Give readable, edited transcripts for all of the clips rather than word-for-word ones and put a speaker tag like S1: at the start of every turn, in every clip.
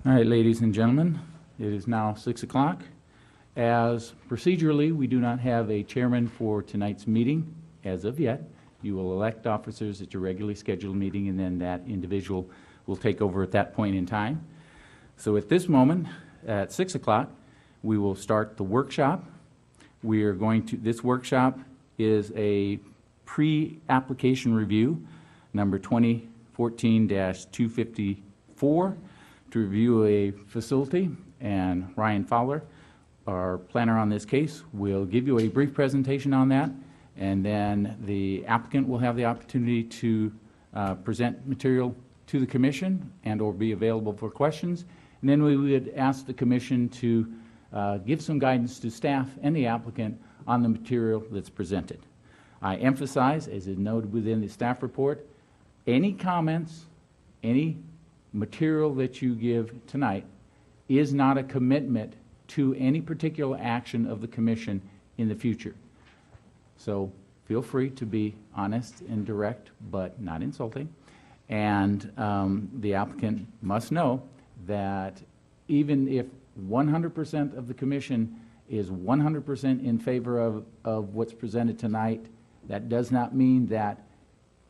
S1: All right, ladies and gentlemen, it is now 6 o'clock. As procedurally, we do not have a chairman for tonight's meeting as of yet. You will elect officers at your regularly scheduled meeting, and then that individual will take over at that point in time. So at this moment, at 6 o'clock, we will start the workshop. This workshop is a pre-application review, number 2014-254, to review a facility, and Ryan Fowler, our planner on this case, will give you a brief presentation on that, and then the applicant will have the opportunity to present material to the commission and or be available for questions. And then we would ask the commission to give some guidance to staff and the applicant on the material that's presented. I emphasize, as is noted within the staff report, any comments, any material that you give tonight is not a commitment to any particular action of the commission in the future. So feel free to be honest and direct, but not insulting. And the applicant must know that even if 100% of the commission is 100% in favor of what's presented tonight, that does not mean that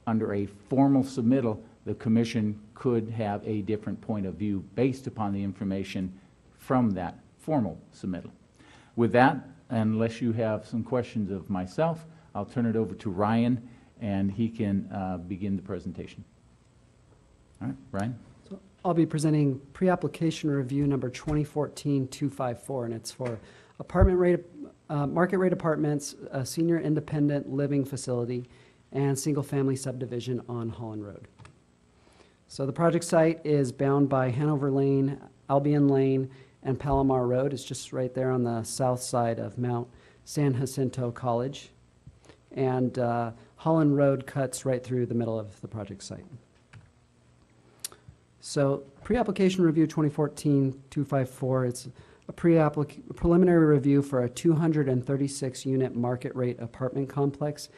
S1: under a formal submittal, the commission could have a different point of view based upon the information from that formal submittal. With that, unless you have some questions of myself, I'll turn it over to Ryan, and he can begin the presentation. All right, Ryan?
S2: So I'll be presenting pre-application review number 2014-254, and it's for market rate apartments, a senior independent living facility, and single-family subdivision on Holland Road. So the project site is bound by Hanover Lane, Albion Lane, and Palomar Road. It's just right there on the south side of Mount San Jacinto College. And Holland Road cuts right through the middle of the project site. So pre-application review 2014-254, it's a preliminary review for a 236-unit market rate apartment complex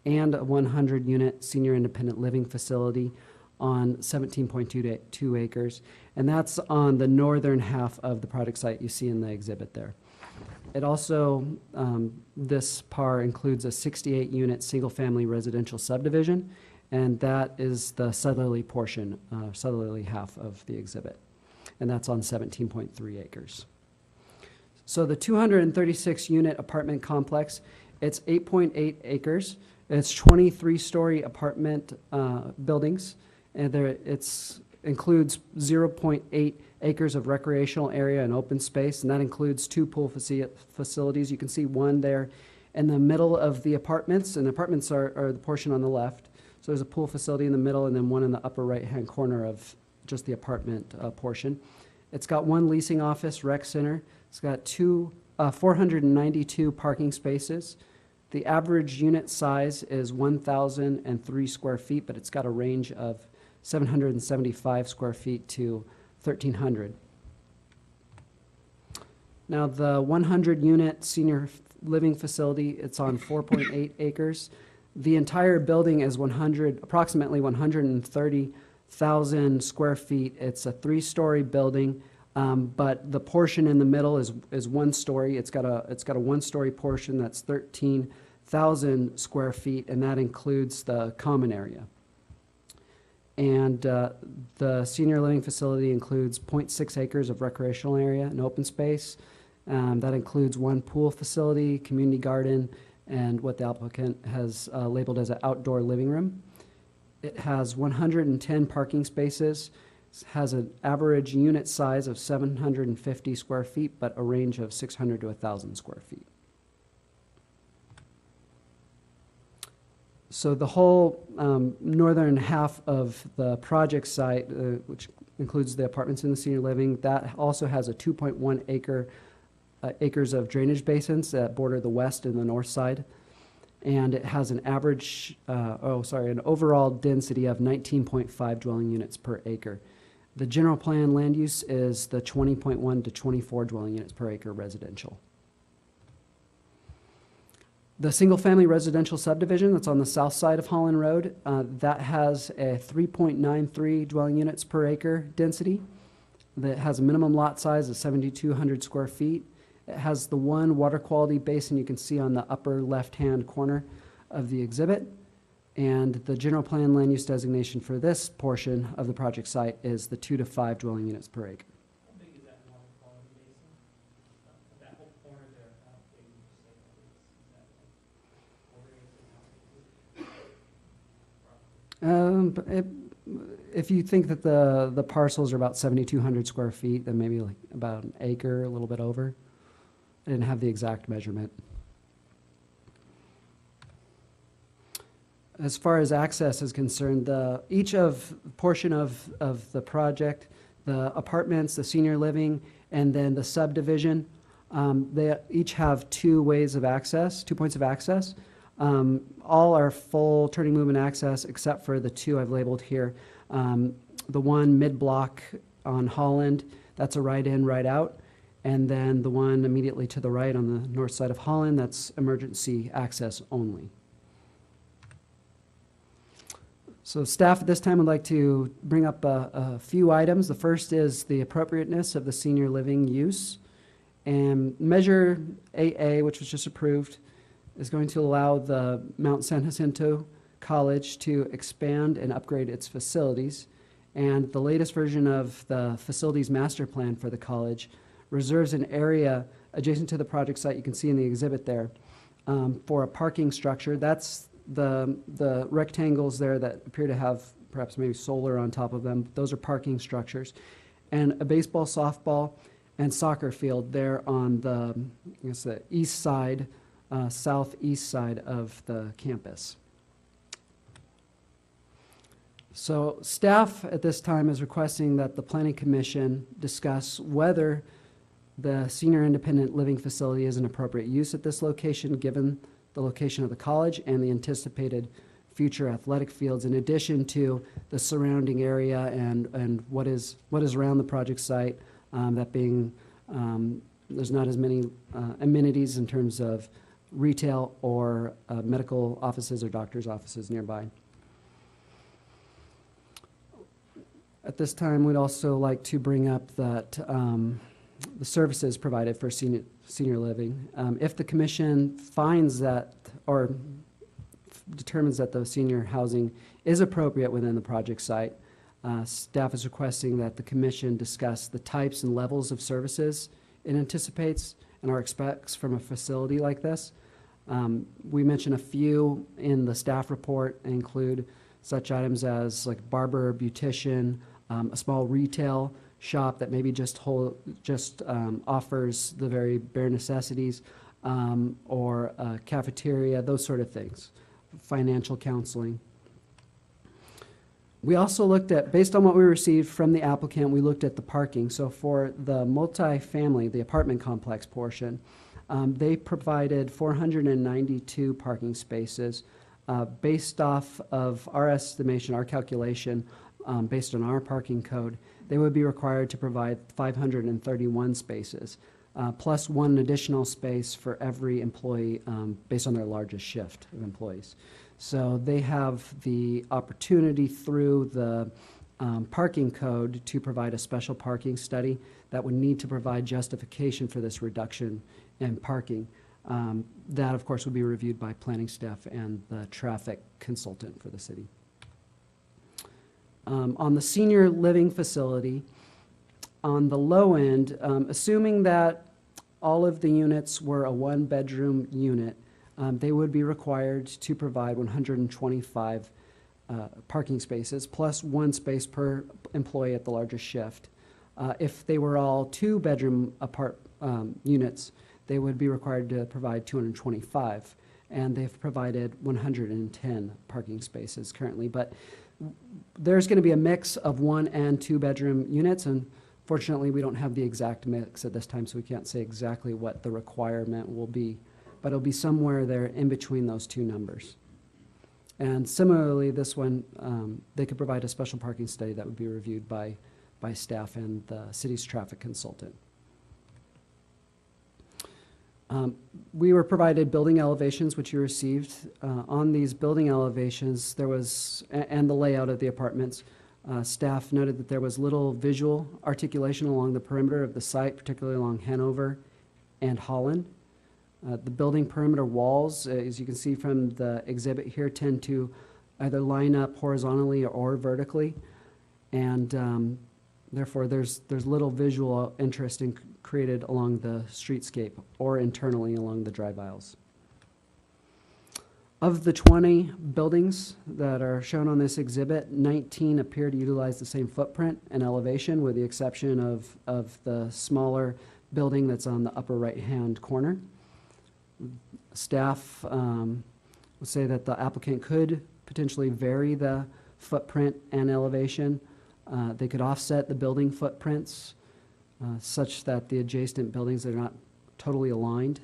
S2: and a 100-unit senior independent living facility on 17.22 acres, and that's on the northern half of the project site you see in the exhibit there. It also, this PAR includes a 68-unit single-family residential subdivision, and that is the southerly portion, southerly half of the exhibit, and that's on 17.3 acres. So the 236-unit apartment complex, it's 8.8 acres. It's 23-story apartment buildings, and it includes 0.8 acres of recreational area and open space, and that includes 2 pool facilities. You can see one there in the middle of the apartments, and the apartments are the portion on the left. So there's a pool facility in the middle and then one in the upper right-hand corner of just the apartment portion. It's got 1 leasing office, rec center. It's got 492 parking spaces. The average unit size is 1,003 square feet, but it's got a range of 775 square feet to 1,300. Now the 100-unit senior living facility, it's on 4.8 acres. The entire building is approximately 130,000 square feet. It's a 3-story building, but the portion in the middle is 1 story. It's got a 1-story portion that's 13,000 square feet, and that includes the common area. And the senior living facility includes 0.6 acres of recreational area and open space. That includes 1 pool facility, community garden, and what the applicant has labeled as an outdoor living room. It has 110 parking spaces. It has an average unit size of 750 square feet, but a range of 600 to 1,000 square feet. So the whole northern half of the project site, which includes the apartments and the senior living, that also has a 2.1 acres of drainage basins that border the west and the north side. And it has an an overall density of 19.5 dwelling units per acre. The general plan land use is the 20.1 to 24 dwelling units per acre residential. The single-family residential subdivision that's on the south side of Holland Road, that has a 3.93 dwelling units per acre density. that has a minimum lot size of 7,200 square feet. It has the one water quality basin you can see on the upper left-hand corner of the exhibit. And the general plan land use designation for this portion of the project site is the 2 to 5 dwelling units per acre.
S3: How big is that water quality basin? That whole corner there, how big would you say that is? Is that like 4 acres?
S2: If you think that the parcels are about 7,200 square feet, then maybe like about an acre, a little bit over. I didn't have the exact measurement. As far as access is concerned, each portion of the project, the apartments, the senior living, and then the subdivision, they each have 2 ways of access, 2 points of access. All are full turning movement access except for the 2 I've labeled here. The one mid-block on Holland, that's a right in, right out. And then the one immediately to the right on the north side of Holland, that's emergency access only. So staff at this time would like to bring up a few items. The first is the appropriateness of the senior living use. And Measure AA, which was just approved, is going to allow the Mount San Jacinto College to expand and upgrade its facilities. And the latest version of the facilities master plan for the college reserves an area adjacent to the project site, you can see in the exhibit there, for a parking structure. That's the rectangles there that appear to have perhaps maybe solar on top of them. Those are parking structures. And a baseball, softball, and soccer field there on the, I guess, the east side, southeast side of the campus. So staff at this time is requesting that the Planning Commission discuss whether the senior independent living facility is an appropriate use at this location, given the location of the college and the anticipated future athletic fields, in addition to the surrounding area and what is around the project site, that being there's not as many amenities in terms of retail or medical offices or doctor's offices nearby. At this time, we'd also like to bring up that the services provided for senior living. If the commission finds that or determines that the senior housing is appropriate within the project site, staff is requesting that the commission discuss the types and levels of services it anticipates and or expects from a facility like this. We mentioned a few in the staff report, include such items as like barber, beautician, a small retail shop that maybe just offers the very bare necessities, or a cafeteria, those sort of things, financial counseling. We also looked at, based on what we received from the applicant, we looked at the parking. So for the multifamily, the apartment complex portion, they provided 492 parking spaces. Based off of our estimation, our calculation, based on our parking code, they would be required to provide 531 spaces, plus 1 additional space for every employee based on their largest shift of employees. So they have the opportunity through the parking code to provide a special parking study that would need to provide justification for this reduction in parking. That, of course, would be reviewed by planning staff and the traffic consultant for the city. On the senior living facility, on the low end, assuming that all of the units were a 1-bedroom unit, they would be required to provide 125 parking spaces, plus 1 space per employee at the largest shift. If they were all 2-bedroom units, they would be required to provide 225, and they've provided 110 parking spaces currently. But there's going to be a mix of 1- and 2-bedroom units, and fortunately we don't have the exact mix at this time, so we can't say exactly what the requirement will be, but it'll be somewhere there in between those 2 numbers. And similarly, this one, they could provide a special parking study that would be reviewed by staff and the city's traffic consultant. We were provided building elevations, which you received. On these building elevations, there was, and the layout of the apartments, Staff noted that there was little visual articulation along the perimeter of the site, particularly along Hanover and Holland. The building perimeter walls, as you can see from the exhibit here, tend to either line up horizontally or vertically, and therefore there's little visual interest created along the streetscape or internally along the drive aisles. Of the 20 buildings that are shown on this exhibit, 19 appear to utilize the same footprint and elevation, with the exception of the smaller building that's on the upper right-hand corner. Staff would say that the applicant could potentially vary the footprint and elevation. They could offset the building footprints such that the adjacent buildings are not totally aligned,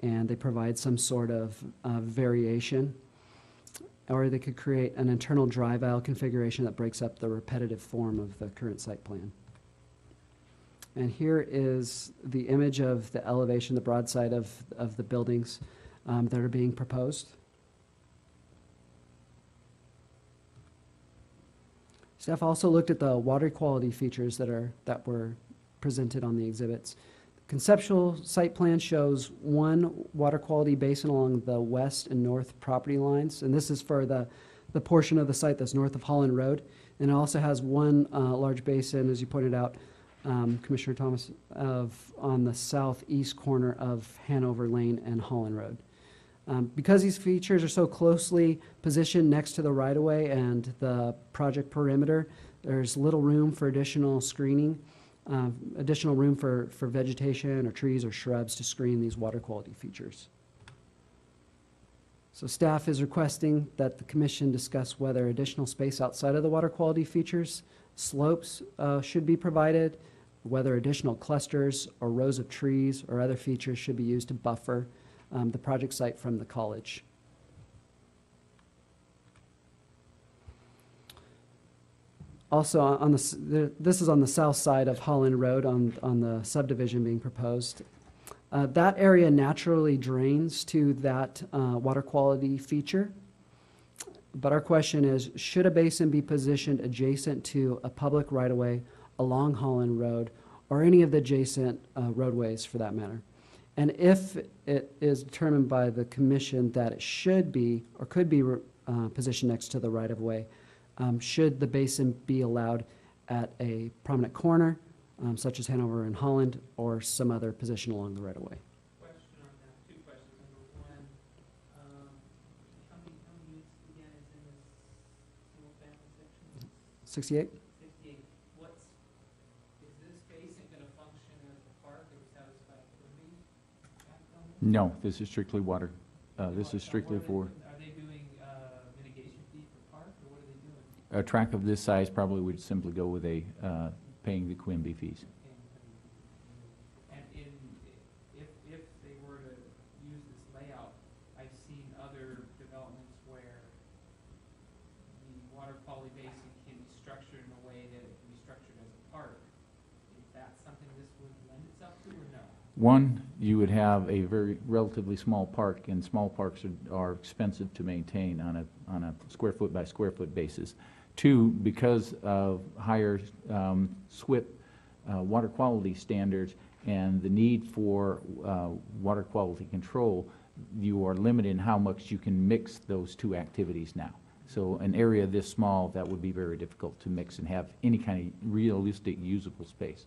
S2: and they provide some sort of variation. Or they could create an internal drive aisle configuration that breaks up the repetitive form of the current site plan. And here is the image of the elevation, the broadside of the buildings that are being proposed. Staff also looked at the water quality features that were presented on the exhibits. Conceptual site plan shows one water quality basin along the west and north property lines, and this is for the portion of the site that's north of Holland Road. And it also has one large basin, as you pointed out, Commissioner Thomas, on the southeast corner of Hanover Lane and Holland Road. Because these features are so closely positioned next to the right-of-way and the project perimeter, there's little room for additional screening. Additional room for vegetation or trees or shrubs to screen these water quality features. So staff is requesting that the commission discuss whether additional space outside of the water quality features, slopes should be provided, whether additional clusters or rows of trees or other features should be used to buffer the project site from the college. Also, this is on the south side of Holland Road on the subdivision being proposed. That area naturally drains to that water quality feature. But our question is, should a basin be positioned adjacent to a public right-of-way along Holland Road or any of the adjacent roadways for that matter? And if it is determined by the commission that it should be or could be positioned next to the right-of-way, should the basin be allowed at a prominent corner, such as Hanover and Holland, or some other position along the right-of-way?
S3: Question on that, two questions. Number one, how many units again is in this single-family section?
S2: 68?
S3: 68. Is this basin gonna function as a park or satisfy a permitting background?
S1: No, this is strictly water. This is strictly for,
S3: Are they doing mitigation fee for park, or what are they doing?
S1: a tract of this size probably would simply go with a, paying the Quimby fees.
S3: And if they were to use this layout, I've seen other developments where the water quality basin can be structured in a way that it can be structured as a park. Is that something this would lend itself to, or no?
S1: One, you would have a very relatively small park, and small parks are expensive to maintain on a square foot by square foot basis. Two, because of higher SWIP water quality standards and the need for water quality control, you are limited in how much you can mix those two activities now. So an area this small, that would be very difficult to mix and have any kind of realistic usable space.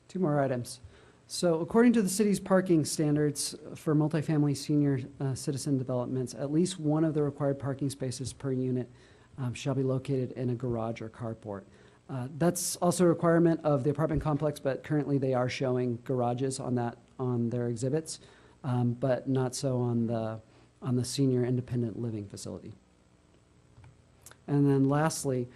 S2: Two more items. So according to the city's parking standards for multifamily senior citizen developments, at least one of the required parking spaces per unit shall be located in a garage or carport. That's also a requirement of the apartment complex, but currently they are showing garages on their exhibits, but not so on the senior independent living facility. And then lastly,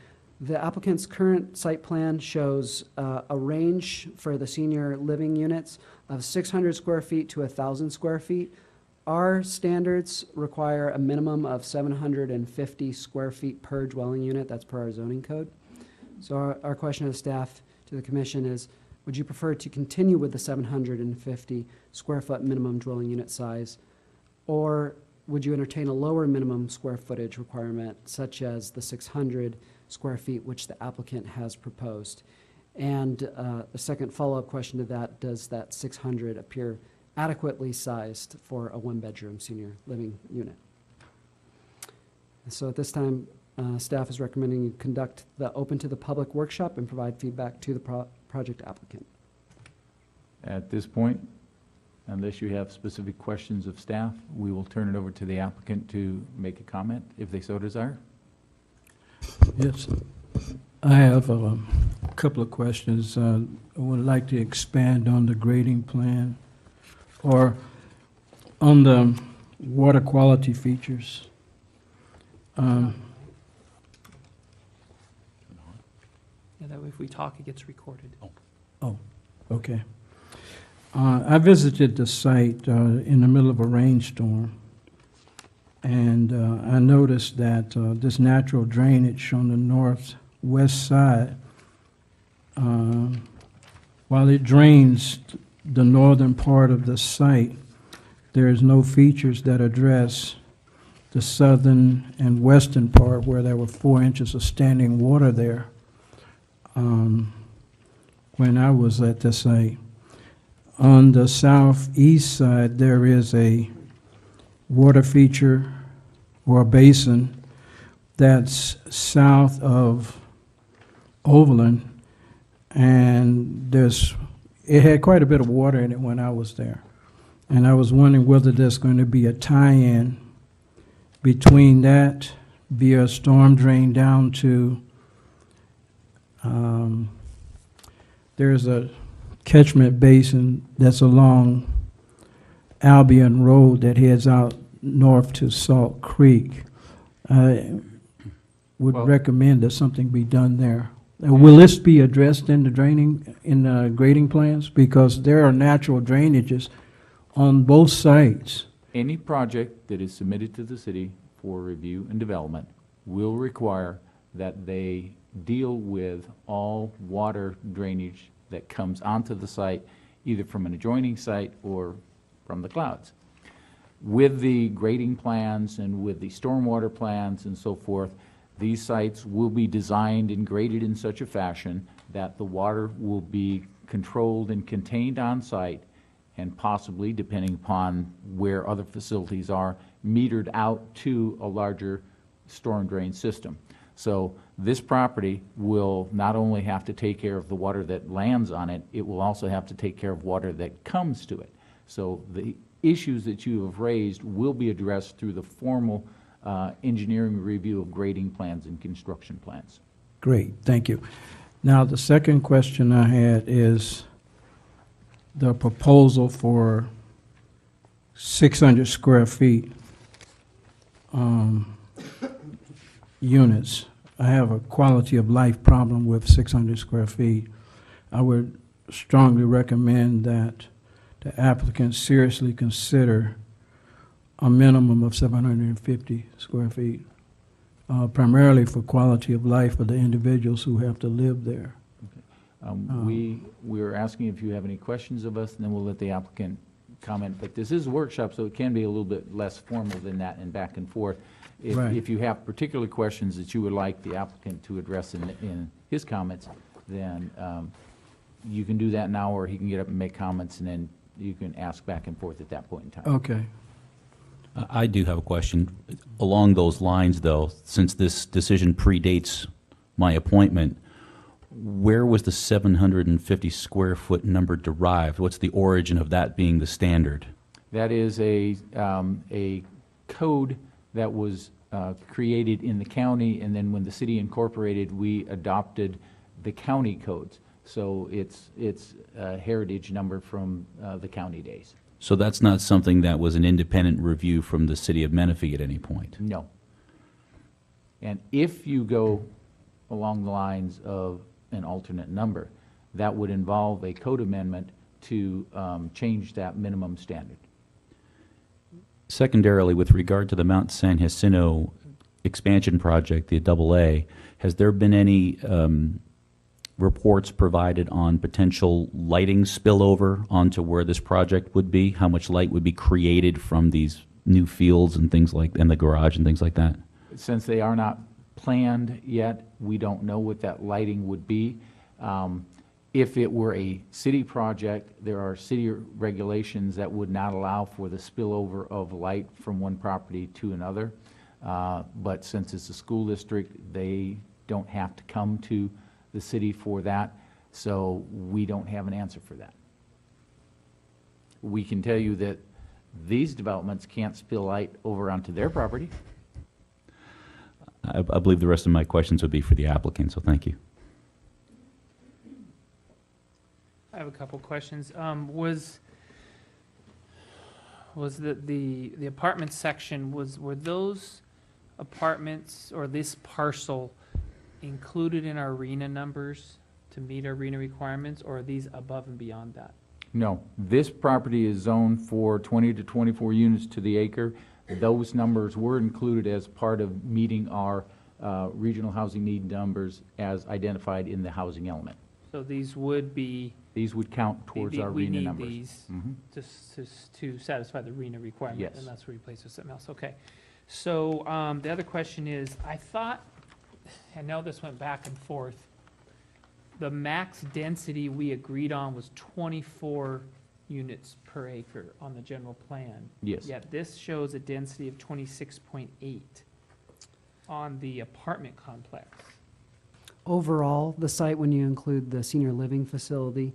S2: the applicant's current site plan shows a range for the senior living units of 600 square feet to 1,000 square feet. Our standards require a minimum of 750 square feet per dwelling unit. That's per our zoning code. So our question of staff to the commission is, would you prefer to continue with the 750 square foot minimum dwelling unit size, or would you entertain a lower minimum square footage requirement, such as the 600 square feet, which the applicant has proposed? And a second follow-up question to that, does that 600 appear adequately sized for a one-bedroom senior living unit? So at this time, staff is recommending you conduct the open to the public workshop and provide feedback to the project applicant.
S1: At this point, unless you have specific questions of staff, we will turn it over to the applicant to make a comment, if they so desire.
S4: Yes, I have a couple of questions. I would like to expand on the grading plan or on the water quality features.
S3: Yeah, that way if we talk, it gets recorded.
S4: Oh, okay. I visited the site in the middle of a rainstorm, and I noticed that this natural drainage on the northwest side, while it drains the northern part of the site, there is no features that address the southern and western part where there were 4 inches of standing water there when I was at the site. On the southeast side, there is a water feature or a basin that's south of Overland, and it had quite a bit of water in it when I was there. And I was wondering whether there's going to be a tie-in between that via a storm drain down to, there's a catchment basin that's along Albion Road that heads out north to Salt Creek. I would
S1: Well-
S4: recommend that something be done there. Will this be addressed in the grading plans? Because there are natural drainages on both sites.
S1: Any project that is submitted to the city for review and development will require that they deal with all water drainage that comes onto the site, either from an adjoining site or from the clouds. With the grading plans and with the stormwater plans and so forth, these sites will be designed and graded in such a fashion that the water will be controlled and contained on site, and possibly, depending upon where other facilities are, metered out to a larger storm drain system. So this property will not only have to take care of the water that lands on it, it will also have to take care of water that comes to it. So the issues that you have raised will be addressed through the formal engineering review of grading plans and construction plans.
S4: Great, thank you. Now, the second question I had is the proposal for 600 square feet units. I have a quality of life problem with 600 square feet. I would strongly recommend that the applicant seriously consider a minimum of 750 square feet, primarily for quality of life for the individuals who have to live there.
S1: We're asking if you have any questions of us, and then we'll let the applicant comment. But this is a workshop, so it can be a little bit less formal than that and back and forth.
S4: Right.
S1: If you have particular questions that you would like the applicant to address in his comments, then you can do that now, or he can get up and make comments, and then you can ask back and forth at that point in time.
S4: Okay.
S5: I do have a question. Along those lines, though, since this decision predates my appointment, where was the 750 square foot number derived? What's the origin of that being the standard?
S1: That is a code that was created in the county, and then when the city incorporated, we adopted the county codes. So it's a heritage number from the county days.
S5: So that's not something that was an independent review from the city of Menifee at any point?
S1: No. And if you go along the lines of an alternate number, that would involve a code amendment to change that minimum standard.
S5: Secondarily, with regard to the Mount San Jacinto expansion project, the AA, has there been any reports provided on potential lighting spillover onto where this project would be? How much light would be created from these new fields and things like, and the garage and things like that?
S1: Since they are not planned yet, we don't know what that lighting would be. If it were a city project, there are city regulations that would not allow for the spillover of light from one property to another. But since it's a school district, they don't have to come to the city for that, so we don't have an answer for that. We can tell you that these developments can't spill light over onto their property.
S5: I believe the rest of my questions would be for the applicant, so thank you.
S3: I have a couple questions. Was the apartment section, were those apartments or this parcel included in our RENA numbers to meet our RENA requirements, or are these above and beyond that?
S1: No, this property is zoned for 20 to 24 units to the acre. Those numbers were included as part of meeting our regional housing need numbers as identified in the housing element.
S3: So these would be.
S1: These would count towards our RENA numbers.
S3: We need these
S1: Mhm.
S3: to satisfy the RENA requirement.
S1: Yes.
S3: And that's replaced with something else, okay. So, the other question is, I thought, I know this went back and forth, the max density we agreed on was 24 units per acre on the general plan.
S1: Yes.
S3: Yet this shows a density of 26.8 on the apartment complex.
S2: Overall, the site, when you include the senior living facility,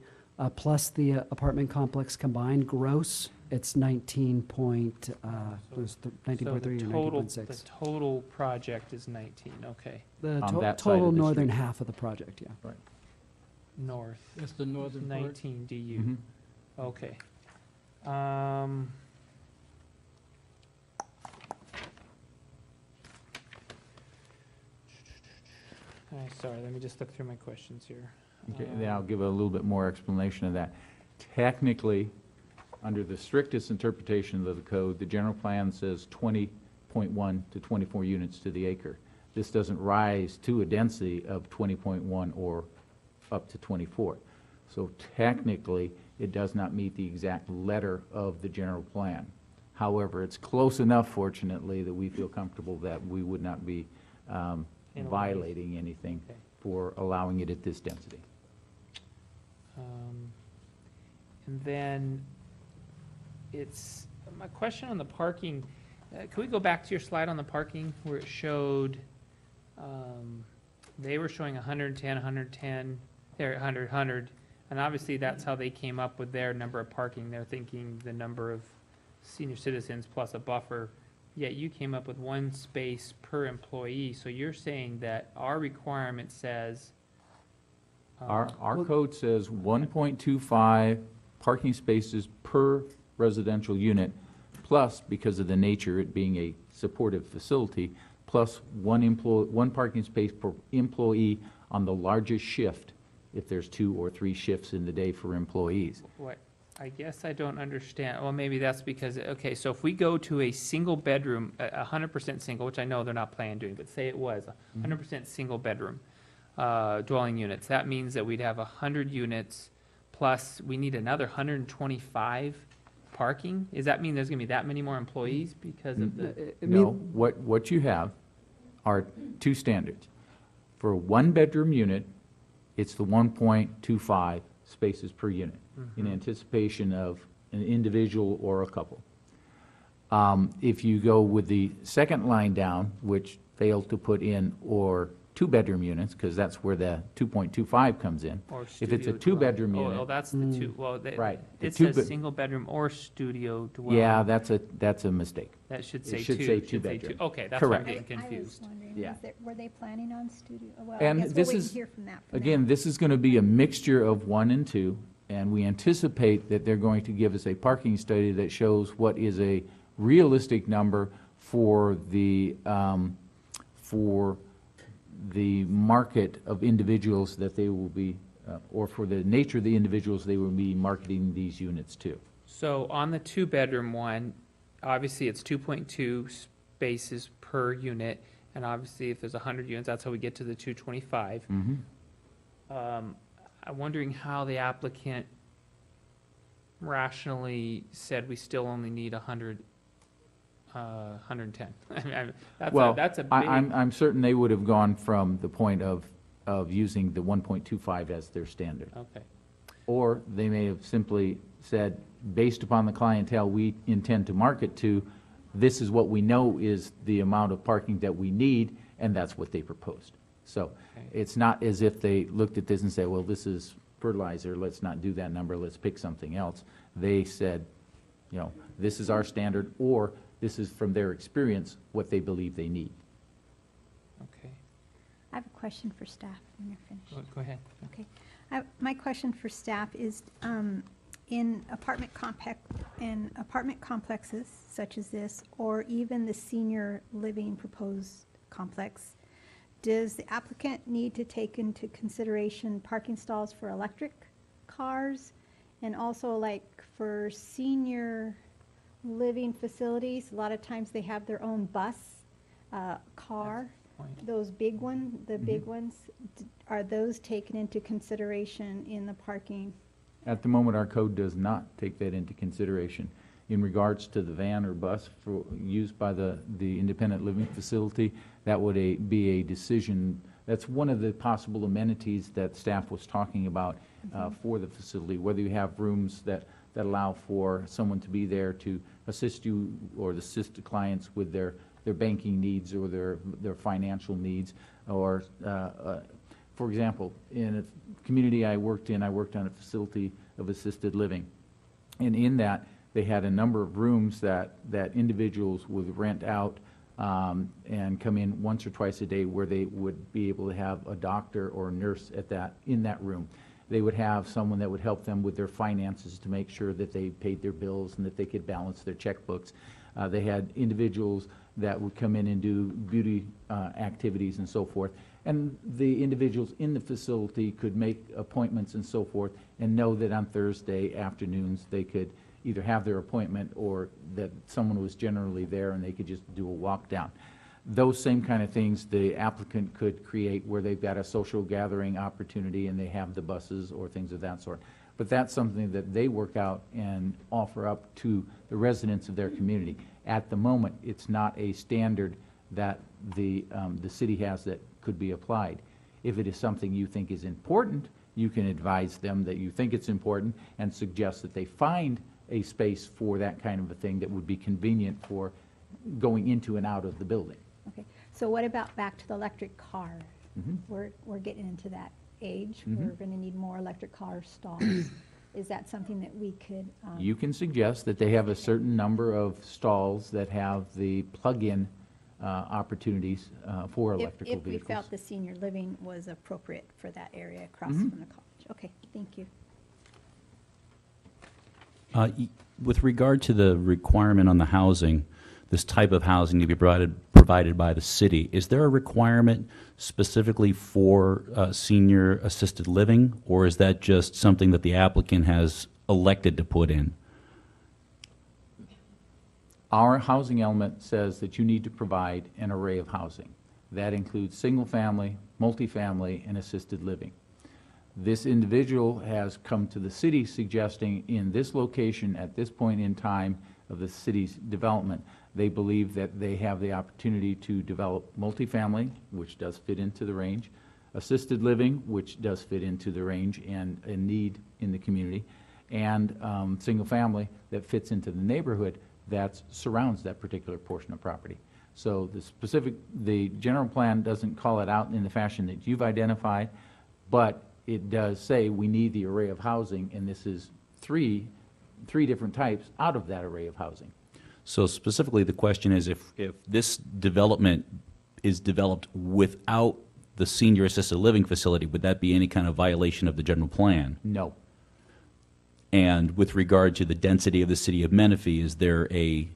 S2: plus the apartment complex combined, gross, it's 19.3 or
S3: So the
S2: 19.6.
S3: The total project is 19, okay,
S2: The
S1: On that side
S2: total
S1: of the
S2: northern
S1: street.
S2: half of the project, yeah.
S3: north,
S4: That's the northern part.
S3: 19 DU.
S1: Mhm.
S3: Okay. Sorry, let me just look through my questions here.
S1: Okay, then I'll give a little bit more explanation of that. Technically, under the strictest interpretation of the code, the general plan says 20.1 to 24 units to the acre. This doesn't rise to a density of 20.1 or up to 24. So technically, it does not meet the exact letter of the general plan. However, it's close enough, fortunately, that we feel comfortable that we would not be violating anything
S3: Okay.
S1: for allowing it at this density.
S3: And then it's, my question on the parking, can we go back to your slide on the parking where it showed, they were showing 110, 110, they're 100, 100, and obviously that's how they came up with their number of parking. They're thinking the number of senior citizens plus a buffer, yet you came up with one space per employee. So you're saying that our requirement says.
S1: Our
S2: Well-
S1: code says 1.25 parking spaces per residential unit, plus, because of the nature, it being a supportive facility, plus one parking space per employee on the largest shift, if there's 2 or 3 shifts in the day for employees.
S3: What, I guess I don't understand, well, maybe that's because, okay, so if we go to a single bedroom, 100% single, which I know they're not planning on doing, but say it was, 100% single bedroom dwelling units, that means that we'd have 100 units, plus we need another 125 parking? Does that mean there's gonna be that many more employees because of the?
S1: No, what you have are 2 standards. For a one-bedroom unit, it's the 1.25 spaces per unit in anticipation of an individual or a couple. If you go with the second line down, which failed to put in or 2-bedroom units, because that's where the 2.25 comes in.
S3: Or
S1: If it's a
S3: studio dwelling.
S1: 2-bedroom
S3: Oh,
S1: unit.
S3: oh, that's the two, well,
S1: Right. The
S3: it
S1: two
S3: says
S1: bed-
S3: single bedroom or studio dwelling.
S1: Yeah, that's a mistake.
S3: That should
S1: It
S3: say
S1: should
S3: two.
S1: say
S3: Should
S1: two-bedroom.
S3: Okay, that's why I'm
S1: Correct.
S3: getting
S6: I was
S3: confused.
S6: wondering,
S1: Yeah.
S6: were they planning on studio? Well, I
S1: And
S6: guess we'll
S1: this
S6: wait
S1: is-
S6: to hear from that. for now.
S1: Again, this is going to be a mixture of 1 and 2, and we anticipate that they're going to give us a parking study that shows what is a realistic number for the market of individuals that they will be, or for the nature of the individuals they will be marketing these units to.
S3: So on the 2-bedroom one, obviously it's 2.2 spaces per unit, and obviously if there's 100 units, that's how we get to the 225. I'm wondering how the applicant rationally said we still only need 100 110. I mean,
S1: Well,
S3: that's a big.
S1: I'm certain they would have gone from the point of using the 1.25 as their standard.
S3: Okay.
S1: Or they may have simply said, based upon the clientele we intend to market to, this is what we know is the amount of parking that we need, and that's what they proposed. So
S3: Okay.
S1: it's not as if they looked at this and said, well, this is fertilizer, let's not do that number, let's pick something else. They said, you know, this is our standard, or this is from their experience what they believe they need.
S3: Okay.
S6: I have a question for staff when you're finished.
S3: Go ahead.
S6: Okay. My question for staff is, in apartment complexes such as this, or even the senior living proposed complex, does the applicant need to take into consideration parking stalls for electric cars? And also, like, for senior living facilities, a lot of times they have their own bus, car.
S3: Point.
S6: Those big big ones, are those taken into consideration in the parking?
S1: At the moment, our code does not take that into consideration. In regards to the van or bus used by the independent living facility, that would be a decision. That's one of the possible amenities that staff was talking about for the facility, whether you have rooms that allow for someone to be there to assist you or assist the clients with their banking needs or their financial needs, or for example, in a community I worked on a facility of assisted living, and in that they had a number of rooms that individuals would rent out and come in once or twice a day, where they would be able to have a doctor or a nurse in that room. They would have someone that would help them with their finances to make sure that they paid their bills and that they could balance their checkbooks. They had individuals that would come in and do beauty activities and so forth. And the individuals in the facility could make appointments and so forth, and know that on Thursday afternoons they could either have their appointment or that someone was generally there and they could just do a walk down. Those same kind of things the applicant could create, where they've got a social gathering opportunity and they have the buses or things of that sort. But that's something that they work out and offer up to the residents of their community. At the moment, it's not a standard that the city has that could be applied. If it is something you think is important, you can advise them that you think it's important and suggest that they find a space for that kind of a thing that would be convenient for going into and out of the building.
S6: Okay, so what about back to the electric car?
S1: Mhm.
S6: We're getting into that age.
S1: Mhm.
S6: We're going to need more electric car stalls. Is that something that we could?
S1: You can suggest that they have a certain number of stalls that have the plug-in opportunities for electrical
S6: If we
S1: vehicles.
S6: felt the senior living was appropriate for that area across
S1: Mhm.
S6: from the college. Okay, thank you.
S5: With regard to the requirement on the housing, this type of housing to be provided by the city, is there a requirement specifically for senior assisted living, or is that just something that the applicant has elected to put in?
S1: Our housing element says that you need to provide an array of housing. That includes single-family, multifamily, and assisted living. This individual has come to the city suggesting in this location, at this point in time of the city's development, they believe that they have the opportunity to develop multifamily, which does fit into the range, assisted living, which does fit into the range and a need in the community, and single-family that fits into the neighborhood that surrounds that particular portion of property. So the general plan doesn't call it out in the fashion that you've identified, but it does say we need the array of housing, and this is three different types out of that array of housing.
S5: So specifically, the question is if this development is developed without the senior assisted living facility, would that be any kind of violation of the general plan?
S1: No.
S5: And with regard to the density of the city of Menifee, is there a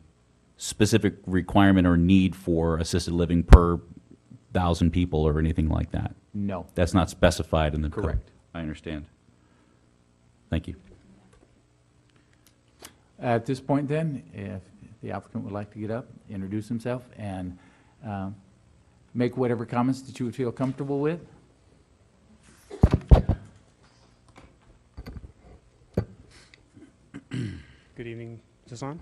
S5: specific requirement or need for assisted living per 1,000 people or anything like that?
S1: No.
S5: That's not specified in the code?
S1: Correct.
S5: I understand. Thank you.
S1: At this point then, if the applicant would like to get up, introduce himself, and make whatever comments that you would feel comfortable with.
S7: Good evening. Is this on?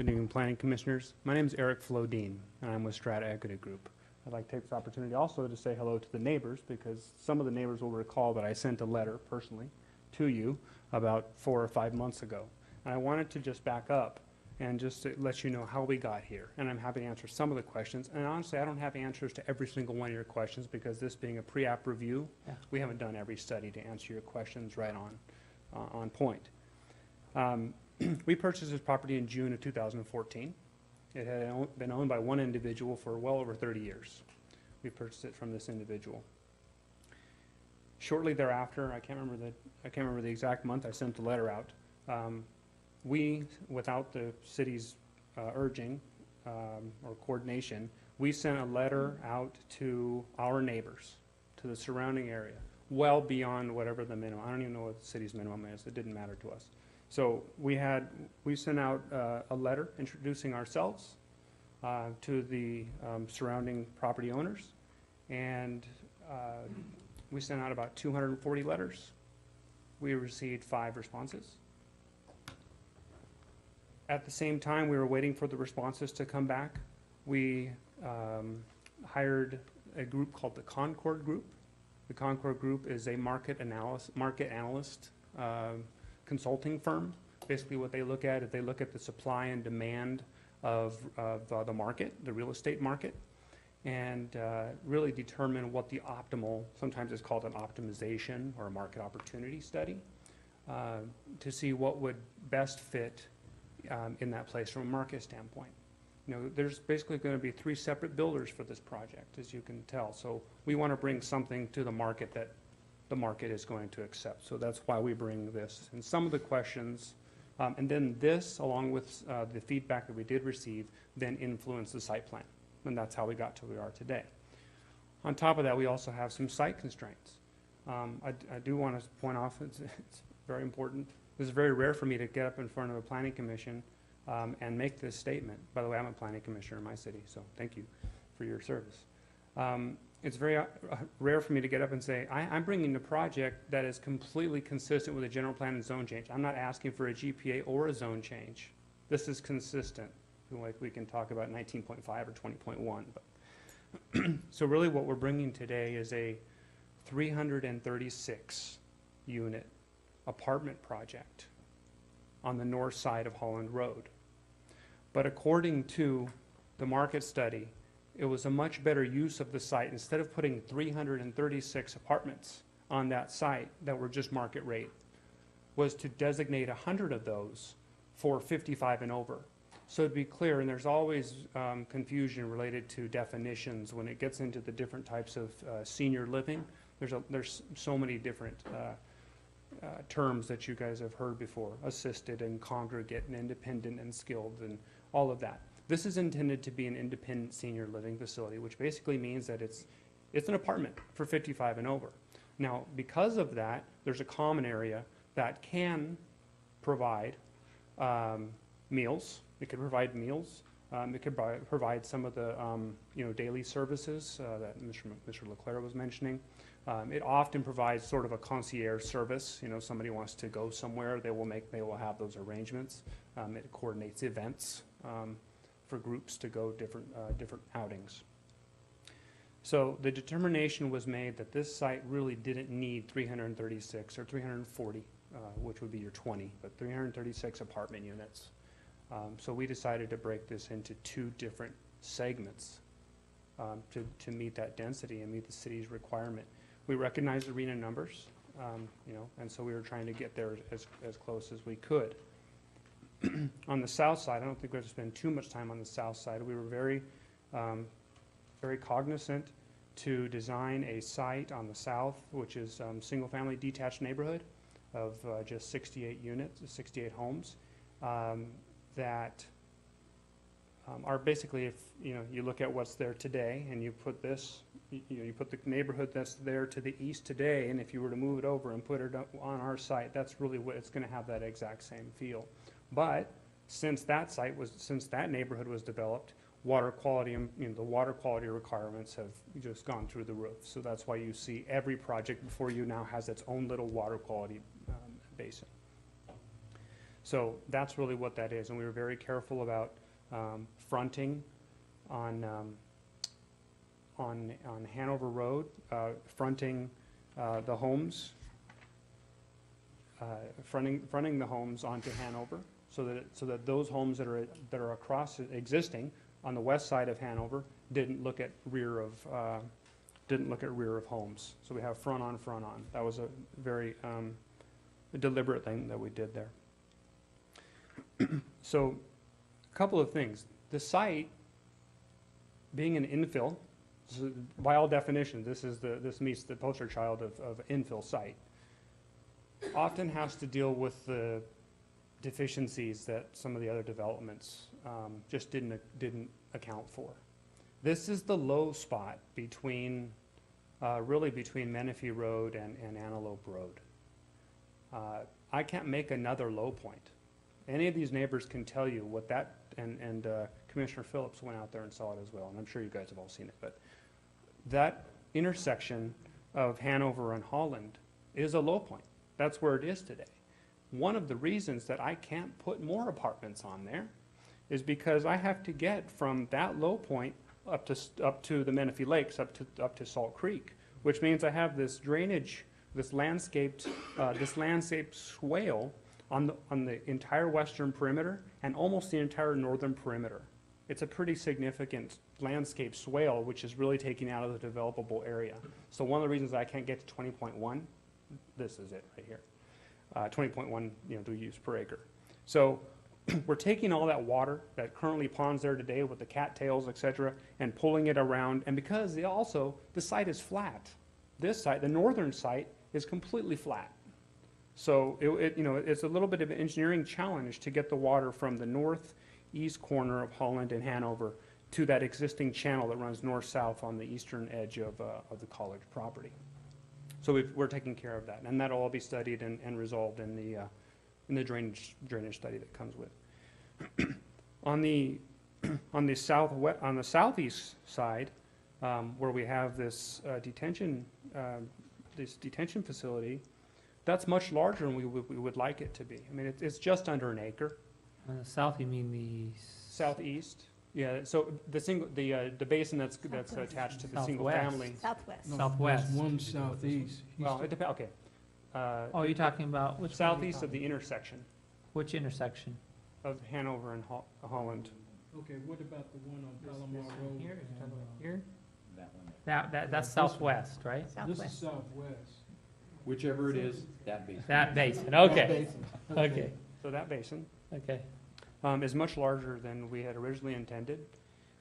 S7: Good evening, Planning Commissioners. My name is Eric Flodine, and I'm with Strata Equity Group. I'd like to take this opportunity also to say hello to the neighbors, because some of the neighbors will recall that I sent a letter personally to you about 4 or 5 months ago. And I wanted to just back up and just to let you know how we got here. And I'm happy to answer some of the questions. And honestly, I don't have answers to every single one of your questions, because this being a pre-app review, we haven't done every study to answer your questions right on point. We purchased this property in June of 2014. It had been owned by one individual for well over 30 years. We purchased it from this individual. Shortly thereafter, I can't remember the exact month, I sent the letter out. We, without the city's urging or coordination, we sent a letter out to our neighbors, to the surrounding area, well beyond whatever the minimum. I don't even know what the city's minimum is. It didn't matter to us. So we sent out a letter introducing ourselves to the surrounding property owners, and we sent out about 240 letters. We received 5 responses. At the same time we were waiting for the responses to come back, we hired a group called the Concord Group. The Concord Group is a market analyst consulting firm. Basically what they look at is they look at the supply and demand of the market, the real estate market, and really determine what the optimal, sometimes it's called an optimization or a market opportunity study, to see what would best fit in that place from a market standpoint. You know, there's basically going to be 3 separate builders for this project, as you can tell. So we want to bring something to the market that the market is going to accept. So that's why we bring this. And some of the questions, and then this, along with the feedback that we did receive, then influenced the site plan. And that's how we got to where we are today. On top of that, we also have some site constraints. I do want to point off, it's very important. This is very rare for me to get up in front of a planning commission and make this statement. By the way, I'm a planning commissioner in my city, so thank you for your service. It's very rare for me to get up and say, I'm bringing a project that is completely consistent with a general plan and zone change. I'm not asking for a GPA or a zone change. This is consistent. Like we can talk about 19.5 or 20.1. But so really what we're bringing today is a 336 unit apartment project on the north side of Holland Road. But according to the market study, it was a much better use of the site. Instead of putting 336 apartments on that site that were just market rate, was to designate 100 of those for 55 and over. So to be clear, and there's always confusion related to definitions when it gets into the different types of senior living. There's so many different terms that you guys have heard before: assisted and congregate and independent and skilled and all of that. This is intended to be an independent senior living facility, which basically means that it's an apartment for 55 and over. Now, because of that, there's a common area that can provide meals. It could provide meals. It could provide some of the daily services that Mr. Leclerc was mentioning. It often provides sort of a concierge service. You know, somebody wants to go somewhere, they will have those arrangements. It coordinates events for groups to go different outings. So the determination was made that this site really didn't need 336 or 340, which would be your 20, but 336 apartment units. So we decided to break this into 2 different segments to meet that density and meet the city's requirement. We recognize arena numbers, and so we were trying to get there as close as we could. On the south side, I don't think we're going to spend too much time on the south side. We were very cognizant to design a site on the south, which is single-family detached neighborhood of just 68 units, 68 homes that are basically, if you look at what's there today and you put this, you put the neighborhood that's there to the east today, and if you were to move it over and put it on our site, that's really what it's going to have, that exact same feel. But since that neighborhood was developed, water quality and the water quality requirements have just gone through the roof. So that's why you see every project before you now has its own little water quality basin. So that's really what that is, and we were very careful about fronting on Hanover Road, fronting the homes, fronting the homes onto Hanover, so that those homes that are across existing on the west side of Hanover didn't look at rear of homes. So we have front on, front on. That was a very deliberate thing that we did there. So, a couple of things. The site, being an infill, so by all definitions, this meets the poster child of infill site, often has to deal with the deficiencies that some of the other developments just didn't account for. This is the low spot between, really between Menifee Road and Antelope Road. I can't make another low point. Any of these neighbors can tell you what that, and Commissioner Phillips went out there and saw it as well, and I'm sure you guys have all seen it, but that intersection of Hanover and Holland is a low point. That's where it is today. One of the reasons that I can't put more apartments on there is because I have to get from that low point up to the Menifee Lakes, up to Salt Creek, which means I have this drainage, this landscaped swale on the entire western perimeter and almost the entire northern perimeter. It's a pretty significant landscape swale, which is really taking out of the developable area. So one of the reasons I can't get to 20.1, this is it right here, 20.1 to use per acre. So we're taking all that water that currently ponds there today with the cattails, et cetera, and pulling it around. And because the site is flat, this site, the northern site, is completely flat. So it's a little bit of an engineering challenge to get the water from the northeast corner of Holland and Hanover to that existing channel that runs north-south on the eastern edge of the college property. So we're taking care of that, and that'll all be studied and resolved in the drainage study that comes with. On the southeast side, where we have this detention facility, that's much larger than we would like it to be. I mean, it's just under an acre.
S3: South, you mean the
S7: Southeast, yeah. So the basin that's attached to the single
S3: Southwest.
S7: family.
S6: Southwest.
S4: No,
S3: Southwest.
S4: There's one southeast.
S7: Well, it depends. Okay.
S3: Oh, you're talking about which one are you
S7: Southeast of
S3: talking-
S7: the intersection
S3: which intersection?
S7: of Hanover and Holland.
S4: Okay, what about the one on Palomar
S3: This one
S4: Road?
S3: here? You're talking about here?
S1: That one.
S3: That's
S4: This
S3: southwest, right?
S4: This is
S6: Southwest.
S4: southwest.
S1: Whichever it is, that basin.
S3: That basin, okay,
S4: Basin.
S3: okay,
S7: So that basin
S3: okay.
S7: is much larger than we had originally intended.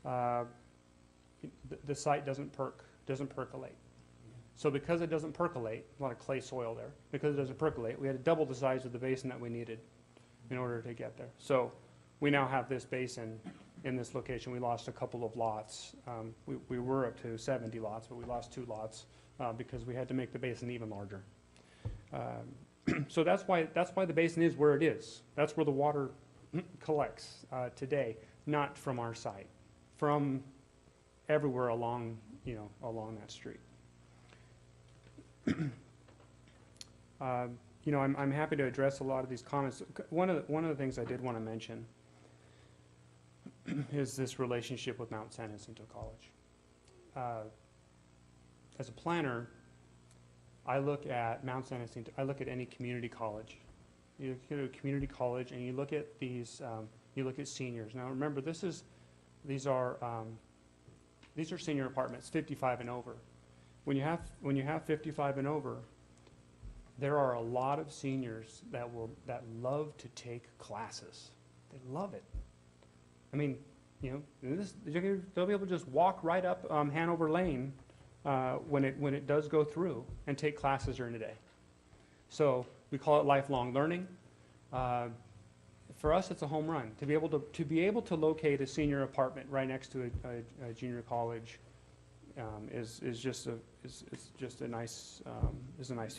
S7: The site doesn't percolate. So because it doesn't percolate, a lot of clay soil there, because it doesn't percolate, we had to double the size of the basin that we needed in order to get there. So we now have this basin in this location. We lost a couple of lots. We were up to 70 lots, but we lost 2 lots because we had to make the basin even larger. So that's why the basin is where it is. That's where the water collects today, not from our site, from everywhere along that street. I'm happy to address a lot of these comments. One of the things I did want to mention is this relationship with Mount San Jacinto College. As a planner, I look at Mount San Jacinto. I look at any community college. You look at a community college, and you look at these. You look at seniors. Now, remember, these are senior apartments, 55 and over. When you have 55 and over, there are a lot of seniors that love to take classes. They love it. I mean, they'll be able to just walk right up Hanover Lane when it does go through and take classes during the day. So we call it lifelong learning. For us, it's a home run to be able to locate a senior apartment right next to a junior college is just a nice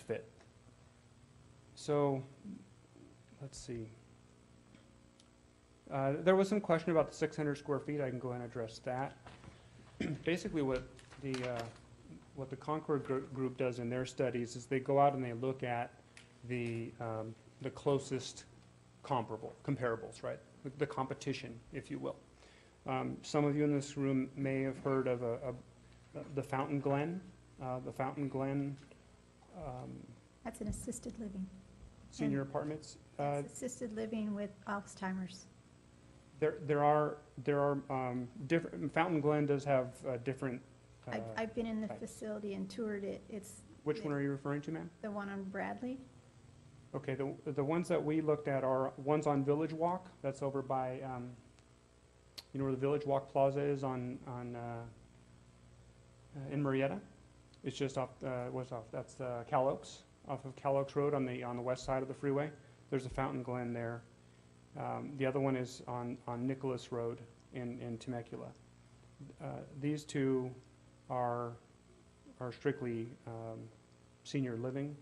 S7: fit. So let's see. There was some question about the 600 square feet. I can go ahead and address that. Basically, what the Concord group does in their studies is they go out and they look at the closest comparables, right? The competition, if you will. Some of you in this room may have heard of the Fountain Glen. The Fountain Glen
S6: That's an assisted living.
S7: senior apartments.
S6: That's assisted living with Alzheimer's.
S7: There are different, Fountain Glen does have different,
S6: I've been in the
S7: types.
S6: facility and toured it. It's
S7: which one are you referring to, ma'am?
S6: the one on Bradley.
S7: Okay, the ones that we looked at are, one's on Village Walk, that's over by, you know where the Village Walk Plaza is in Marietta? It's just off, that's Cal Oaks, off of Cal Oaks Road on the west side of the freeway. There's a Fountain Glen there. The other one is on Nicholas Road in Temecula. These two are strictly senior living.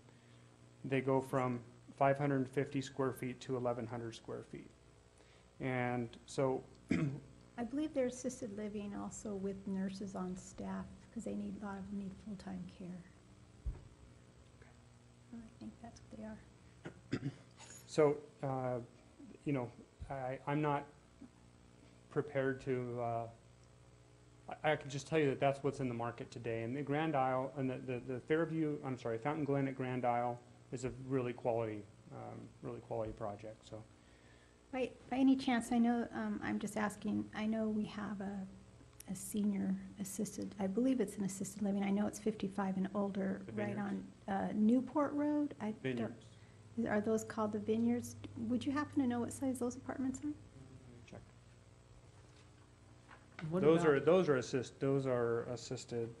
S7: They go from 550 square feet to 1,100 square feet. And so,
S6: I believe they're assisted living also with nurses on staff because a lot of them need full-time care. I think that's what they are.
S7: so you know, I'm not prepared to, I can just tell you that that's what's in the market today. And the Grand Isle, and the Fountain Glen at Grand Isle is a really quality project, so.
S6: By any chance, I know, I'm just asking, I know we have a senior assisted, I believe it's an assisted living. I know it's 55 and older,
S7: The
S6: right
S7: Vineyards.
S6: on Newport Road. I don't-
S7: Vineyards.
S6: Are those called the Vineyards? Would you happen to know what size those apartments are?
S7: Check.
S3: What
S7: Those
S3: about-
S7: are assisted.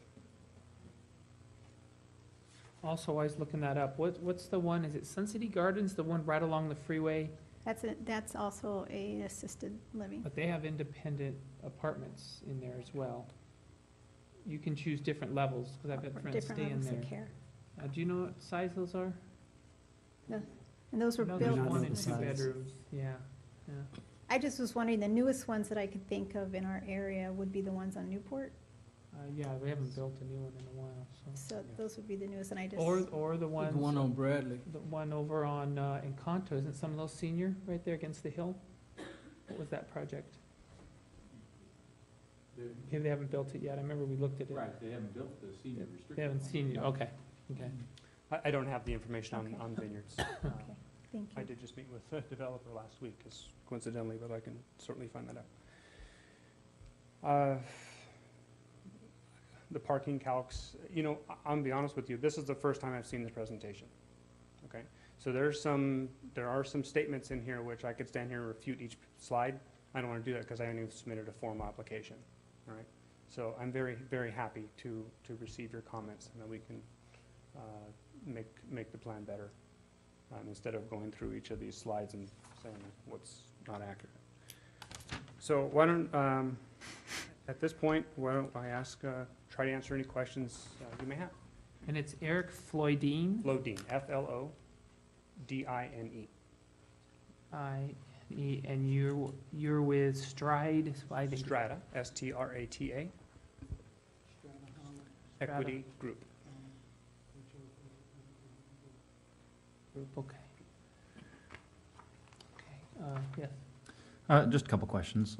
S3: Also, I was looking that up. What's the one, is it Sun City Gardens, the one right along the freeway?
S6: That's also a assisted living.
S3: But they have independent apartments in there as well. You can choose different levels, because I've got friends
S6: Different
S3: staying
S6: levels of
S3: there.
S6: care.
S3: Do you know what size those are?
S6: And those were
S3: No,
S6: built.
S3: there's
S2: not
S3: one
S2: know
S3: and
S2: the
S3: two
S2: size.
S3: bedrooms, yeah.
S6: I just was wondering, the newest ones that I could think of in our area would be the ones on Newport.
S3: Yeah, we haven't built a new one in a while, so.
S6: So those would be the newest, and I just.
S3: Or the
S4: The
S3: ones,
S4: one on Bradley.
S3: the one over on, Encanto, isn't some of those senior, right there against the hill? What was that project? Maybe they haven't built it yet, I remember we looked at it.
S1: Right, they haven't built the senior restricted.
S3: They haven't seen it, okay, okay.
S7: I don't have the information
S6: Okay.
S7: on Vineyards.
S6: Okay, thank
S7: I
S6: you.
S7: did just meet with a developer last week, coincidentally, but I can certainly find that out. The parking calcs, you know, I'm gonna be honest with you, this is the first time I've seen this presentation, okay? So there are some statements in here which I could stand here and refute each slide. I don't wanna do that because I haven't even submitted a formal application, all right? So I'm very, very happy to receive your comments and that we can make the plan better instead of going through each of these slides and saying what's not accurate. So why don't, at this point, why don't I try to answer any questions you may have.
S3: And it's Eric Floydine,
S7: Flodine, F-L-O-D-I-N-E.
S3: and you're with Stride, I think.
S7: Strata, S-T-R-A-T-A, Equity Group.
S3: Okay. Okay, yes.
S8: Just a couple questions.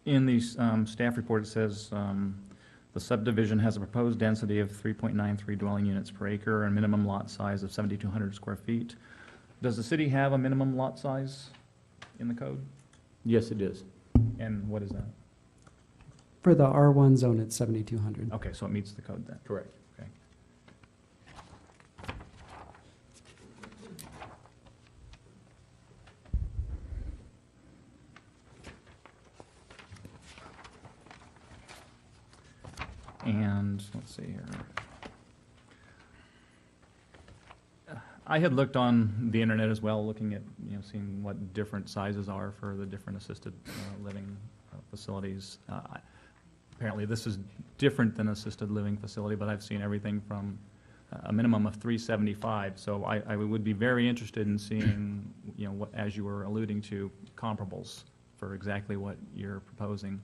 S8: In the staff report, it says the subdivision has a proposed density of 3.93 dwelling units per acre and minimum lot size of 7,200 square feet. Does the city have a minimum lot size in the code?
S1: Yes, it is.
S8: And what is that?
S2: For the R1 zone, it's 7,200.
S8: Okay, so it meets the code then.
S1: Correct.
S8: Okay. And let's see here. I had looked on the internet as well, looking at, seeing what different sizes are for the different assisted living facilities. Apparently, this is different than assisted living facility, but I've seen everything from a minimum of 375. So I would be very interested in seeing, what, as you were alluding to, comparables for exactly what you're proposing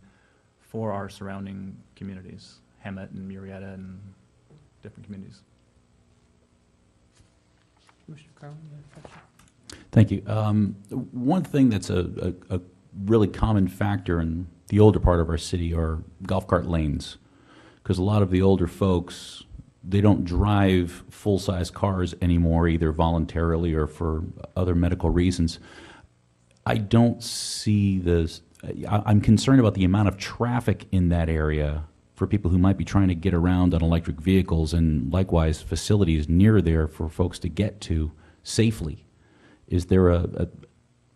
S8: for our surrounding communities, Hemet and Murrieta and different communities.
S3: Commissioner Carlin, you have a question?
S5: Thank you. One thing that's a really common factor in the older part of our city are golf cart lanes. Because a lot of the older folks, they don't drive full-size cars anymore, either voluntarily or for other medical reasons. I don't see this, I'm concerned about the amount of traffic in that area for people who might be trying to get around on electric vehicles, and likewise facilities near there for folks to get to safely. Is there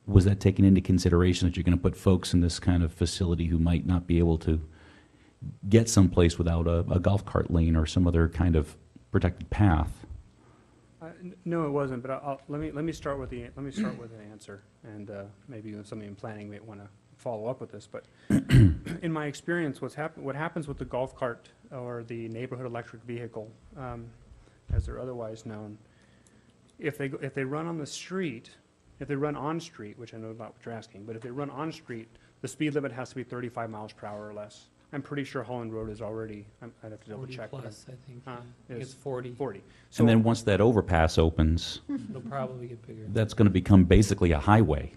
S5: was that taken into consideration that you're going to put folks in this kind of facility who might not be able to get someplace without a golf cart lane or some other kind of protected path?
S7: No, it wasn't, but let me start with an answer, and maybe you have somebody in planning may want to follow up with this. But in my experience, what happens with the golf cart or the neighborhood electric vehicle, as they're otherwise known, if they run on the street, if they run on street, which I know not what you're asking, but if they run on street, the speed limit has to be 35 miles per hour or less. I'm pretty sure Holland Road is already, I'd have to double
S3: 40
S7: check.
S3: plus, I think.
S7: Huh?
S3: I think it's 40.
S7: 40.
S5: And then once that overpass opens,
S3: It'll probably get bigger.
S5: that's going to become basically a highway.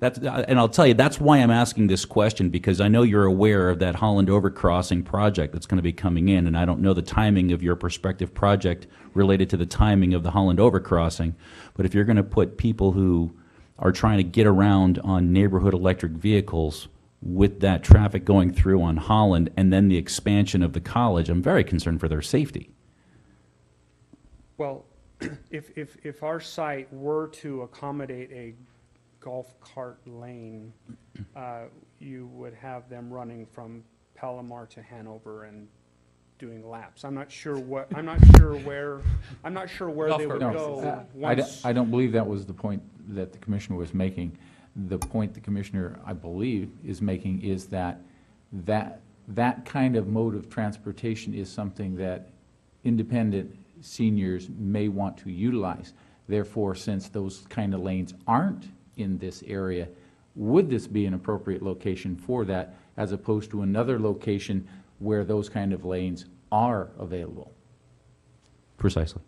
S5: And I'll tell you, that's why I'm asking this question, because I know you're aware of that Holland Overcrossing project that's going to be coming in, and I don't know the timing of your prospective project related to the timing of the Holland Overcrossing. But if you're going to put people who are trying to get around on neighborhood electric vehicles with that traffic going through on Holland and then the expansion of the college, I'm very concerned for their safety.
S7: Well, if our site were to accommodate a golf cart lane, you would have them running from Palomar to Hanover and doing laps. I'm not sure where they would
S1: No,
S7: go
S1: I
S7: once.
S1: don't believe that was the point that the commissioner was making. The point the commissioner, I believe, is making is that kind of mode of transportation is something that independent seniors may want to utilize. Therefore, since those kind of lanes aren't in this area, would this be an appropriate location for that, as opposed to another location where those kind of lanes are available?
S5: Precisely.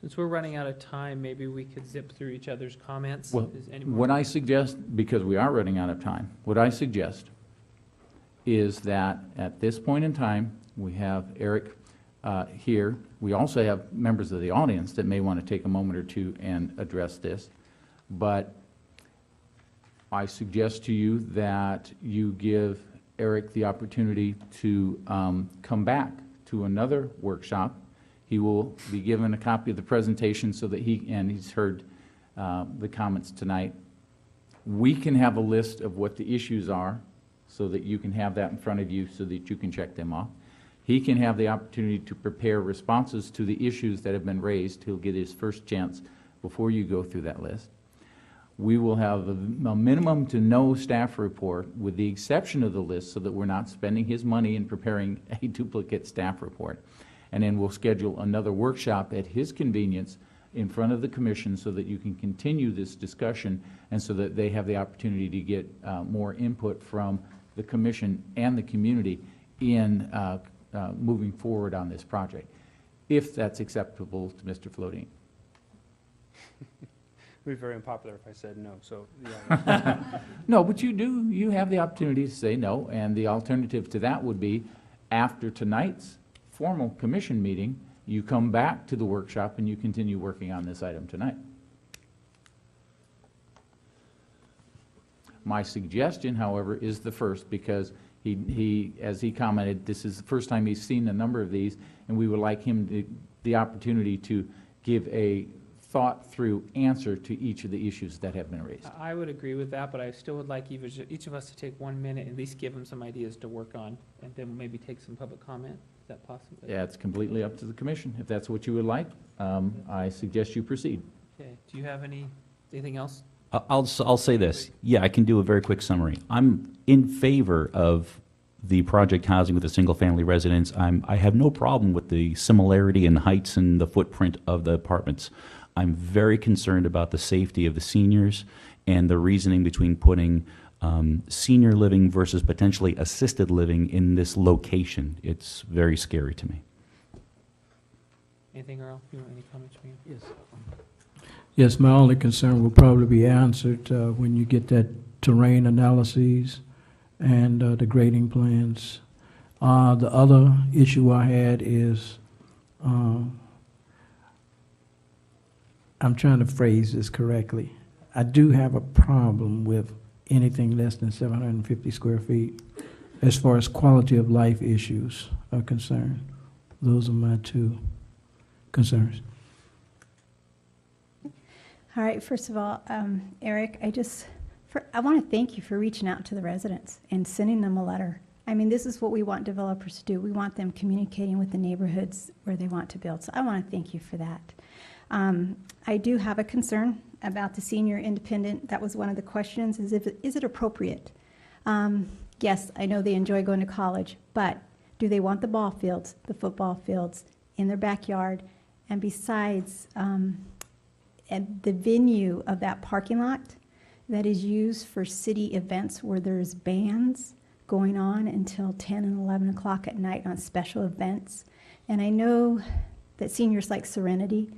S3: Since we're running out of time, maybe we could zip through each other's comments.
S1: Well,
S3: Is anyone-
S1: what I suggest, because we are running out of time, what I suggest is that at this point in time, we have Eric here. We also have members of the audience that may want to take a moment or two and address this. But I suggest to you that you give Eric the opportunity to come back to another workshop. He will be given a copy of the presentation so that he's heard the comments tonight. We can have a list of what the issues are so that you can have that in front of you so that you can check them off. He can have the opportunity to prepare responses to the issues that have been raised. He'll get his first chance before you go through that list. We will have a minimum to no staff report, with the exception of the list, so that we're not spending his money in preparing a duplicate staff report. And then we'll schedule another workshop at his convenience in front of the commission so that you can continue this discussion and so that they have the opportunity to get more input from the commission and the community in moving forward on this project, if that's acceptable to Mr. Flodine.
S7: It would be very unpopular if I said no, so, yeah.
S1: No, but you have the opportunity to say no, and the alternative to that would be, after tonight's formal commission meeting, you come back to the workshop and you continue working on this item tonight. My suggestion, however, is the first, because he, as he commented, this is the first time he's seen a number of these, and we would like him the opportunity to give a thought-through answer to each of the issues that have been raised.
S3: I would agree with that, but I still would like each of us to take 1 minute, at least give them some ideas to work on, and then maybe take some public comment. Is that possible?
S1: Yeah, it's completely up to the commission. If that's what you would like, I suggest you proceed.
S3: Okay, do you have anything else?
S5: I'll say this. Yeah, I can do a very quick summary. I'm in favor of the project housing with the single-family residence. I have no problem with the similarity in heights and the footprint of the apartments. I'm very concerned about the safety of the seniors and the reasoning between putting senior living versus potentially assisted living in this location. It's very scary to me.
S3: Anything, Earl? You want any comments from you?
S2: Yes.
S4: Yes, my only concern will probably be answered when you get that terrain analyses and the grading plans. The other issue I had is, I'm trying to phrase this correctly. I do have a problem with anything less than 750 square feet as far as quality of life issues are concerned. Those are my two concerns.
S6: All right, first of all, Eric, I want to thank you for reaching out to the residents and sending them a letter. I mean, this is what we want developers to do. We want them communicating with the neighborhoods where they want to build. So I want to thank you for that. I do have a concern about the senior independent. That was one of the questions, is it appropriate? Yes, I know they enjoy going to college, but do they want the ball fields, the football fields in their backyard? And besides, and the venue of that parking lot that is used for city events where there's bands going on until 10 and 11 o'clock at night on special events. And I know that seniors like Serenity.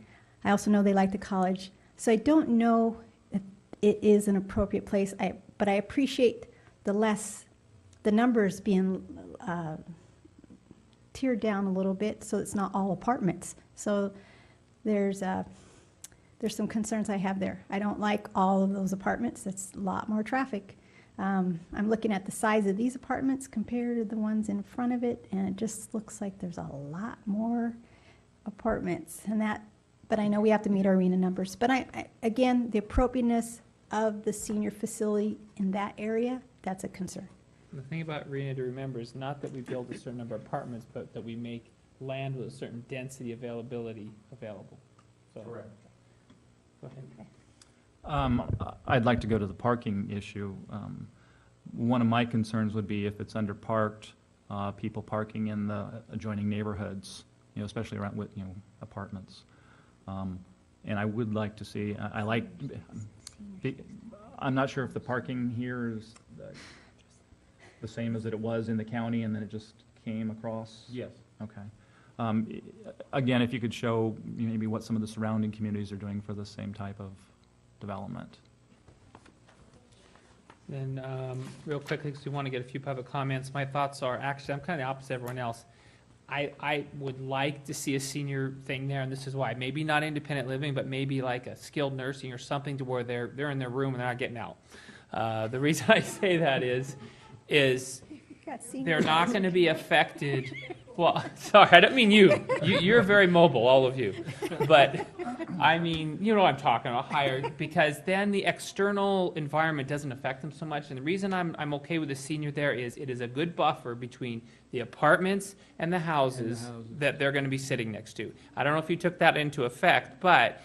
S6: I also know they like the college. So I don't know if it is an appropriate place, but I appreciate the numbers being tiered down a little bit so it's not all apartments. So there's some concerns I have there. I don't like all of those apartments. It's a lot more traffic. I'm looking at the size of these apartments compared to the ones in front of it, and it just looks like there's a lot more apartments. But I know we have to meet our arena numbers. But again, the appropriateness of the senior facility in that area, that's a concern.
S3: The thing about arena to remember is not that we build a certain number of apartments, but that we make land with a certain density availability available. So, correct. Go ahead.
S8: I'd like to go to the parking issue. One of my concerns would be if it's underparked, people parking in the adjoining neighborhoods, especially around with, apartments. And I would like to see, I'm not sure if the parking here is the same as it was in the county and then it just came across?
S1: Yes.
S8: Okay. Again, if you could show maybe what some of the surrounding communities are doing for the same type of development.
S3: Then, real quickly, because we want to get a few public comments, my thoughts are, actually, I'm kind of the opposite of everyone else. I would like to see a senior thing there, and this is why. Maybe not independent living, but maybe like a skilled nursing or something to where they're in their room and they're not getting out. The reason I say that is they're not going to be affected. Well, sorry, I don't mean you. You're very mobile, all of you. But, I mean, you know what I'm talking about, higher, because then the external environment doesn't affect them so much. And the reason I'm okay with the senior there is it is a good buffer between the apartments and the houses that they're going to be sitting next to. I don't know if he took that into effect, but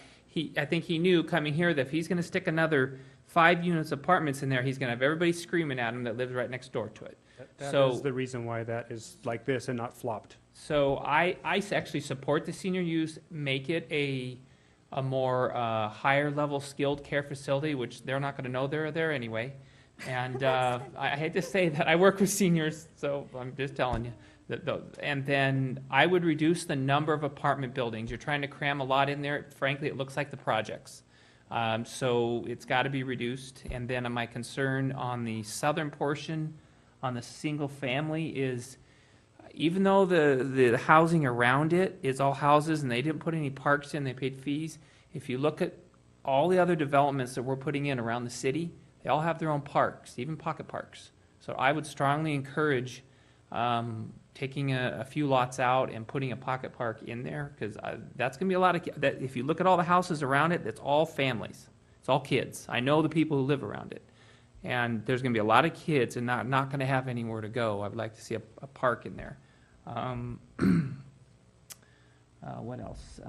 S3: I think he knew coming here that if he's going to stick another 5 units apartments in there, he's going to have everybody screaming at him that lives right next door to it.
S7: That is the reason why that is like this and not flopped.
S3: So I actually support the senior use, make it a more higher level skilled care facility, which they're not going to know they're there anyway. And I hate to say that I work with seniors, so I'm just telling you. And then I would reduce the number of apartment buildings. You're trying to cram a lot in there. Frankly, it looks like the projects. So it's got to be reduced. And then my concern on the southern portion, on the single family, is even though the housing around it is all houses and they didn't put any parks in, they paid fees. If you look at all the other developments that we're putting in around the city, they all have their own parks, even pocket parks. So I would strongly encourage taking a few lots out and putting a pocket park in there, because that's going to be a lot of, if you look at all the houses around it, it's all families. It's all kids. I know the people who live around it. And there's going to be a lot of kids and not going to have anywhere to go. I would like to see a park in there. What else?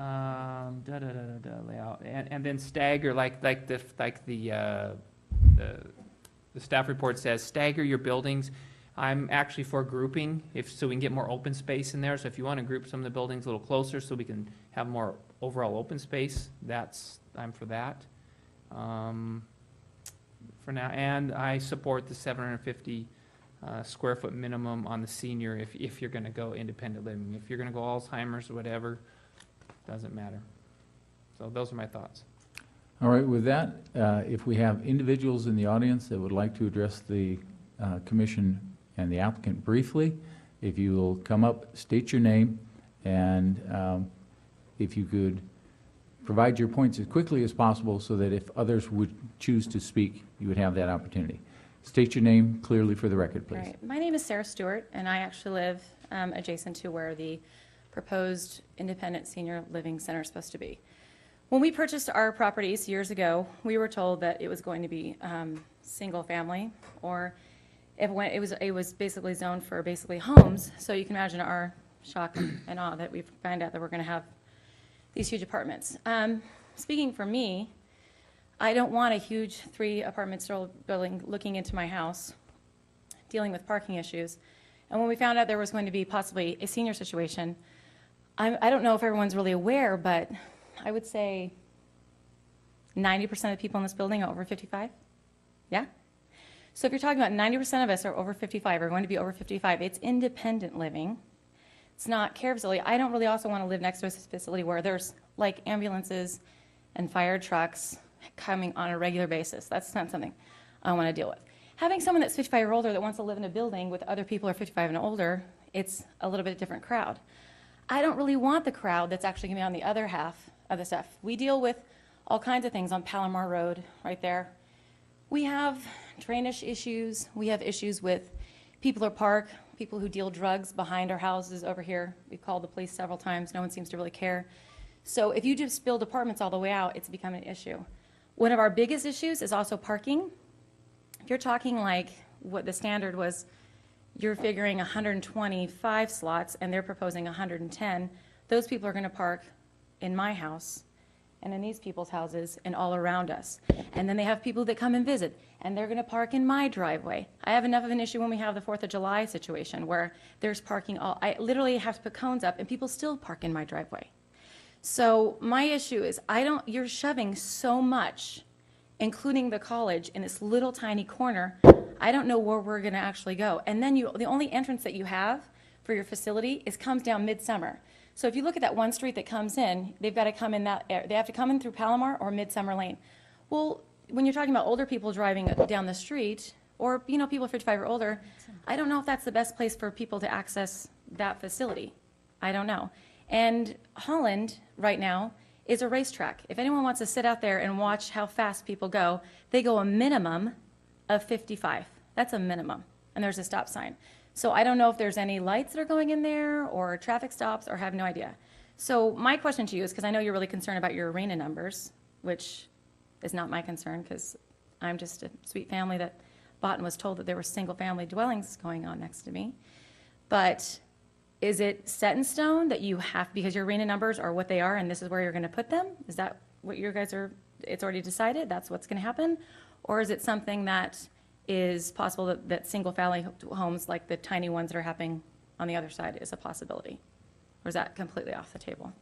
S3: Layout. And then stagger, like the staff report says, stagger your buildings. I'm actually for grouping, so we can get more open space in there. So if you want to group some of the buildings a little closer so we can have more overall open space, I'm for that. For now, and I support the 750 square foot minimum on the senior if you're going to go independent living. If you're going to go Alzheimer's or whatever, doesn't matter. So those are my thoughts.
S1: All right, with that, if we have individuals in the audience that would like to address the commission and the applicant briefly, if you will come up, state your name, and if you could provide your points as quickly as possible so that if others would choose to speak, you would have that opportunity. State your name clearly for the record, please.
S9: Right. My name is Sarah Stewart, and I actually live adjacent to where the proposed independent senior living center is supposed to be. When we purchased our properties years ago, we were told that it was going to be single family, or if it was basically zoned for basically homes. So you can imagine our shock and awe that we find out that we're going to have these huge apartments. Speaking for me, I don't want a huge 3-apartment building looking into my house, dealing with parking issues. And when we found out there was going to be possibly a senior situation, I don't know if everyone's really aware, but I would say 90% of the people in this building are over 55. Yeah? So if you're talking about 90% of us are over 55, or going to be over 55, it's independent living. It's not care facility. I don't really also want to live next to a facility where there's like ambulances and fire trucks coming on a regular basis. That's not something I want to deal with. Having someone that's 55 or older that wants to live in a building with other people who are 55 and older, it's a little bit different crowd. I don't really want the crowd that's actually going to be on the other half of the stuff. We deal with all kinds of things on Palomar Road right there. We have drainage issues. We have issues with people who park, people who deal drugs behind our houses over here. We've called the police several times. No one seems to really care. So if you just build apartments all the way out, it's become an issue. One of our biggest issues is also parking. If you're talking like what the standard was, you're figuring 125 slots and they're proposing 110, those people are going to park in my house and in these people's houses and all around us. And then they have people that come and visit, and they're going to park in my driveway. I have enough of an issue when we have the 4th of July situation where there's parking I literally have to put cones up and people still park in my driveway. So my issue is you're shoving so much, including the college, in this little tiny corner. I don't know where we're going to actually go. And then the only entrance that you have for your facility comes down Midsummer. So if you look at that one street that comes in, they've got to come in they have to come in through Palomar or Midsummer Lane. Well, when you're talking about older people driving down the street, or people 55 or older, I don't know if that's the best place for people to access that facility. I don't know. And Holland right now is a racetrack. If anyone wants to sit out there and watch how fast people go, they go a minimum of 55. That's a minimum. And there's a stop sign. So I don't know if there's any lights that are going in there or traffic stops, or have no idea. So my question to you is, because I know you're really concerned about your arena numbers, which is not my concern, because I'm just a sweet family that bought and was told that there were single-family dwellings going on next to me. But is it set in stone that you have, because your arena numbers are what they are and this is where you're going to put them? Is that what you guys are, it's already decided, that's what's going to happen? Or is it something that is possible that single-family homes, like the tiny ones that are happening on the other side, is a possibility? Or is that completely off the table?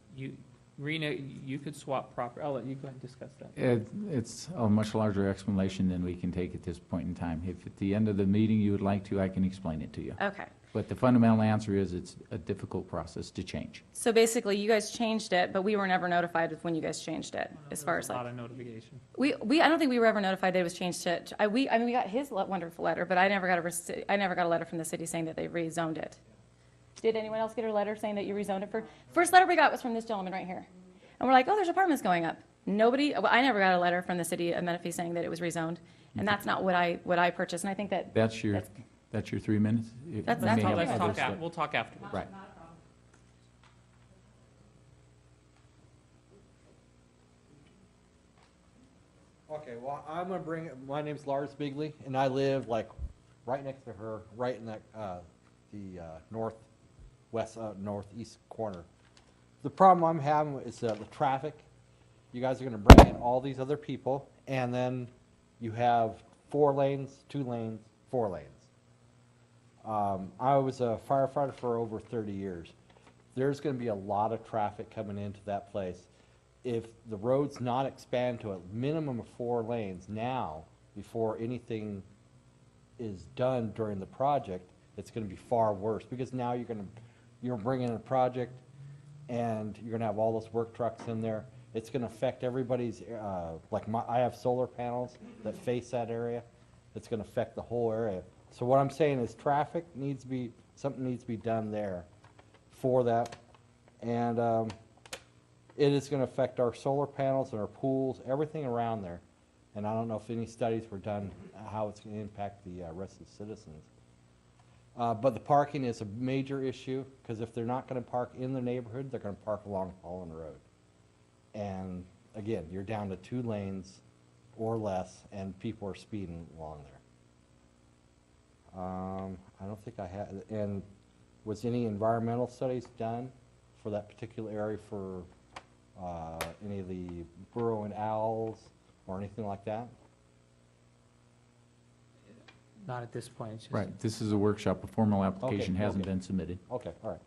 S3: Rena, you could swap property. I'll let you go ahead and discuss that.
S1: It's a much larger explanation than we can take at this point in time. If at the end of the meeting you would like to, I can explain it to you.
S9: Okay.
S1: But the fundamental answer is it's a difficult process to change.
S9: So basically, you guys changed it, but we were never notified of when you guys changed it, as far as
S3: A
S9: like.
S3: lot of notification.
S9: I don't think we were ever notified that it was changed to, we got his wonderful letter, but I never got a letter from the city saying that they rezoned it. Did anyone else get a letter saying that you rezoned it for? First letter we got was from this gentleman right here. And we're like, oh, there's apartments going up. I never got a letter from the city of Menifee saying that it was rezoned. And that's not what I purchased. And I think that.
S1: That's your 3 minutes?
S9: That's
S1: You may have
S3: Let's
S1: other
S3: talk
S1: stuff.
S3: we'll talk afterwards.
S1: Right.
S10: Okay, well, I'm gonna my name's Lars Bigley, and I live like right next to her, right in that, northeast corner. The problem I'm having is the traffic. You guys are gonna bring in all these other people, and then you have 4 lanes, 2 lanes, 4 lanes. I was a firefighter for over 30 years. There's gonna be a lot of traffic coming into that place. If the road's not expanded to a minimum of 4 lanes now, before anything is done during the project, it's gonna be far worse, because now you're bringing in a project, and you're gonna have all those work trucks in there. It's gonna affect everybody's, like I have solar panels that face that area. It's gonna affect the whole area. So what I'm saying is traffic needs to be, something needs to be done there for that. And it is gonna affect our solar panels and our pools, everything around there. And I don't know if any studies were done, how it's gonna impact the rest of the citizens. But the parking is a major issue, because if they're not gonna park in the neighborhood, they're gonna park along Holland Road. And again, you're down to 2 lanes or less, and people are speeding along there. I don't think I had, and was any environmental studies done for that particular area for any of the burrowing owls or anything like that?
S3: Not at this point, it's just.
S1: Right, this is a workshop, a formal application
S10: Okay,
S1: hasn't
S10: okay.
S1: been submitted.
S10: Okay, all right.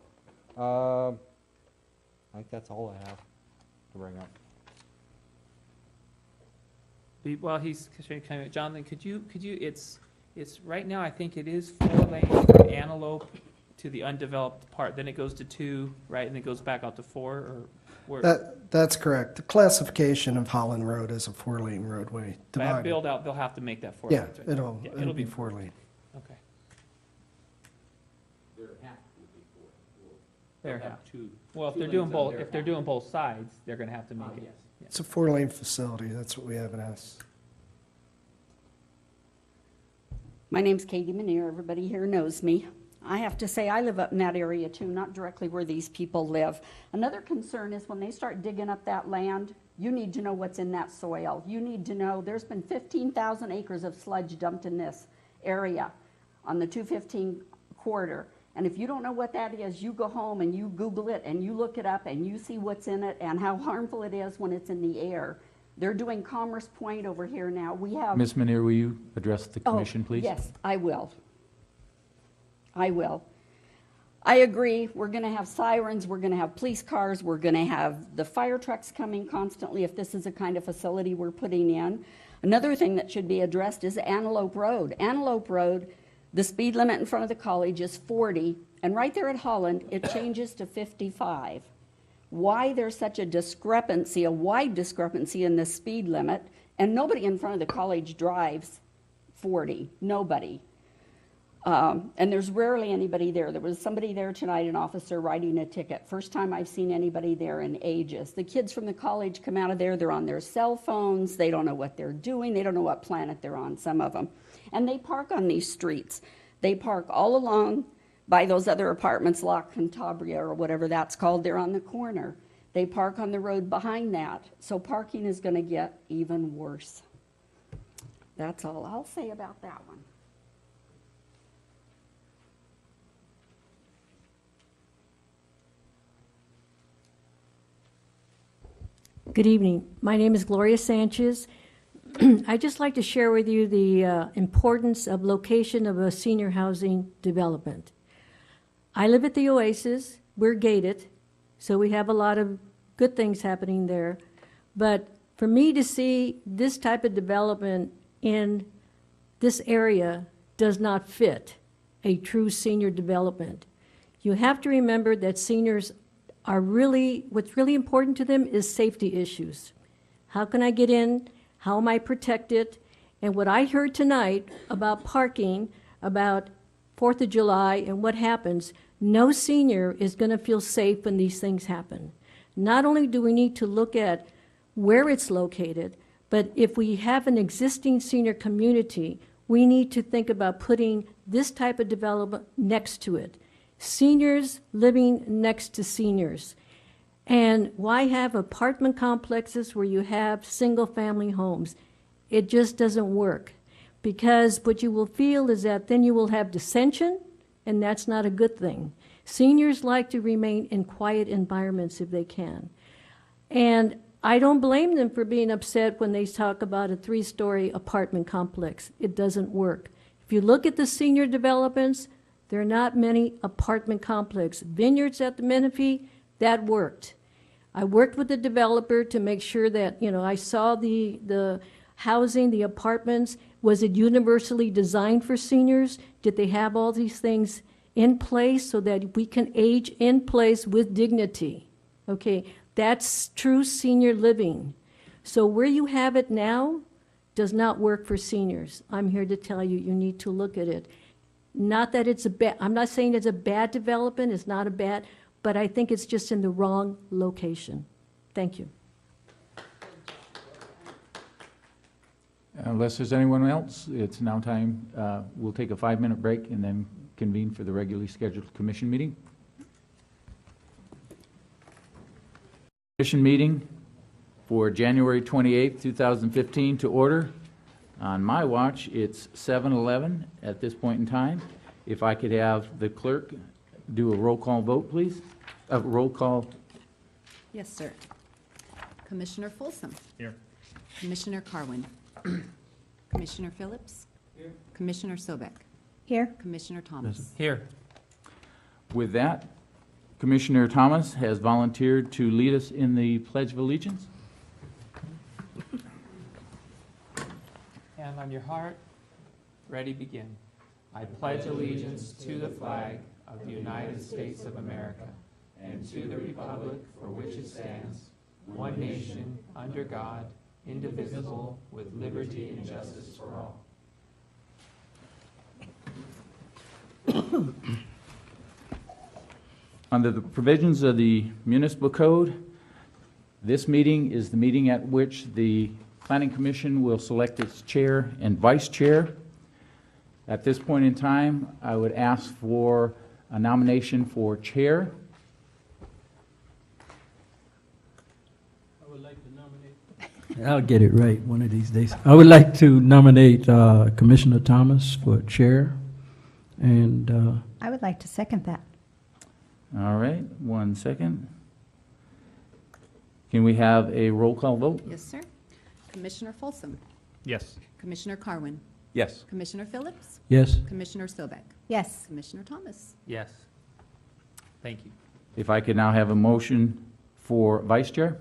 S10: I think that's all I have to bring up.
S3: While he's, Jonathan, could you, it's, right now, I think it is 4 lanes from Antelope to the undeveloped part, then it goes to 2, right, and it goes back out to 4, or where?
S11: That's correct. The classification of Holland Road is a 4-lane roadway.
S3: That
S11: divided.
S3: build out, they'll have to make that 4
S11: Yeah,
S3: lanes, right?
S11: it'll
S3: Yeah,
S11: be 4-lane.
S3: Okay.
S1: There have to be 4.
S3: There,
S1: They'll have 2.
S3: well, if
S1: 2
S3: they're doing
S1: lanes
S3: both,
S1: on their
S3: if they're doing both sides, they're gonna have to make it.
S1: yes.
S11: It's a 4-lane facility. That's what we have in us.
S12: My name's Katie Manier. Everybody here knows me. I have to say, I live up in that area too, not directly where these people live. Another concern is when they start digging up that land, you need to know what's in that soil. You need to know there's been 15,000 acres of sludge dumped in this area on the 215 corridor. And if you don't know what that is, you go home and you Google it and you look it up and you see what's in it and how harmful it is when it's in the air. They're doing Commerce Point over here now. We have...
S1: Ms. Manier, will you address the
S12: Oh,
S1: commission, please?
S12: Yes, I will. I will. I agree, we're gonna have sirens, we're gonna have police cars, we're gonna have the fire trucks coming constantly if this is the kind of facility we're putting in. Another thing that should be addressed is Antelope Road. Antelope Road, the speed limit in front of the college is 40, and right there at Holland, it changes to 55. Why there's such a discrepancy, a wide discrepancy in the speed limit, and nobody in front of the college drives 40, nobody. And there's rarely anybody there. There was somebody there tonight, an officer writing a ticket. First time I've seen anybody there in ages. The kids from the college come out of there, they're on their cell phones, they don't know what they're doing, they don't know what planet they're on, some of them. And they park on these streets. They park all along by those other apartments, La Cantabria or whatever that's called, they're on the corner. They park on the road behind that. So parking is gonna get even worse. That's all I'll say about that one.
S13: Good evening. My name is Gloria Sanchez. I'd just like to share with you the importance of location of a senior housing development. I live at the Oasis. We're gated, so we have a lot of good things happening there. But for me to see this type of development in this area does not fit a true senior development. You have to remember that seniors are really, what's really important to them is safety issues. How can I get in? How am I protected? And what I heard tonight about parking, about 4th of July and what happens, no senior is going to feel safe when these things happen. Not only do we need to look at where it's located, but if we have an existing senior community, we need to think about putting this type of development next to it. Seniors living next to seniors. And why have apartment complexes where you have single-family homes? It just doesn't work. Because what you will feel is that then you will have dissension, and that's not a good thing. Seniors like to remain in quiet environments if they can. And I don't blame them for being upset when they talk about a 3-story apartment complex. It doesn't work. If you look at the senior developments, there are not many apartment complexes. Vineyards at the Menifee, that worked. I worked with the developer to make sure that, I saw the housing, the apartments. Was it universally designed for seniors? Did they have all these things in place so that we can age in place with dignity? Okay, That's true senior living. So where you have it now does not work for seniors. I'm here to tell you, you need to look at it. Not that it's a bad, I'm not saying it's a bad development, it's not a bad, but I think it's just in the wrong location. Thank you.
S1: Unless there's anyone else, it's now time, we'll take a 5-minute break and then convene for the regularly scheduled commission meeting. Commission meeting for January 28th, 2015 to order. On my watch, it's 7:11 at this point in time. If I could have the clerk do a roll call vote, please. A roll call.
S14: Yes, sir. Commissioner Folsom.
S8: Here.
S14: Commissioner Carwin. Commissioner Phillips.
S3: Here.
S14: Commissioner Sobek.
S6: Here.
S14: Commissioner Thomas.
S3: Here.
S1: With that, Commissioner Thomas has volunteered to lead us in the Pledge of Allegiance.
S3: Hand on your heart. Ready, begin. I pledge allegiance to the flag of the United States of America and to the republic for which it stands, one nation, under God, indivisible, with liberty and justice for all.
S1: Under the provisions of the municipal code, this meeting is the meeting at which the Planning Commission will select its chair and vice chair. At this point in time, I would ask for a nomination for chair.
S4: I would like to nominate. I'll get it right one of these days. I would like to nominate Commissioner Thomas for chair, and
S6: I would like to second that.
S1: All right, 1 second. Can we have a roll call vote?
S14: Yes, sir. Commissioner Folsom.
S8: Yes.
S14: Commissioner Carwin.
S5: Yes.
S14: Commissioner Phillips.
S4: yes.
S14: Commissioner Sobek.
S6: Yes.
S14: Commissioner Thomas.
S3: Yes. Thank you.
S1: If I could now have a motion for vice chair?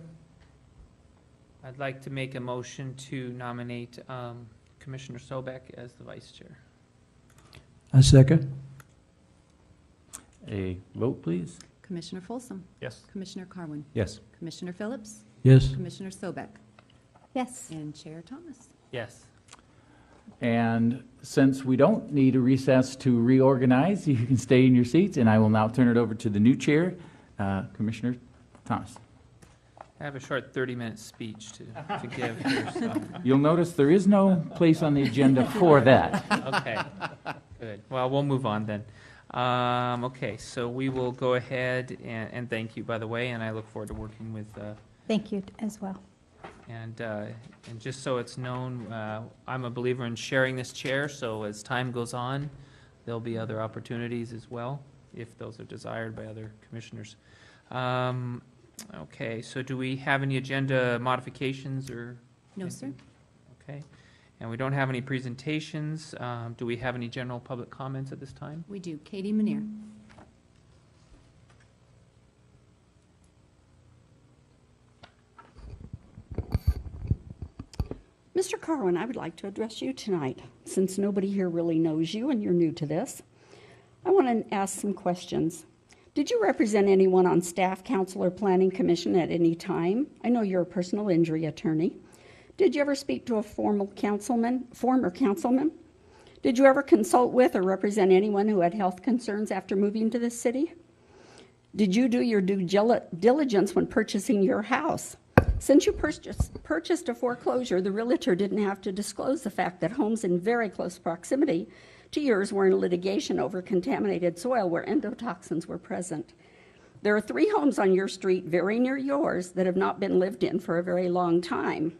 S3: I'd like to make a motion to nominate Commissioner Sobek as the vice chair.
S4: A second.
S1: A vote, please.
S14: Commissioner Folsom.
S8: Yes.
S14: Commissioner Carwin.
S5: Yes.
S14: Commissioner Phillips.
S4: Yes.
S14: Commissioner Sobek.
S6: Yes.
S14: And Chair Thomas.
S3: Yes.
S1: And since we don't need a recess to reorganize, you can stay in your seats, and I will now turn it over to the new chair, Commissioner Thomas.
S3: I have a short 30-minute speech to give here, so.
S1: You'll notice there is no place on the agenda for that.
S3: Okay, good. Well, we'll move on then. Okay, so we will go ahead and thank you, by the way, and I look forward to working with,
S6: Thank you as well.
S3: and just so it's known, I'm a believer in sharing this chair, so as time goes on, there'll be other opportunities as well, if those are desired by other commissioners. Okay, so do we have any agenda modifications or?
S14: No, sir.
S3: Okay, and we don't have any presentations. Do we have any general public comments at this time?
S14: We do. Katie Manier.
S12: Mr. Carwin, I would like to address you tonight. Since nobody here really knows you and you're new to this, I want to ask some questions. Did you represent anyone on staff, council, or planning commission at any time? I know you're a personal injury attorney. Did you ever speak to a former councilman? Did you ever consult with or represent anyone who had health concerns after moving to this city? Did you do your due diligence when purchasing your house? Since you purchased a foreclosure, the realtor didn't have to disclose the fact that homes in very close proximity to yours were in litigation over contaminated soil where endotoxins were present. There are 3 homes on your street very near yours that have not been lived in for a very long time.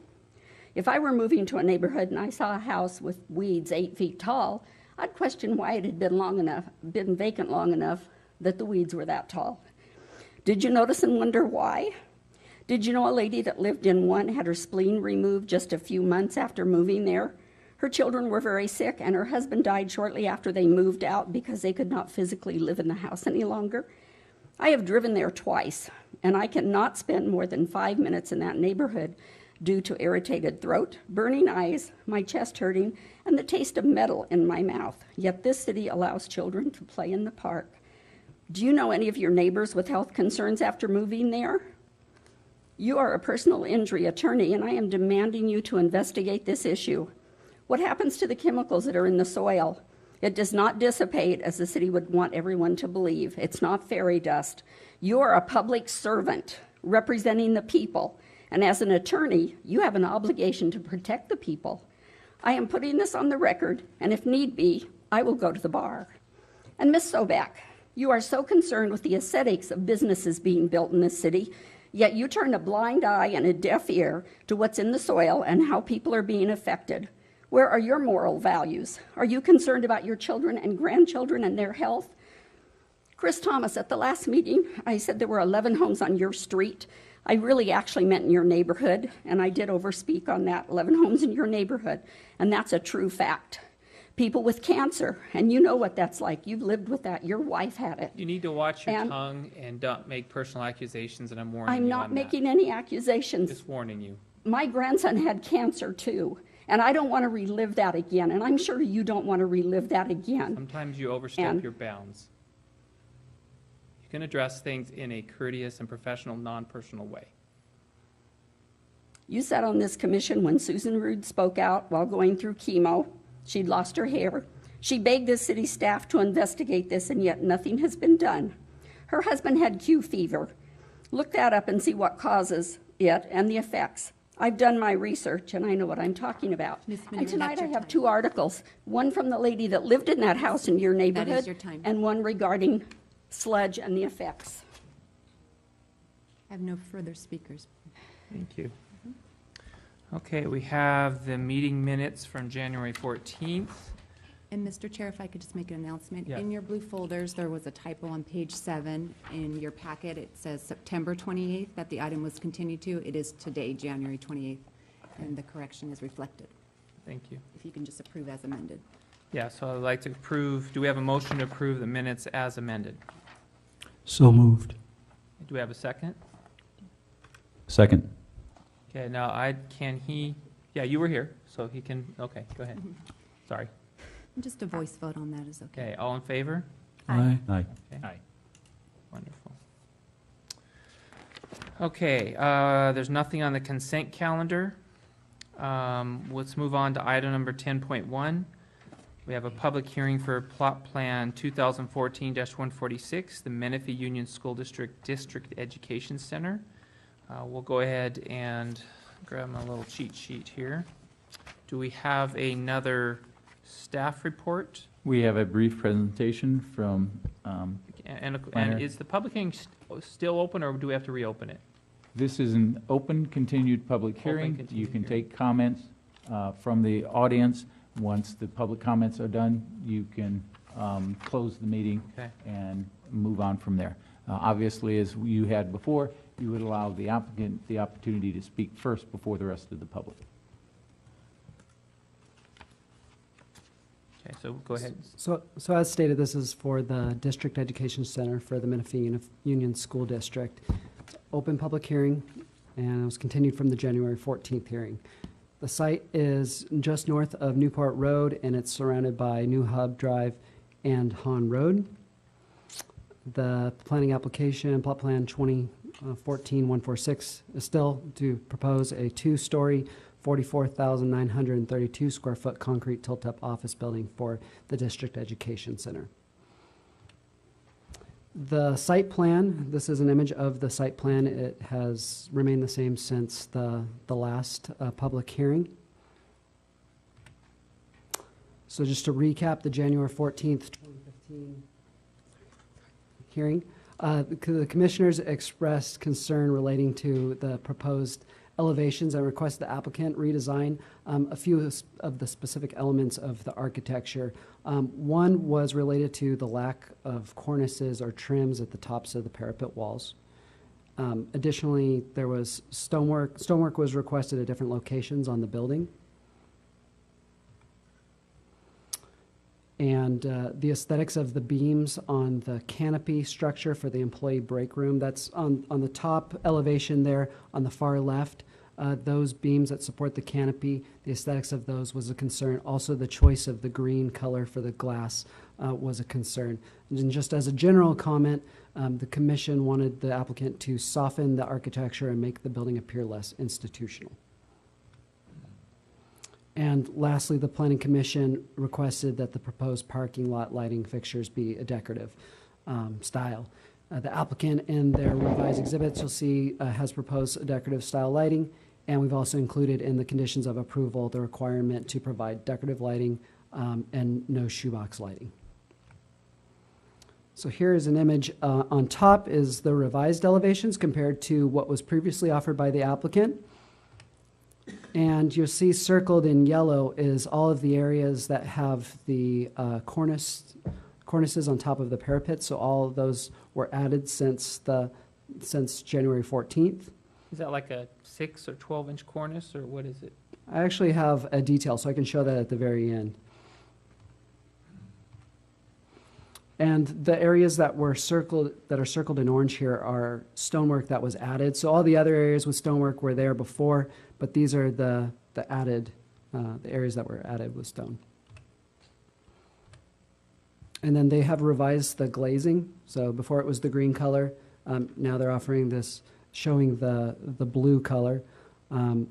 S12: If I were moving to a neighborhood and I saw a house with weeds 8 feet tall, I'd question why it had been vacant long enough that the weeds were that tall. Did you notice and wonder why? Did you know a lady that lived in one had her spleen removed just a few months after moving there? Her children were very sick, and her husband died shortly after they moved out because they could not physically live in the house any longer. I have driven there twice, and I cannot spend more than 5 minutes in that neighborhood due to irritated throat, burning eyes, my chest hurting, and the taste of metal in my mouth. Yet this city allows children to play in the park. Do you know any of your neighbors with health concerns after moving there? You are a personal injury attorney, and I am demanding you to investigate this issue. What happens to the chemicals that are in the soil? It does not dissipate, as the city would want everyone to believe. It's not fairy dust. You are a public servant representing the people, and as an attorney, you have an obligation to protect the people. I am putting this on the record, and if need be, I will go to the bar. And Ms. Sobek, you are so concerned with the aesthetics of businesses being built in this city, yet you turn a blind eye and a deaf ear to what's in the soil and how people are being affected. Where are your moral values? Are you concerned about your children and grandchildren and their health? Chris Thomas, at the last meeting, I said there were 11 homes on your street. I really actually meant in your neighborhood, and I did overspeak on that, 11 homes in your neighborhood, and that's a true fact. People with cancer, and you know what that's like. You've lived with that. Your wife had it.
S3: You need to watch your
S12: And-
S3: tongue and don't make personal accusations, and I'm warning
S12: I'm
S3: you
S12: not
S3: on that.
S12: making any accusations.
S3: Just warning you.
S12: My grandson had cancer too, and I don't want to relive that again, and I'm sure you don't want to relive that again.
S3: Sometimes you overstep
S12: And-
S3: your bounds. You can address things in a courteous and professional, non-personal way.
S12: You sat on this commission when Susan Rude spoke out while going through chemo. She'd lost her hair. She begged the city staff to investigate this, and yet nothing has been done. Her husband had Q fever. Look that up and see what causes it and the effects. I've done my research, and I know what I'm talking about.
S14: Ms. Manero,
S12: And tonight
S14: that's
S12: I
S14: your
S12: have
S14: time.
S12: 2 articles, one from the lady that lived in that house in your neighborhood,
S14: your time.
S12: and one regarding sludge and the effects.
S14: I have no further speakers.
S3: Thank you. Okay, we have the meeting minutes from January 14th.
S14: And Mr. Chair, if I could just make an announcement.
S3: Yeah.
S14: In your blue folders, there was a typo on page 7. In your packet, it says September 28th that the item was continued to. It is today, January 28th, and the correction is reflected.
S3: Thank you.
S14: If you can just approve as amended.
S3: Yeah, so I'd like to approve, do we have a motion to approve the minutes as amended?
S4: So moved.
S3: Do we have a second?
S5: Second.
S3: Okay, now yeah, you were here, so he can, okay, go ahead. Sorry.
S14: And just a voice vote on that is okay.
S3: Okay, all in favor?
S4: Aye.
S5: Aye.
S3: Okay.
S8: Aye.
S3: Wonderful. Okay, there's nothing on the consent calendar. Let's move on to item number 10.1. We have a public hearing for plot plan 2014-146, the Menifee Union School District Education Center. We'll go ahead and grab my little cheat sheet here. Do we have another staff report?
S1: We have a brief presentation from,
S3: And
S1: Planner.
S3: is the public hearing still open, or do we have to reopen it?
S1: this is an open, continued public
S3: Open,
S1: hearing. You
S3: continued
S1: can
S3: hearing.
S1: take comments from the audience. Once the public comments are done, you can close the meeting
S3: Okay.
S1: and move on from there. Obviously, as you had before, you would allow the applicant the opportunity to speak first before the rest of the public.
S3: Okay, so go ahead.
S2: So as stated, this is for the District Education Center for the Menifee Union School District. It's an open public hearing, and it was continued from the January 14th hearing. The site is just north of Newport Road, and it's surrounded by New Hub Drive and Hahn Road. The planning application, plot plan 2014-146, is still to propose a 2-story, 44,932 square foot concrete tilt-up office building for the District Education Center. The site plan, this is an image of the site plan. It has remained the same since the last public hearing. So just to recap, the January 14th, 2015 hearing, the commissioners expressed concern relating to the proposed elevations and request the applicant redesign a few of the specific elements of the architecture. One was related to the lack of cornices or trims at the tops of the parapet walls. Additionally, there was stonework. Stonework was requested at different locations on the building. And the aesthetics of the beams on the canopy structure for the employee break room, that's on the top elevation there on the far left. Those beams that support the canopy, the aesthetics of those was a concern. Also, the choice of the green color for the glass was a concern. And just as a general comment, the commission wanted the applicant to soften the architecture and make the building appear less institutional. And lastly, the planning commission requested that the proposed parking lot lighting fixtures be a decorative style. The applicant in their revised exhibits, you'll see, has proposed a decorative style lighting, and we've also included in the conditions of approval the requirement to provide decorative lighting and no shoebox lighting. So here is an image. On top is the revised elevations compared to what was previously offered by the applicant. And you'll see circled in yellow is all of the areas that have the cornices on top of the parapet. So all of those were added since January 14th.
S3: Is that like a 6 or 12-inch cornice, or what is it?
S2: I actually have a detail, so I can show that at the very end. And the areas that are circled in orange here are stonework that was added. So all the other areas with stonework were there before, but these are the areas that were added with stone. And then they have revised the glazing. So before it was the green color, now they're offering this, showing the blue color.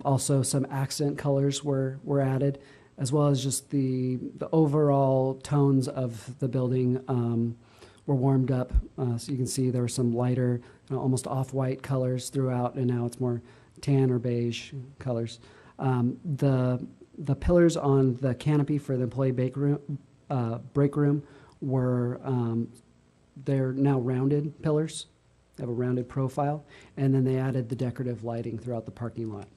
S2: Also some accent colors were added, as well as just the overall tones of the building were warmed up. So you can see there were some lighter, almost off-white colors throughout, and now it's more tan or beige colors. The pillars on the canopy for the employee break room were, they're now rounded pillars. They have a rounded profile, and then they added the decorative lighting throughout the parking lot.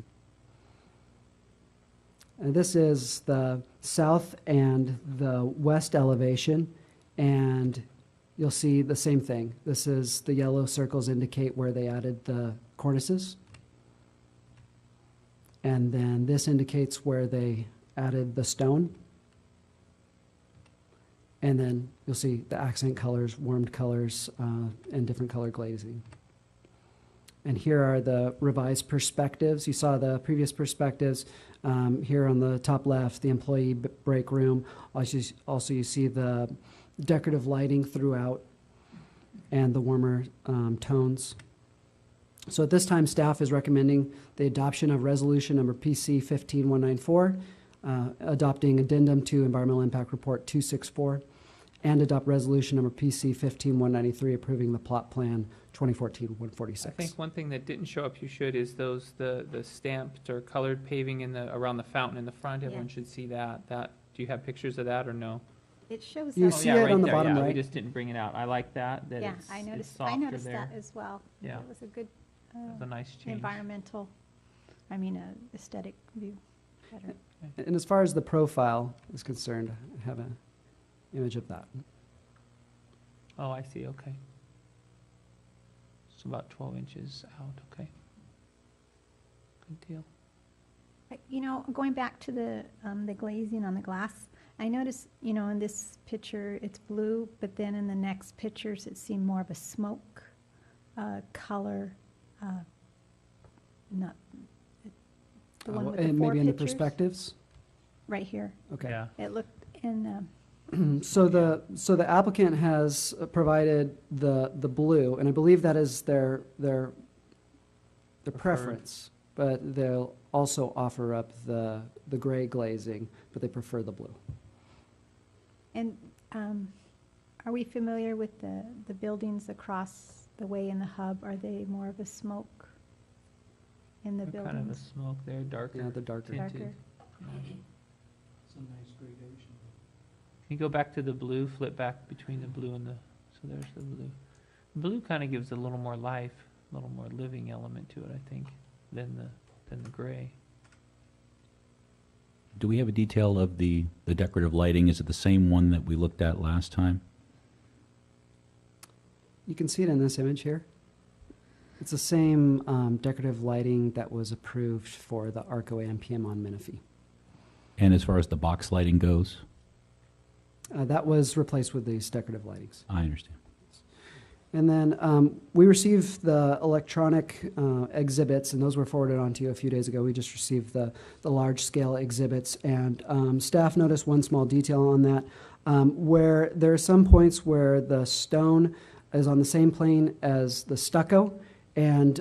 S2: And this is the south and the west elevation, and you'll see the same thing. This is the yellow circles indicate where they added the cornices. And then this indicates where they added the stone. And then you'll see the accent colors, warmed colors, and different color glazing. And here are the revised perspectives. You saw the previous perspectives. Here on the top left, the employee break room. Also, you see the decorative lighting throughout and the warmer tones. So at this time, staff is recommending the adoption of resolution number PC 15194, adopting addendum to Environmental Impact Report 264, and adopt resolution number PC 15193, approving the plot plan 2014-146.
S3: I think one thing that didn't show up you should is the stamped or colored paving around the fountain in the front. Everyone should see that. Do you have pictures of that or no?
S6: It shows
S2: You
S6: that.
S2: see it
S3: right
S2: on the
S3: there,
S2: bottom
S3: yeah,
S2: right.
S3: We just didn't bring it out. I like that
S6: Yeah,
S3: it's,
S6: I
S3: it's
S6: noticed
S3: softer there.
S6: that as well.
S3: Yeah.
S6: It was a good
S3: It's a nice change.
S6: environmental, aesthetic view. Better.
S2: And as far as the profile is concerned, I have an image of that.
S3: Oh, I see, okay. It's about 12 inches out, okay. Good deal.
S6: Going back to the glazing on the glass, I noticed, in this picture, it's blue, but then in the next pictures, it seemed more of a smoke color. Not the one with the
S2: and
S6: four
S2: maybe in the
S6: pictures.
S2: perspectives?
S6: Right here.
S2: Okay.
S3: Yeah.
S6: It looked in,
S2: So the applicant has provided the blue, and I believe that is their preference, but they'll also offer up the gray glazing, but they prefer the blue.
S6: and are we familiar with the buildings across the way in the hub? Are they more of a smoke in the
S3: They're kind of a
S6: buildings?
S3: smoke there, darker.
S2: Yeah, the darker.
S3: tinted.
S6: Darker.
S4: It's a nice gradation.
S3: Can you go back to the blue, flip back between the blue and so there's the blue. Blue kind of gives a little more life, a little more living element to it, I think, than the gray.
S5: Do we have a detail of the decorative lighting? Is it the same one that we looked at last time?
S2: You can see it in this image here. It's the same decorative lighting that was approved for the Arco AMPM on Menifee.
S5: And as far as the box lighting goes?
S2: That was replaced with these decorative lightings.
S5: I understand.
S2: And then we received the electronic exhibits, and those were forwarded on to you a few days ago. We just received the large-scale exhibits, and staff noticed one small detail on that. where there are some points where the stone is on the same plane as the stucco, and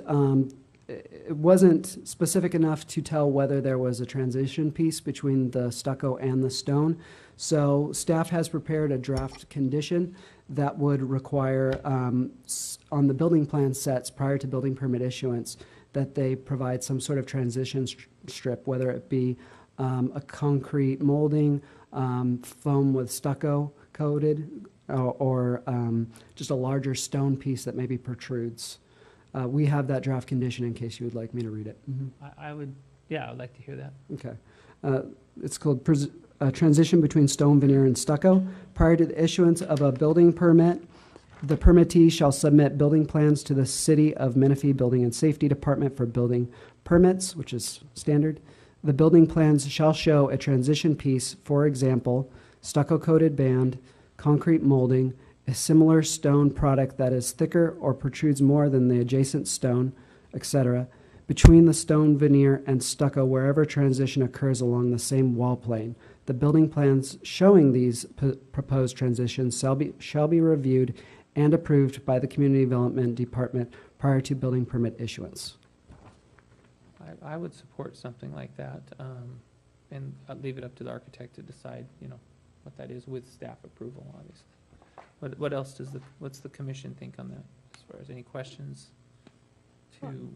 S2: it wasn't specific enough to tell whether there was a transition piece between the stucco and the stone. So staff has prepared a draft condition that would require, on the building plan sets prior to building permit issuance, that they provide some sort of transition strip, whether it be a concrete molding, foam with stucco coated, or just a larger stone piece that maybe protrudes. We have that draft condition in case you would like me to read it.
S3: I would, yeah, I would like to hear that.
S2: Okay. It's called transition between stone veneer and stucco. Prior to the issuance of a building permit, the permittee shall submit building plans to the City of Menifee Building and Safety Department for building permits, which is standard. The building plans shall show a transition piece, for example, stucco-coated band, concrete molding, a similar stone product that is thicker or protrudes more than the adjacent stone, etc., between the stone veneer and stucco wherever transition occurs along the same wall plane. The building plans showing these proposed transitions shall be reviewed and approved by the Community Development Department prior to building permit issuance.
S3: I would support something like that, and I'd leave it up to the architect to decide, what that is with staff approval, obviously. What else what's the commission think on that, as far as any questions to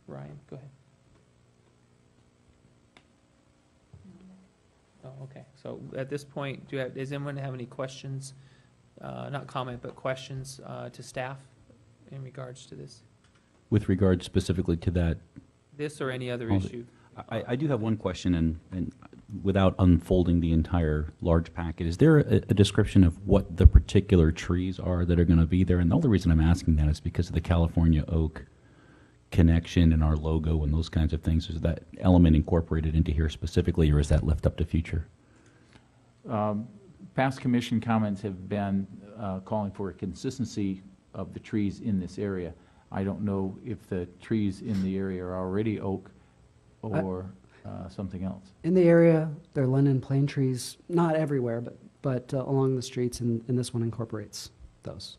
S3: Ryan? Go ahead. Oh, okay. So at this point, does anyone have any questions, not comment, but questions to staff in regards to this?
S5: With regard specifically to that,
S3: This or any other
S5: Oh,
S3: issue?
S5: I do have one question, and without unfolding the entire large packet, is there a description of what the particular trees are that are going to be there? And the only reason I'm asking that is because of the California oak connection and our logo and those kinds of things. Is that element incorporated into here specifically, or is that left up to future?
S1: Past commission comments have been calling for a consistency of the trees in this area. I don't know if the trees in the area are already oak or something else.
S2: In the area, there are London plane trees, not everywhere, but along the streets, and this one incorporates those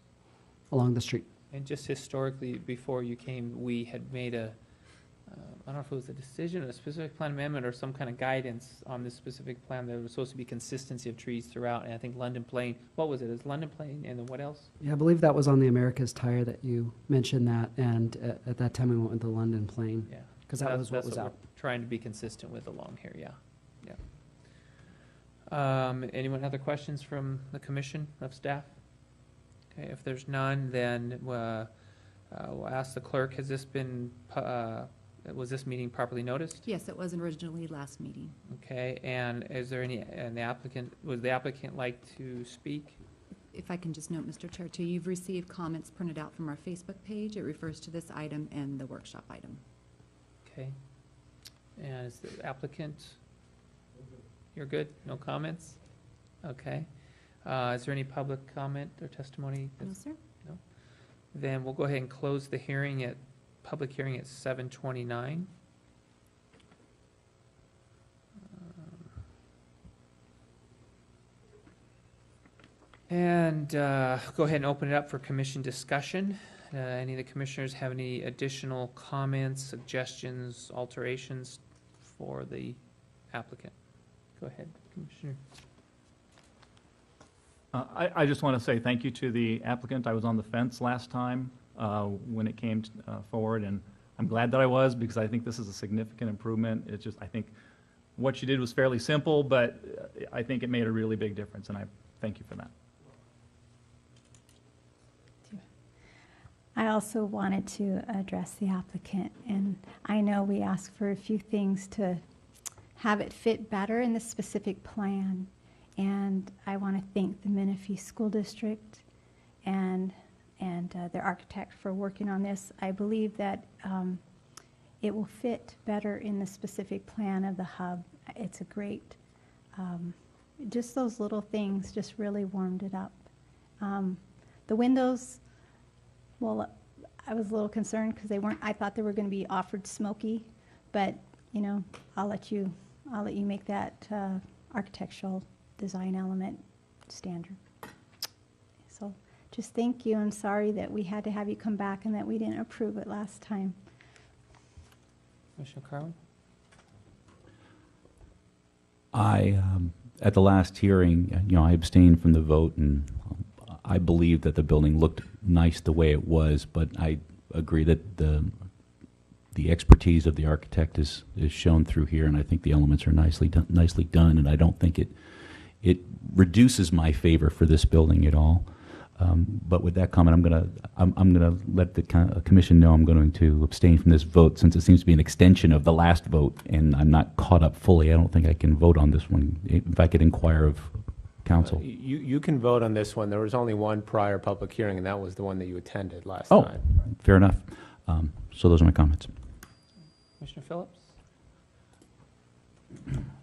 S2: along the street.
S3: And just historically, before you came, we had made I don't know if it was a decision, a specific plan amendment, or some kind of guidance on this specific plan. There was supposed to be consistency of trees throughout, and I think London Plain, what was it? Is London Plain, and then what else?
S2: Yeah, I believe that was on the America's Tire that you mentioned that, and at that time we went with the London plane.
S3: Yeah.
S2: Because that was what was out.
S3: We're trying to be consistent with along here, yeah. Anyone have other questions from the commission of staff? Okay, if there's none, then we'll ask the clerk, has this been, was this meeting properly noticed?
S14: Yes, it was originally last meeting.
S3: Okay, and is there would the applicant like to speak?
S14: If I can just note, Mr. Chair, too, you've received comments printed out from our Facebook page. It refers to this item and the workshop item.
S3: Okay. And is the applicant, you're good? No comments? Okay. Is there any public comment or testimony?
S14: No, sir.
S3: No? Then we'll go ahead and close the public hearing at 7:29. And go ahead and open it up for commission discussion. Any of the commissioners have any additional comments, suggestions, alterations for the applicant? Go ahead, Commissioner.
S8: I just want to say thank you to the applicant. I was on the fence last time when it came forward, and I'm glad that I was, because I think this is a significant improvement. It's just, I think what you did was fairly simple, but I think it made a really big difference, and I thank you for that.
S6: I also wanted to address the applicant, and I know we asked for a few things to have it fit better in the specific plan. And I want to thank the Menifee School District and their architect for working on this. I believe that it will fit better in the specific plan of the hub. It's a great, just those little things just really warmed it up. The windows, well, I was a little concerned because I thought they were going to be offered smoky, but I'll let you make that architectural design element standard. So just thank you. I'm sorry that we had to have you come back and that we didn't approve it last time.
S7: Commissioner Carwin?
S5: At the last hearing, I abstained from the vote, and I believe that the building looked nice the way it was, but I agree that the expertise of the architect is shown through here, and I think the elements are nicely done, and I don't think it reduces my favor for this building at all. But with that comment, I'm gonna let the commission know I'm going to abstain from this vote, since it seems to be an extension of the last vote, and I'm not caught up fully. I don't think I can vote on this one. If I could inquire of council.
S15: You can vote on this one. There was only one prior public hearing, and that was the one that you attended last
S5: Oh,
S15: time.
S5: fair enough. So those are my comments.
S7: Commissioner Phillips?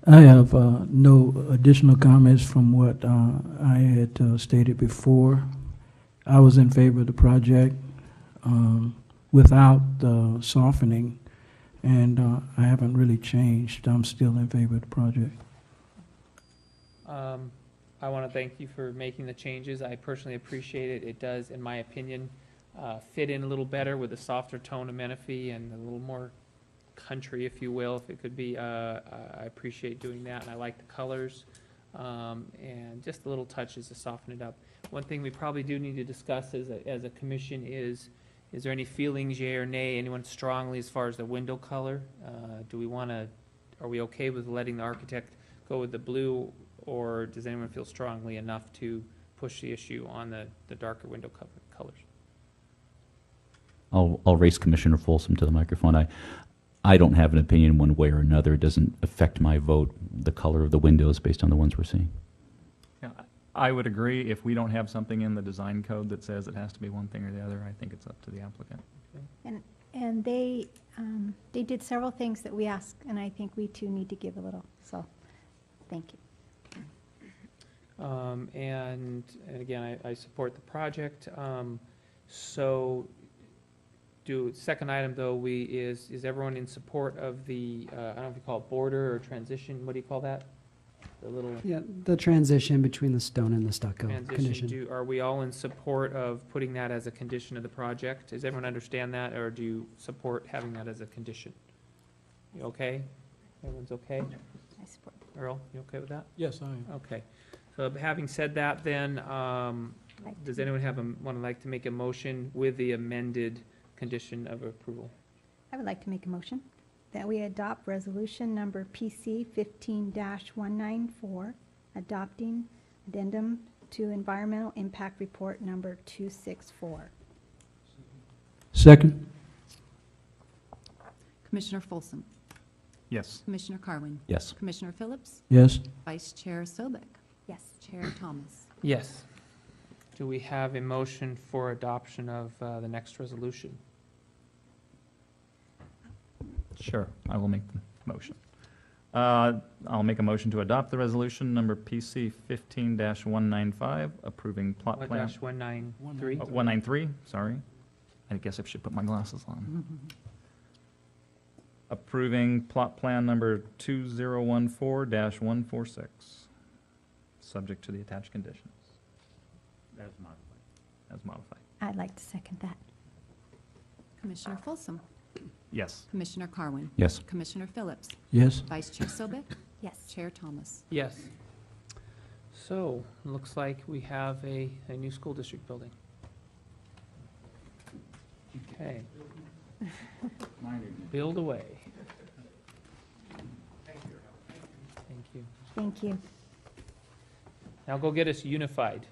S4: I have no additional comments from what I had stated before. I was in favor of the project without the softening, and I haven't really changed. I'm still in favor of the project.
S3: I want to thank you for making the changes. I personally appreciate it. It does, in my opinion, fit in a little better with a softer tone of Menifee and a little more country, if you will, if it could be. I appreciate doing that, and I like the colors, and just the little touches to soften it up. One thing we probably do need to discuss as a commission is there any feelings, yea or nay, anyone strongly as far as the window color? Do we want to, are we okay with letting the architect go with the blue, or does anyone feel strongly enough to push the issue on the darker window colors?
S5: I'll raise Commissioner Folsom to the microphone. I don't have an opinion one way or another. It doesn't affect my vote, the color of the windows based on the ones we're seeing.
S8: Yeah, I would agree. If we don't have something in the design code that says it has to be one thing or the other, I think it's up to the applicant.
S6: And they did several things that we asked, and I think we too need to give a little, so, thank you.
S3: And again, I support the project. So, second item though, is everyone in support of the, I don't know if you call it border or transition, what do you call that? The little
S2: Yeah, the transition between the stone and the stucco
S3: transition,
S2: condition.
S3: are we all in support of putting that as a condition of the project? Does everyone understand that, or do you support having that as a condition? You okay? Everyone's okay?
S6: I support.
S3: Earl, you okay with that?
S4: Yes, I am.
S3: Okay. So having said that, then, does anyone like to make a motion with the amended condition of approval?
S6: I would like to make a motion that we adopt resolution number PC 15-194, adopting addendum to environmental impact report number 264.
S4: Second?
S14: Commissioner Folsom?
S8: Yes.
S14: Commissioner Carwin?
S5: Yes.
S14: Commissioner Phillips?
S4: Yes.
S14: Vice Chair Sobek?
S6: Yes.
S14: Chair Thomas?
S3: Yes. Do we have a motion for adoption of the next resolution?
S8: Sure, I will make the motion. I'll make a motion to adopt the resolution number PC 15-195, approving plot
S3: What
S8: plan.
S3: dash 193?
S8: 193, sorry. I guess I should put my glasses on. Approving plot plan number 2014-146, subject to the attached conditions.
S1: As modified.
S8: As modified.
S6: I'd like to second that.
S14: Commissioner Folsom?
S8: Yes.
S14: Commissioner Carwin?
S5: Yes.
S14: Commissioner Phillips?
S4: Yes.
S14: Vice Chair Sobek?
S6: Yes.
S14: Chair Thomas?
S3: Yes. So, looks like we have a new school district building. Okay. Build away. Thank you.
S6: Thank you.
S3: Now go get us unified.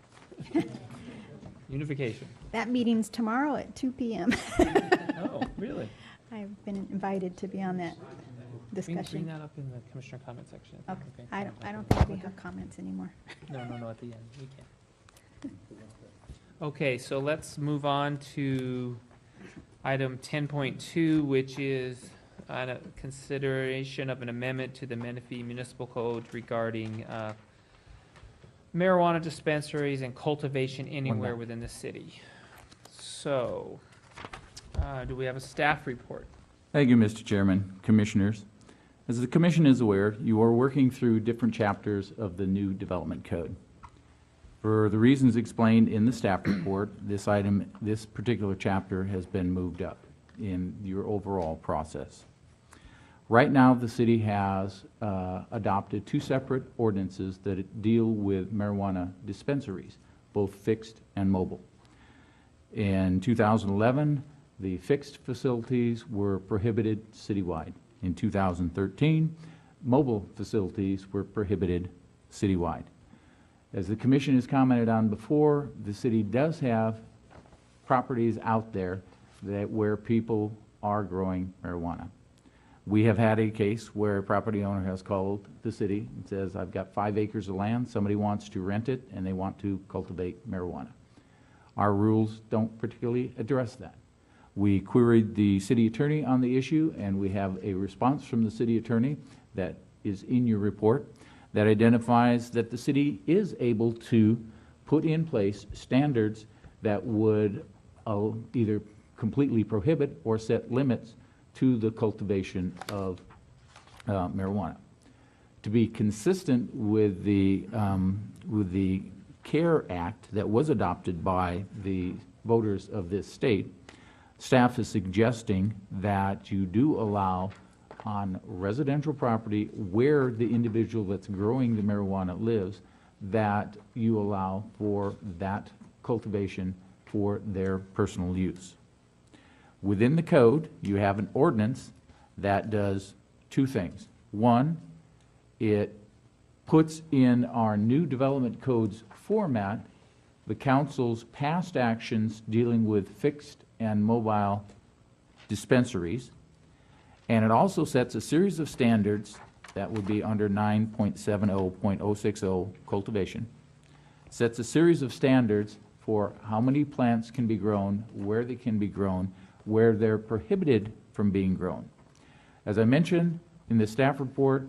S3: Unification.
S6: That meeting's tomorrow at 2 p.m.
S3: Oh, really?
S6: I've been invited to be on that
S3: Bring
S6: discussion.
S3: that up in the commissioner comment section.
S6: Okay. I don't think we have comments anymore.
S3: No, at the end, we can. Okay, so let's move on to item 10.2, which is a consideration of an amendment to the Menifee Municipal Code regarding marijuana dispensaries and cultivation anywhere within the city. So, do we have a staff report?
S1: Thank you, Mr. Chairman, Commissioners. As the Commission is aware, you are working through different chapters of the new development code. For the reasons explained in the staff report, this particular chapter has been moved up in your overall process. Right now, the city has adopted 2 separate ordinances that deal with marijuana dispensaries, both fixed and mobile. In 2011, the fixed facilities were prohibited citywide. In 2013, mobile facilities were prohibited citywide. As the commission has commented on before, the city does have properties out there where people are growing marijuana. We have had a case where a property owner has called the city and says, I've got 5 acres of land, somebody wants to rent it, and they want to cultivate marijuana. Our rules don't particularly address that. We queried the city attorney on the issue, and we have a response from the city attorney that is in your report that identifies that the city is able to put in place standards that would either completely prohibit or set limits to the cultivation of marijuana. To be consistent with the CARE Act that was adopted by the voters of this state, staff is suggesting that you do allow on residential property where the individual that's growing the marijuana lives, that you allow for that cultivation for their personal use. Within the code, you have an ordinance that does 2 things. One, it puts in our new development codes format the council's past actions dealing with fixed and mobile dispensaries, and it also sets a series of standards that would be under 9.70.060 cultivation, sets a series of standards for how many plants can be grown, where they can be grown, where they're prohibited from being grown. As I mentioned in the staff report,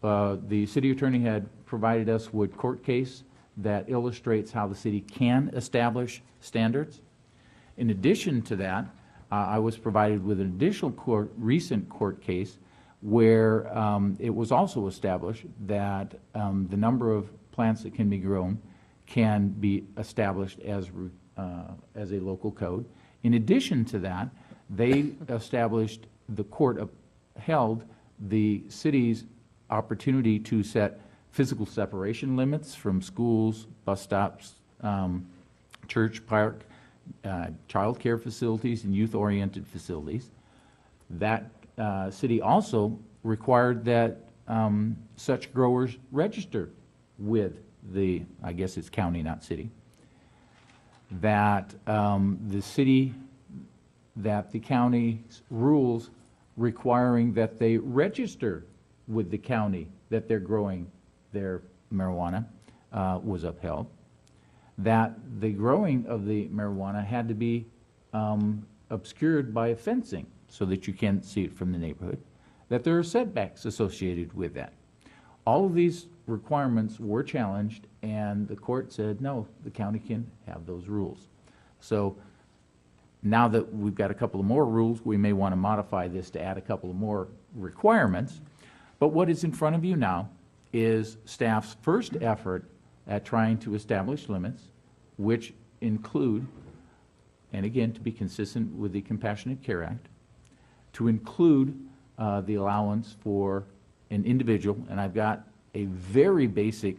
S1: the city attorney had provided us with court case that illustrates how the city can establish standards. In addition to that, I was provided with an additional recent court case where it was also established that the number of plants that can be grown can be established as a local code. In addition to that, they established, the court held the city's opportunity to set physical separation limits from schools, bus stops, church, park, child care facilities, and youth-oriented facilities. That city also required that such growers register with the, I guess it's county, not city, that the county's rules requiring that they register with the county that they're growing their marijuana was upheld. That the growing of the marijuana had to be obscured by fencing so that you can't see it from the neighborhood, that there are setbacks associated with that. All of these requirements were challenged, and the court said, no, the county can have those rules. So now that we've got a couple of more rules, we may want to modify this to add a couple of more requirements. But what is in front of you now is staff's first effort at trying to establish limits, which include, and again, to be consistent with the Compassionate Care Act, to include the allowance for an individual, and I've got a very basic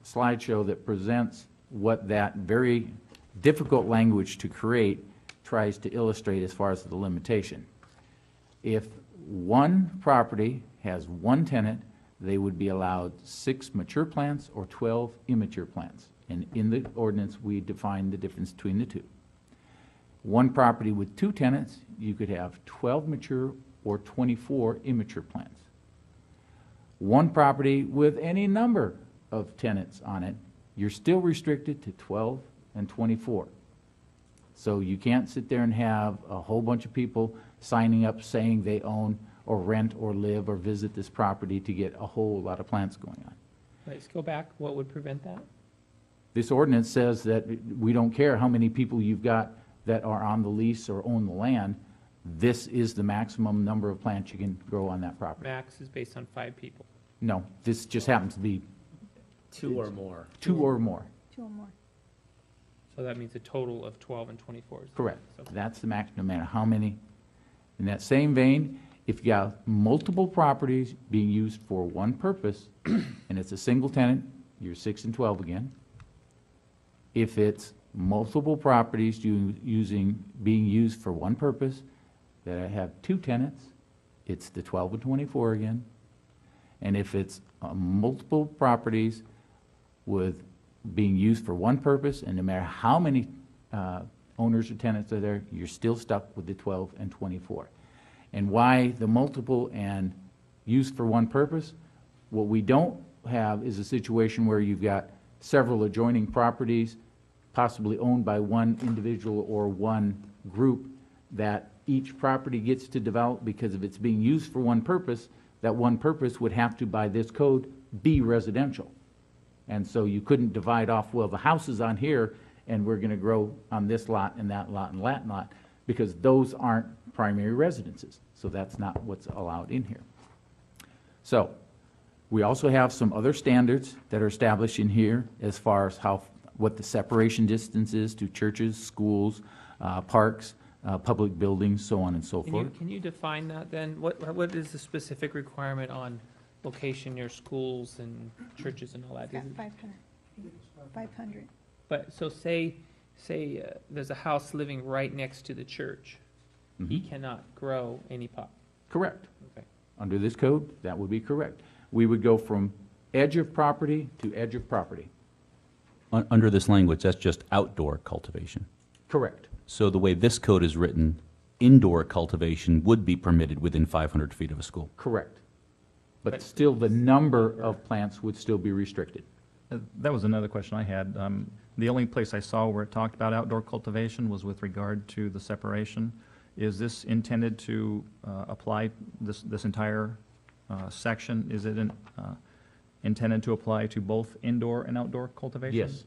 S1: slideshow that presents what that very difficult language to create tries to illustrate as far as the limitation. If one property has one tenant, they would be allowed 6 mature plants or 12 immature plants. And in the ordinance, we define the difference between the two. One property with 2 tenants, you could have 12 mature or 24 immature plants. One property with any number of tenants on it, you're still restricted to 12 and 24. So you can't sit there and have a whole bunch of people signing up saying they own or rent or live or visit this property to get a whole lot of plants going on.
S3: Let's go back. What would prevent that?
S1: This ordinance says that we don't care how many people you've got that are on the lease or own the land. This is the maximum number of plants you can grow on that property.
S3: Max is based on 5 people.
S1: No, this just happens to be
S15: Two or more.
S1: Two or more.
S6: 2 or more.
S3: So that means a total of 12 and 24.
S1: Correct.
S3: So-
S1: That's the max, no matter how many. In that same vein, if you got multiple properties being used for one purpose, and it's a single tenant, you're 6 and 12 again. If it's multiple properties being used for one purpose, that have 2 tenants, it's the 12 and 24 again. And if it's multiple properties with being used for one purpose, and no matter how many owners or tenants are there, you're still stuck with the 12 and 24. And why the multiple and used for one purpose? What we don't have is a situation where you've got several adjoining properties, possibly owned by one individual or one group, that each property gets to develop because if it's being used for one purpose, that one purpose would have to, by this code, be residential. And so you couldn't divide off, well, the house is on here, and we're gonna grow on this lot and that lot and that lot, because those aren't primary residences. So that's not what's allowed in here. So, we also have some other standards that are established in here as far as what the separation distance is to churches, schools, parks, public buildings, so on and so forth.
S3: Can you define that then? What is the specific requirement on location near schools and churches and all that?
S6: It's got 500. 500.
S3: But, so say there's a house living right next to the church. He cannot grow any pot.
S1: Correct.
S3: Okay.
S1: Under this code, that would be correct. We would go from edge of property to edge of property.
S5: Under this language, that's just outdoor cultivation.
S1: Correct.
S5: So the way this code is written, indoor cultivation would be permitted within 500 feet of a school.
S1: Correct. But still, the number of plants would still be restricted.
S8: That was another question I had. The only place I saw where it talked about outdoor cultivation was with regard to the separation. Is this intended to apply this entire section? Is it intended to apply to both indoor and outdoor cultivation?
S1: Yes.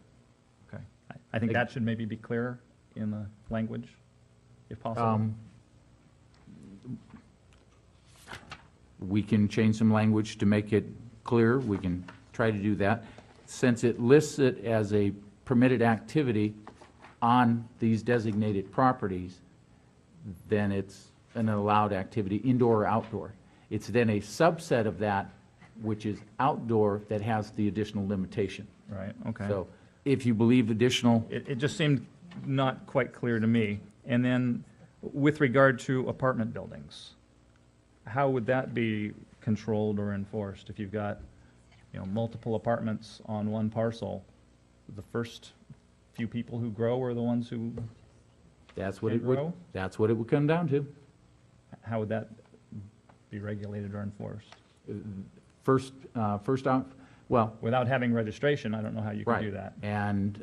S8: Okay. I think that should maybe be clearer in the language, if possible.
S1: We can change some language to make it clearer. We can try to do that. Since it lists it as a permitted activity on these designated properties, then it's an allowed activity, indoor or outdoor. It's then a subset of that, which is outdoor, that has the additional limitation.
S8: Right, okay.
S1: So if you believe additional,
S8: It just seemed not quite clear to me. And then with regard to apartment buildings, how would that be controlled or enforced if you've got, multiple apartments on one parcel? The first few people who grow are the ones who,
S1: that's what
S8: Can
S1: it would,
S8: grow?
S1: that's what it would come down to.
S8: how would that be regulated or enforced?
S1: First off, well,
S8: Without having registration, I don't know how you could
S1: right.
S8: do that.
S1: And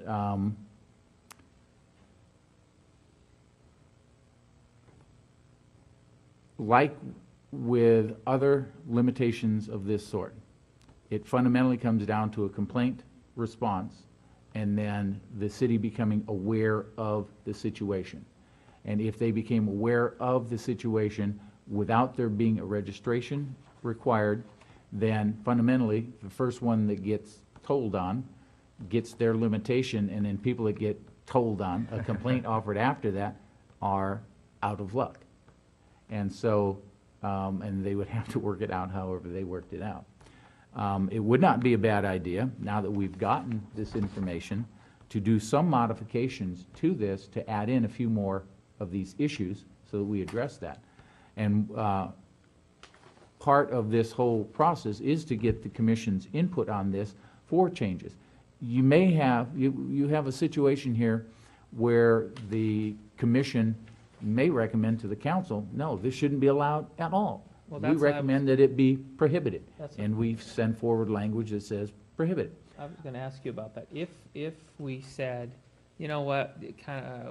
S1: like with other limitations of this sort, it fundamentally comes down to a complaint response and then the city becoming aware of the situation. And if they became aware of the situation without there being a registration required, then fundamentally, the first one that gets told on gets their limitation, and then people that get told on, a complaint offered after that, are out of luck. And so, and they would have to work it out however they worked it out. It would not be a bad idea, now that we've gotten this information, to do some modifications to this to add in a few more of these issues so that we address that. And part of this whole process is to get the commission's input on this for changes. You may have, you have a situation here where the commission may recommend to the council, no, this shouldn't be allowed at all.
S3: Well,
S1: We
S3: that's what I
S1: recommend that it be prohibited,
S3: That's-
S1: and we send forward language that says prohibited.
S3: I was gonna ask you about that. If we said, you know what,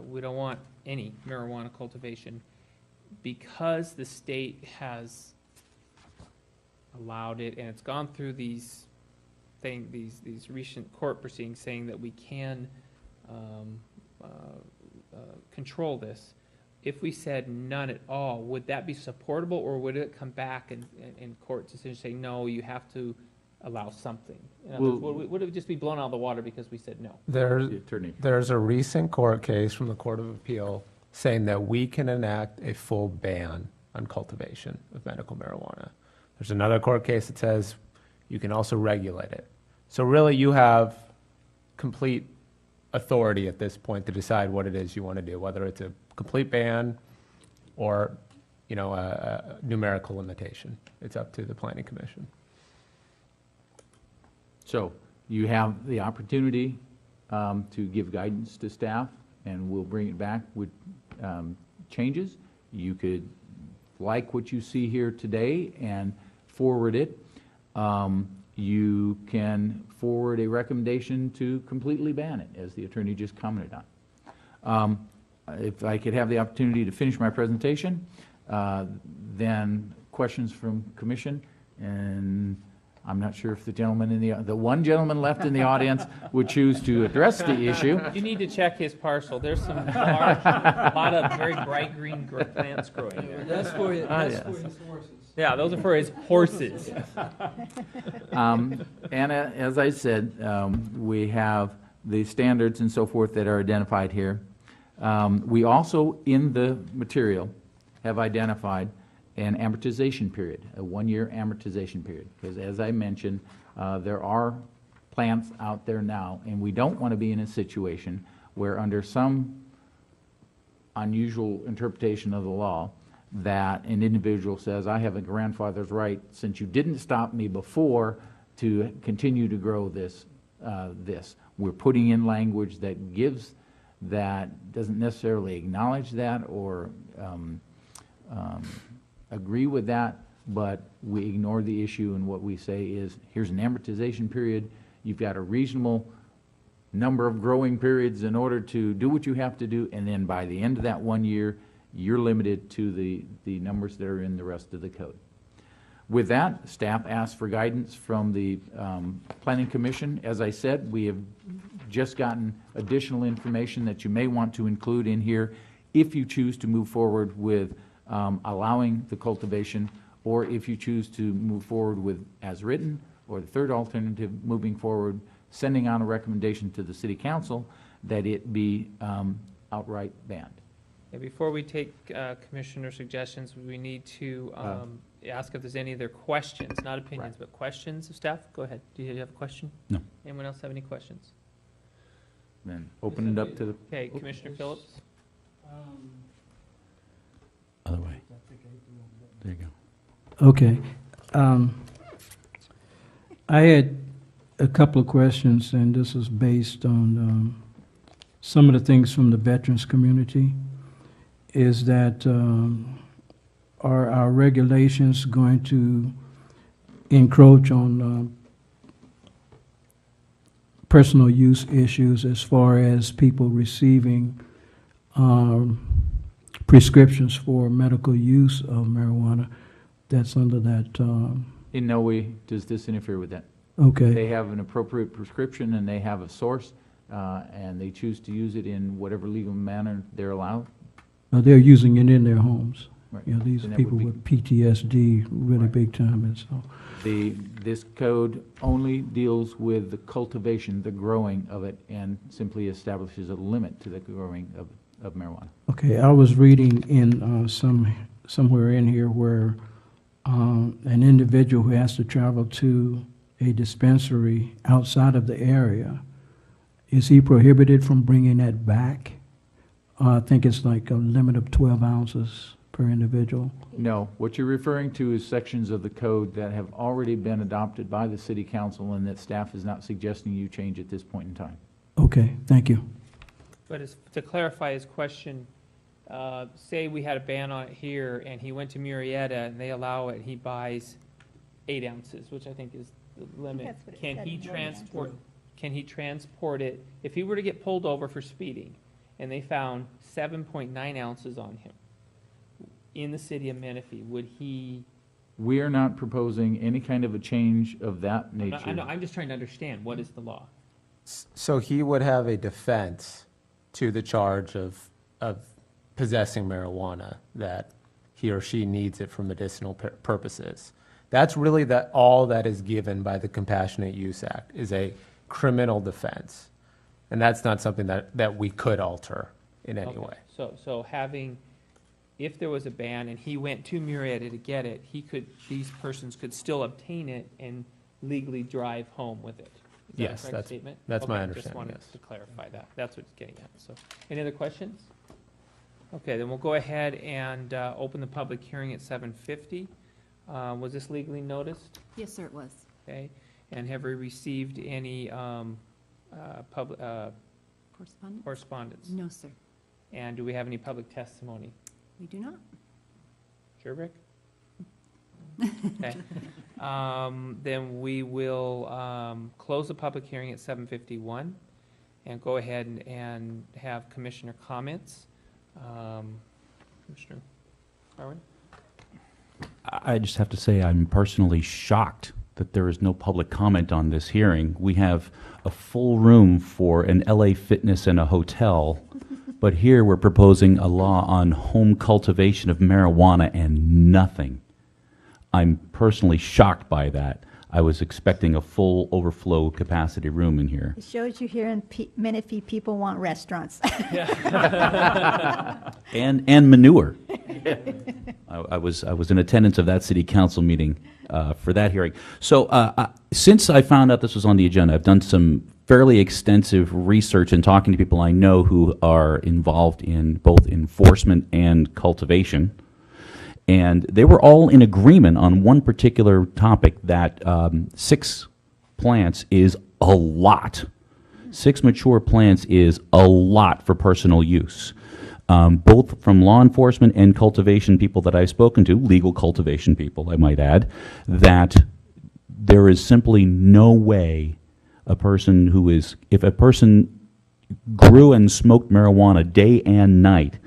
S3: we don't want any marijuana cultivation, because the state has allowed it, and it's gone through these recent court proceedings saying that we can control this. If we said none at all, would that be supportable, or would it come back in court decision saying, no, you have to allow something? In
S1: Well-
S3: other words, would it just be blown out of the water because we said no?
S15: There's,
S1: The attorney.
S15: there's a recent court case from the Court of Appeal saying that we can enact a full ban on cultivation of medical marijuana. There's another court case that says you can also regulate it. So really, you have complete authority at this point to decide what it is you want to do, whether it's a complete ban or, you know, a numerical limitation. It's up to the Planning Commission.
S1: So you have the opportunity to give guidance to staff, and we'll bring it back with changes. You could like what you see here today and forward it. You can forward a recommendation to completely ban it, as the attorney just commented on. If I could have the opportunity to finish my presentation, then questions from commission, and I'm not sure if the gentleman in the one gentleman left in the audience would choose to address the issue.
S3: You need to check his parcel. There's some large, a lot of very bright green plants growing there.
S4: That's for his
S3: horses. Yeah, those are for his horses.
S1: And as I said, we have the standards and so forth that are identified here. We also, in the material, have identified an amortization period, a 1-year amortization period. Because as I mentioned, there are plants out there now, and we don't want to be in a situation where under some unusual interpretation of the law, that an individual says, I have a grandfather's right, since you didn't stop me before, to continue to grow this. We're putting in language that gives that, doesn't necessarily acknowledge that or agree with that, but we ignore the issue, and what we say is, here's an amortization period. You've got a reasonable number of growing periods in order to do what you have to do, and then by the end of that 1 year, you're limited to the numbers that are in the rest of the code. With that, staff asks for guidance from the Planning Commission. As I said, we have just gotten additional information that you may want to include in here if you choose to move forward with allowing the cultivation, or if you choose to move forward with as written, or the third alternative, moving forward, sending on a recommendation to the City Council that it be outright banned.
S3: Yeah, before we take commissioner suggestions, we need to ask if there's any other questions, not opinions, but questions of staff. Go ahead. Do you have a question?
S5: No.
S3: Anyone else have any questions?
S1: Then open it up to the.
S3: Okay, Commissioner Phillips?
S5: Other way. There you go.
S4: Okay. I had a couple of questions, and this is based on some of the things from the veterans community. Is that are our regulations going to encroach on personal use issues as far as people receiving prescriptions for medical use of marijuana that's under that?
S1: In no way does this interfere with that.
S4: Okay.
S1: They have an appropriate prescription, and they have a source, and they choose to use it in whatever legal manner they're allowed.
S4: They're using it in their homes.
S1: Right.
S4: You know, these
S1: And
S4: are
S1: that would
S4: people
S1: be-
S4: with PTSD, really big time, and so.
S1: This code only deals with the cultivation, the growing of it, and simply establishes a limit to the growing of marijuana.
S4: Okay, I was reading in somewhere in here where an individual who has to travel to a dispensary outside of the area, is he prohibited from bringing that back? I think it's like a limit of 12 ounces per individual.
S1: No, what you're referring to is sections of the code that have already been adopted by the City Council, and that staff is not suggesting you change at this point in time.
S4: Okay, thank you.
S3: But to clarify his question, say we had a ban on it here, and he went to Murrieta, and they allow it, he buys 8 ounces, which I think is the limit.
S6: That's what it
S3: Can
S6: said
S3: he
S6: in the
S3: transport, can he transport it, if he were to get pulled over for speeding, and they found 7.9 ounces on him in the city of Menifee, would he?
S1: We are not proposing any kind of a change of that nature.
S3: I know, I'm just trying to understand, what is the law?
S15: So he would have a defense to the charge of possessing marijuana, that he or she needs it for medicinal purposes. That's really all that is given by the Compassionate Use Act, is a criminal defense. And that's not something that we could alter in any
S3: Okay.
S15: way.
S3: So having, if there was a ban and he went to Murrieta to get it, these persons could still obtain it and legally drive home with it. Is that a
S15: Yes,
S3: correct
S15: that's-
S3: statement?
S15: that's my
S3: Okay,
S15: understanding,
S3: Just wanted
S15: yes.
S3: to clarify that. That's what it's getting at. So, any other questions? Okay, then we'll go ahead and open the public hearing at 7:50. Was this legally noticed?
S14: Yes, sir, it was.
S3: Okay, and have we received any
S14: Correspondence?
S3: correspondence?
S14: No, sir,
S3: And do we have any public testimony?
S14: we do not.
S3: Sure, Rick? Okay. Then we will close the public hearing at 7:51 and go ahead and have commissioner comments. Commissioner Carwin?
S5: I just have to say, I'm personally shocked that there is no public comment on this hearing. We have a full room for an LA Fitness and a hotel, but here we're proposing a law on home cultivation of marijuana and nothing. I'm personally shocked by that. I was expecting a full overflow capacity room in here.
S6: It shows you here in Menifee, people want restaurants.
S5: And manure. I was in attendance of that city council meeting for that hearing. So since I found out this was on the agenda, I've done some fairly extensive research and talking to people I know who are involved in both enforcement and cultivation. And they were all in agreement on one particular topic, that 6 plants is a lot. 6 mature plants is a lot for personal use. Both from law enforcement and cultivation people that I've spoken to, legal cultivation people, I might add, that there is simply no way a person who is, if a person grew and smoked marijuana day and night,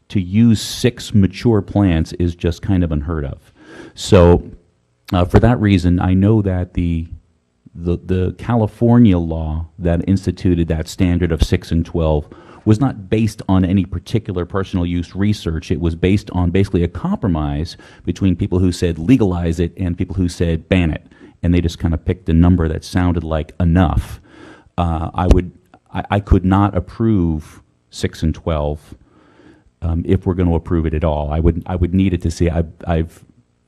S5: to use 6 mature plants is just kind of unheard of. So for that reason, I know that the California law that instituted that standard of 6 and 12 was not based on any particular personal use research. It was based on basically a compromise between people who said legalize it and people who said ban it. And they just kind of picked a number that sounded like enough. I could not approve 6 and 12 if we're going to approve it at all. I would need it to see.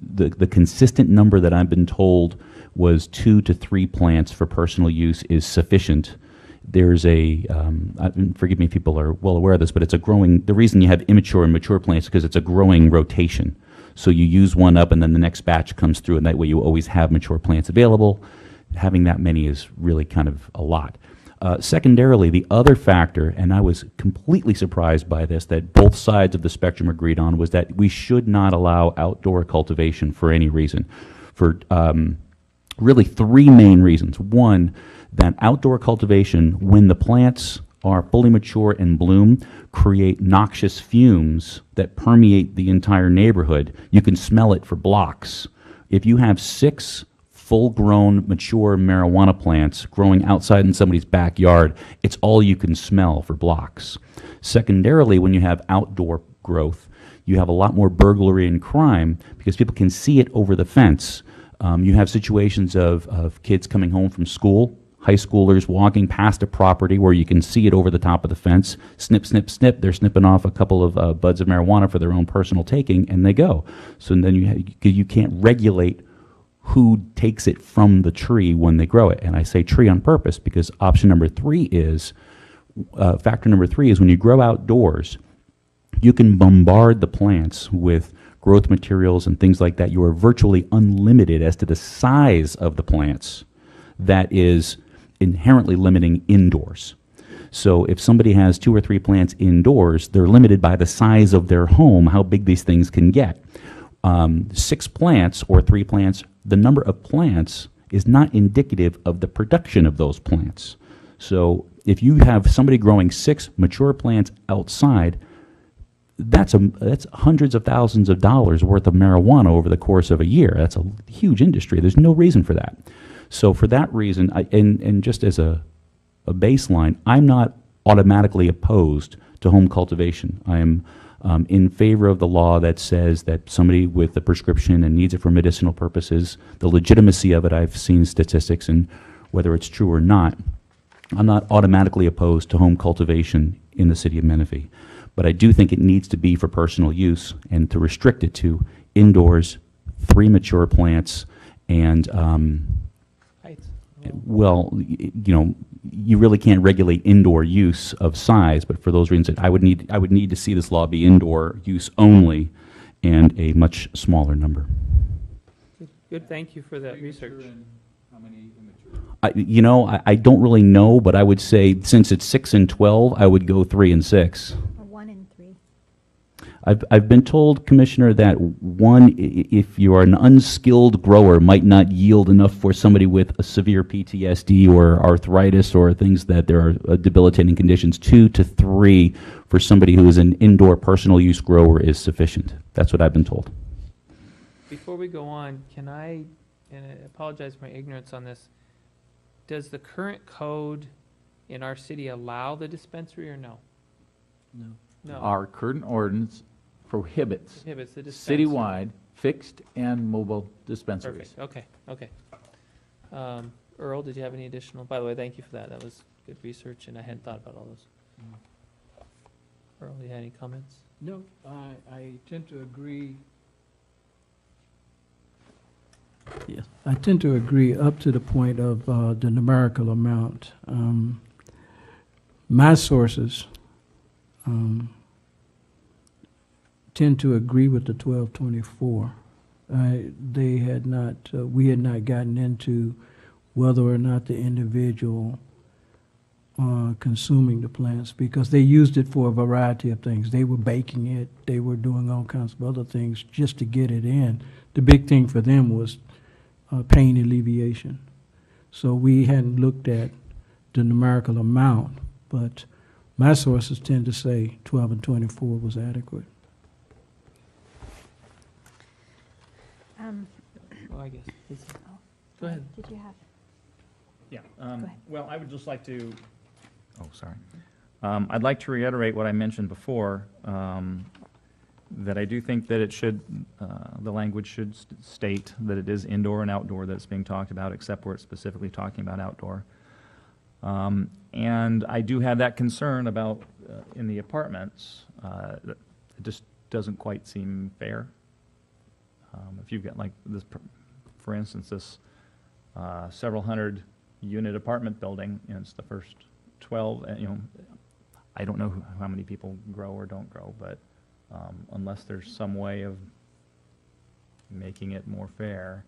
S5: The consistent number that I've been told was 2 to 3 plants for personal use is sufficient. There's forgive me if people are well aware of this, but it's a growing, the reason you have immature and mature plants is because it's a growing rotation. So you use one up and then the next batch comes through, and that way you always have mature plants available. Having that many is really kind of a lot. Secondarily, the other factor, and I was completely surprised by this, that both sides of the spectrum agreed on, was that we should not allow outdoor cultivation for any reason. For really 3 main reasons. One, that outdoor cultivation, when the plants are fully mature and bloom, create noxious fumes that permeate the entire neighborhood. You can smell it for blocks. If you have 6 full-grown, mature marijuana plants growing outside in somebody's backyard, it's all you can smell for blocks. Secondarily, when you have outdoor growth, you have a lot more burglary and crime because people can see it over the fence. You have situations of kids coming home from school, high schoolers walking past a property where you can see it over the top of the fence, snip, snip, snip, they're snipping off a couple of buds of marijuana for their own personal taking, and they go. So then you can't regulate who takes it from the tree when they grow it. And I say tree on purpose because factor number 3 is when you grow outdoors, you can bombard the plants with growth materials and things like that. You are virtually unlimited as to the size of the plants. That is inherently limiting indoors. So if somebody has 2 or 3 plants indoors, they're limited by the size of their home, how big these things can get. 6 plants or 3 plants, the number of plants is not indicative of the production of those plants. So if you have somebody growing 6 mature plants outside, that's hundreds of thousands of dollars worth of marijuana over the course of a year. That's a huge industry. There's no reason for that. So for that reason, and just as a baseline, I'm not automatically opposed to home cultivation. in favor of the law that says that somebody with a prescription and needs it for medicinal purposes, the legitimacy of it, I've seen statistics, and whether it's true or not, I'm not automatically opposed to home cultivation in the city of Menifee. But I do think it needs to be for personal use, and to restrict it to indoors, 3 mature plants, and,
S3: Heights.
S5: well, you really can't regulate indoor use of size, but for those reasons, I would need to see this law be indoor use only and a much smaller number.
S3: Good, thank you for that research.
S5: I don't really know, but I would say since it's 6 and 12, I would go 3 and 6.
S6: Or 1 and 3.
S5: I've been told, Commissioner, that if you are an unskilled grower, might not yield enough for somebody with a severe PTSD or arthritis or things that there are debilitating conditions. 2 to 3 for somebody who is an indoor personal use grower is sufficient. That's what I've been told.
S3: Before we go on, can I, and I apologize for my ignorance on this, does the current code in our city allow the dispensary or no? No.
S1: Our current ordinance prohibits
S3: Prohibits the dispensary.
S1: citywide fixed and mobile dispensaries.
S3: Perfect, okay. Earl, did you have any additional, by the way, thank you for that, that was good research, and I hadn't thought about all those. Earl, you had any comments?
S4: No, I tend to agree. Yes, I tend to agree up to the point of the numerical amount. My sources tend to agree with the 1224. They had not, we had not gotten into whether or not the individual consuming the plants, because they used it for a variety of things. They were baking it, they were doing all kinds of other things just to get it in. The big thing for them was pain alleviation. So we hadn't looked at the numerical amount, but my sources tend to say 12 and 24 was adequate.
S3: Well, I guess, go ahead.
S6: Did you have?
S8: Yeah,
S6: ahead.
S8: well, I would just like to, I'd like to reiterate what I mentioned before, that I do think that it should, the language should state that it is indoor and outdoor that's being talked about, except where it's specifically talking about outdoor. And I do have that concern about, in the apartments, that it just doesn't quite seem fair. If you've got like this, for instance, this several hundred unit apartment building, and it's the first 12, I don't know how many people grow or don't grow, but unless there's some way of making it more fair,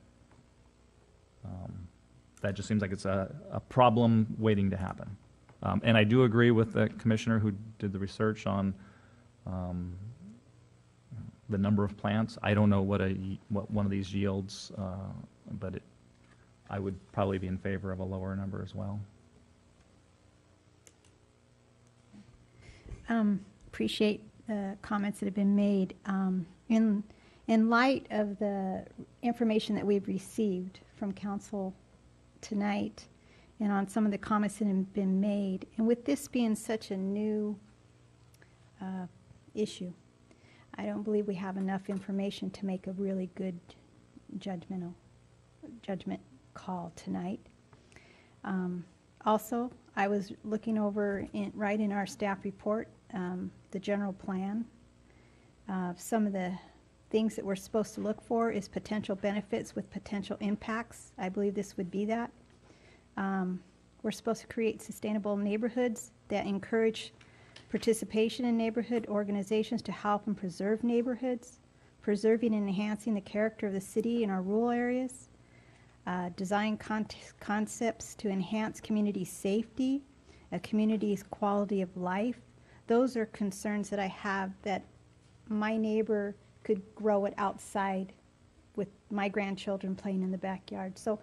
S8: that just seems like it's a problem waiting to happen. And I do agree with the commissioner who did the research on the number of plants. I don't know what one of these yields, but I would probably be in favor of a lower number as well.
S6: Appreciate the comments that have been made. In light of the information that we've received from council tonight, and on some of the comments that have been made, and with this being such a new issue, I don't believe we have enough information to make a really good judgment call tonight. Also, I was looking over right in our staff report, the general plan. Some of the things that we're supposed to look for is potential benefits with potential impacts. I believe this would be that. We're supposed to create sustainable neighborhoods that encourage participation in neighborhood organizations to help and preserve neighborhoods, preserving and enhancing the character of the city in our rural areas, design concepts to enhance community safety, a community's quality of life. Those are concerns that I have, that my neighbor could grow it outside with my grandchildren playing in the backyard. So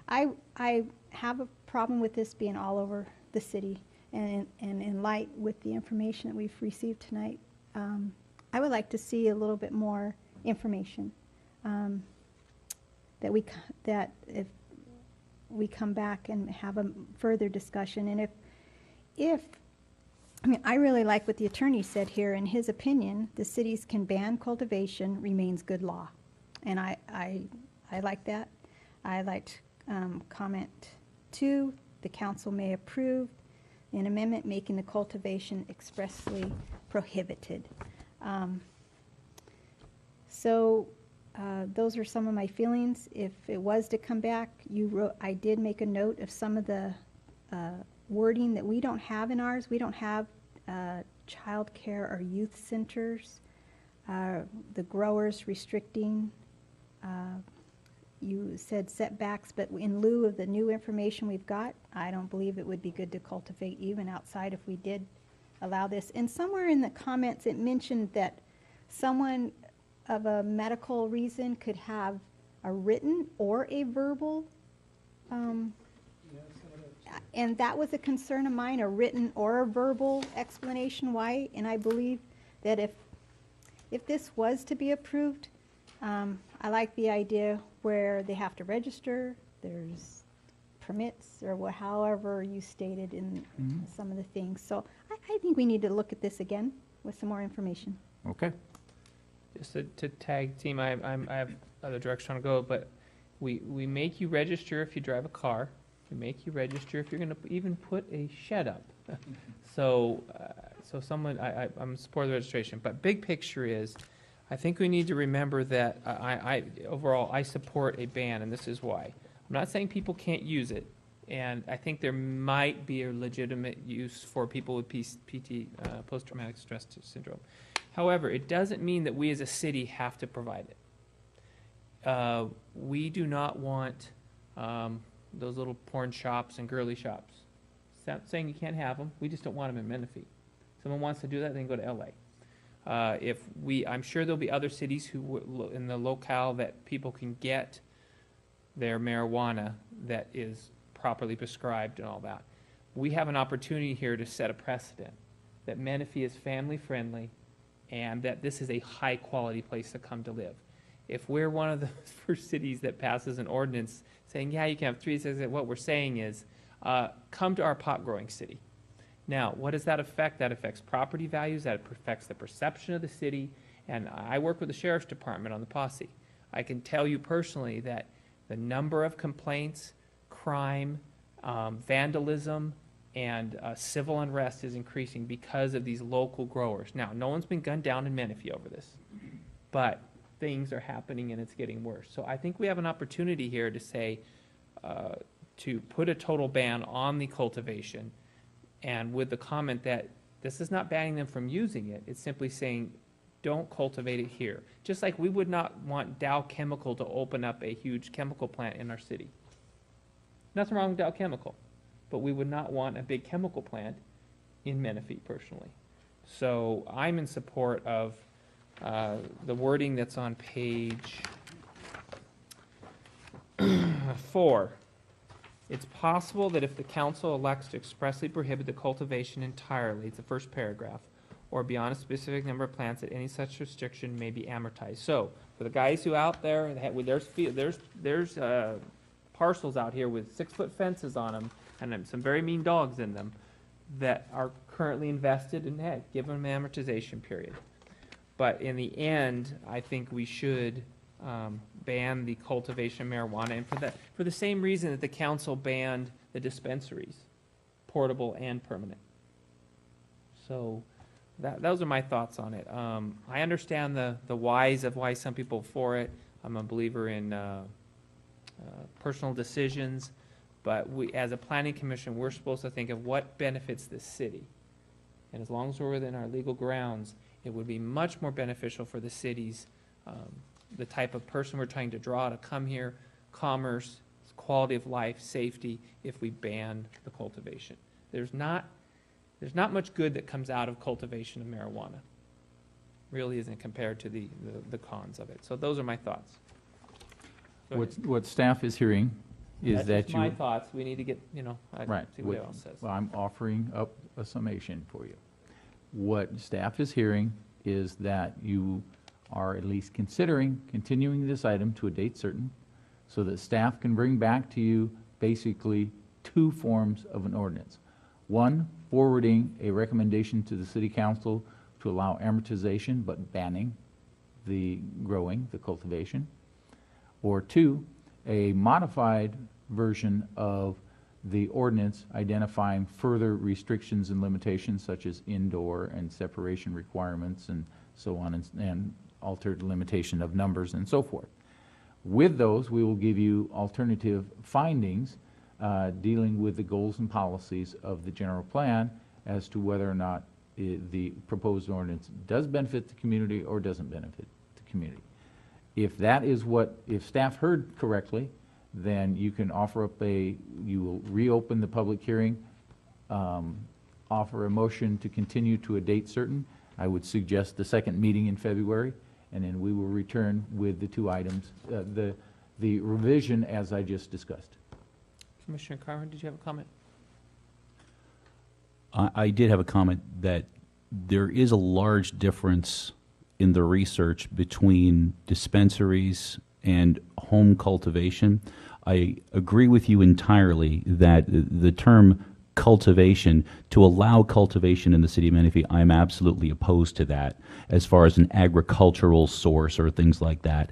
S6: I have a problem with this being all over the city, and in light with the information that we've received tonight, I would like to see a little bit more information, that if we come back and have a further discussion, and if I mean, I really like what the attorney said here. In his opinion, the cities can ban cultivation remains good law. And I like that. I liked comment 2, the council may approve an amendment making the cultivation expressly prohibited. So those are some of my feelings. If it was to come back, I did make a note of some of the wording that we don't have in ours. We don't have child care or youth centers. The growers restricting, you said setbacks, but in lieu of the new information we've got, I don't believe it would be good to cultivate even outside if we did allow this. And somewhere in the comments, it mentioned that someone of a medical reason could have a written or a verbal, and that was a concern of mine, a written or a verbal explanation why. And I believe that if this was to be approved, I like the idea where they have to register, there's permits, or however you stated in some of the things. So I think we need to look at this again with some more information.
S1: Okay.
S3: Just to tag team, I have other direction to go, but we make you register if you drive a car. We make you register if you're going to even put a shed up. So someone, I'm supporting the registration, but big picture is, I think we need to remember that overall, I support a ban, and this is why. I'm not saying people can't use it, and I think there might be a legitimate use for people with PT, post-traumatic stress syndrome. However, it doesn't mean that we as a city have to provide it. We do not want those little porn shops and girly shops. It's not saying you can't have them, we just don't want them in Menifee. Someone wants to do that, they can go to LA. I'm sure there'll be other cities in the locale that people can get their marijuana that is properly prescribed and all that. We have an opportunity here to set a precedent that Menifee is family friendly and that this is a high quality place to come to live. If we're one of the first cities that passes an ordinance saying, yeah, you can have 3 cities, what we're saying is, come to our pot growing city. Now, what does that affect? That affects property values, that affects the perception of the city, and I work with the Sheriff's Department on the posse. I can tell you personally that the number of complaints, crime, vandalism, and civil unrest is increasing because of these local growers. Now, no one's been gunned down in Menifee over this, but things are happening and it's getting worse. So I think we have an opportunity here to say, to put a total ban on the cultivation, and with the comment that this is not banning them from using it, it's simply saying, don't cultivate it here. Just like we would not want Dow Chemical to open up a huge chemical plant in our city. Nothing wrong with Dow Chemical, but we would not want a big chemical plant in Menifee personally. So I'm in support of the wording that's on page 4. It's possible that if the council elects to expressly prohibit the cultivation entirely, it's the first paragraph, or beyond a specific number of plants, that any such restriction may be amortized. So for the guys who out there, there's parcels out here with 6-foot fences on them and some very mean dogs in them that are currently invested in, hey, give them an amortization period. But in the end, I think we should ban the cultivation of marijuana, and for the same reason that the council banned the dispensaries, portable and permanent. So those are my thoughts on it. I understand the whys of why some people are for it. I'm a believer in personal decisions, but we, as a planning commission, we're supposed to think of what benefits this city. And as long as we're within our legal grounds, it would be much more beneficial for the cities, the type of person we're trying to draw to come here, commerce, quality of life, safety, if we ban the cultivation. There's not much good that comes out of cultivation of marijuana. Really isn't, compared to the cons of it. So those are my thoughts.
S1: What staff is hearing is
S3: That's
S1: that
S3: just
S1: you...
S3: my thoughts. We need to get,
S1: Right.
S3: see what else says.
S1: Well, I'm offering up a summation for you. What staff is hearing is that you are at least considering continuing this item to a date certain, so that staff can bring back to you basically 2 forms of an ordinance. One forwarding a recommendation to the city council to allow amortization, but banning the growing, the cultivation. Or two, a modified version of the ordinance identifying further restrictions and limitations such as indoor and separation requirements and so on, and altered limitation of numbers and so forth. With those, we will give you alternative findings dealing with the goals and policies of the general plan as to whether or not the proposed ordinance does benefit the community or doesn't benefit the community. If that is if staff heard correctly, then you can offer up you will reopen the public hearing, offer a motion to continue to a date certain. I would suggest the second meeting in February, and then we will return with the two items, the revision as I just discussed.
S3: Commissioner Carmen, did you have a comment?
S5: I did have a comment that there is a large difference in the research between dispensaries and home cultivation. I agree with you entirely that the term cultivation, to allow cultivation in the city of Menifee, I'm absolutely opposed to that as far as an agricultural source or things like that.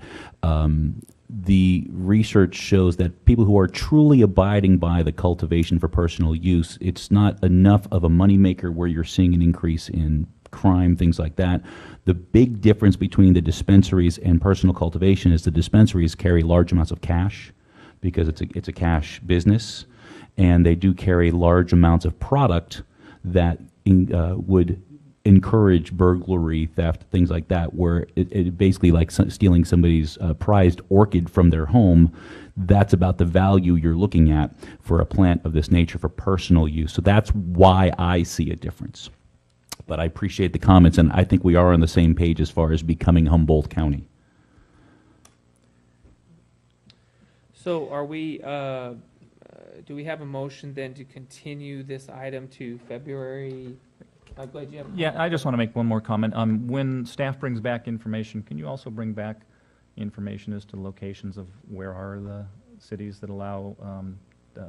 S5: The research shows that people who are truly abiding by the cultivation for personal use, it's not enough of a moneymaker where you're seeing an increase in crime, things like that. The big difference between the dispensaries and personal cultivation is the dispensaries carry large amounts of cash because it's a cash business, and they do carry large amounts of product that would encourage burglary, theft, things like that, where it basically like stealing somebody's prized orchid from their home. That's about the value you're looking at for a plant of this nature for personal use. So that's why I see a difference. But I appreciate the comments, and I think we are on the same page as far as becoming Humboldt County.
S3: So are we, do we have a motion then to continue this item to February? I'm glad you have.
S8: Yeah, I just want to make one more comment. When staff brings back information, can you also bring back information as to locations of where are the cities that allow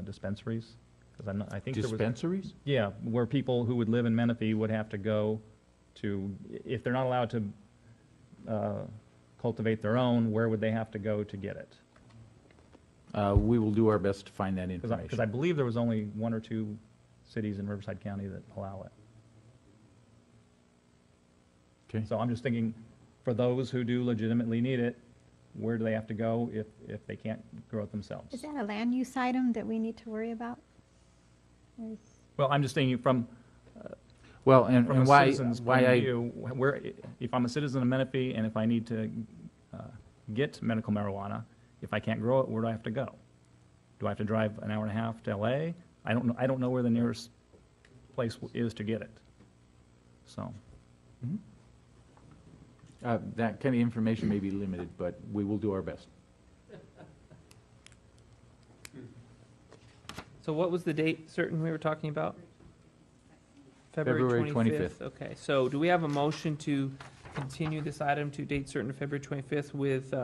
S8: dispensaries? Because I think
S1: Dispensaries?
S8: Yeah, where people who would live in Menifee would have to go to, if they're not allowed to cultivate their own, where would they have to go to get it?
S1: We will do our best to find that information.
S8: Because I believe there was only 1 or 2 cities in Riverside County that allow it.
S1: Okay.
S8: So I'm just thinking, for those who do legitimately need it, where do they have to go if they can't grow it themselves?
S6: Is that a land use item that we need to worry about? Or is-
S8: Well, I'm just thinking from
S1: Well,
S8: a
S1: and why
S8: citizen's point of
S1: I
S8: view, where, if I'm a citizen of Menifee and if I need to get medical marijuana, if I can't grow it, where do I have to go? Do I have to drive an hour and a half to LA? I don't know where the nearest place is to get it. So,
S1: that kind of information may be limited, but we will do our best.
S3: So what was the date certain we were talking about?
S1: February 25th.
S3: Okay, so do we have a motion to continue this item to date certain February 25th with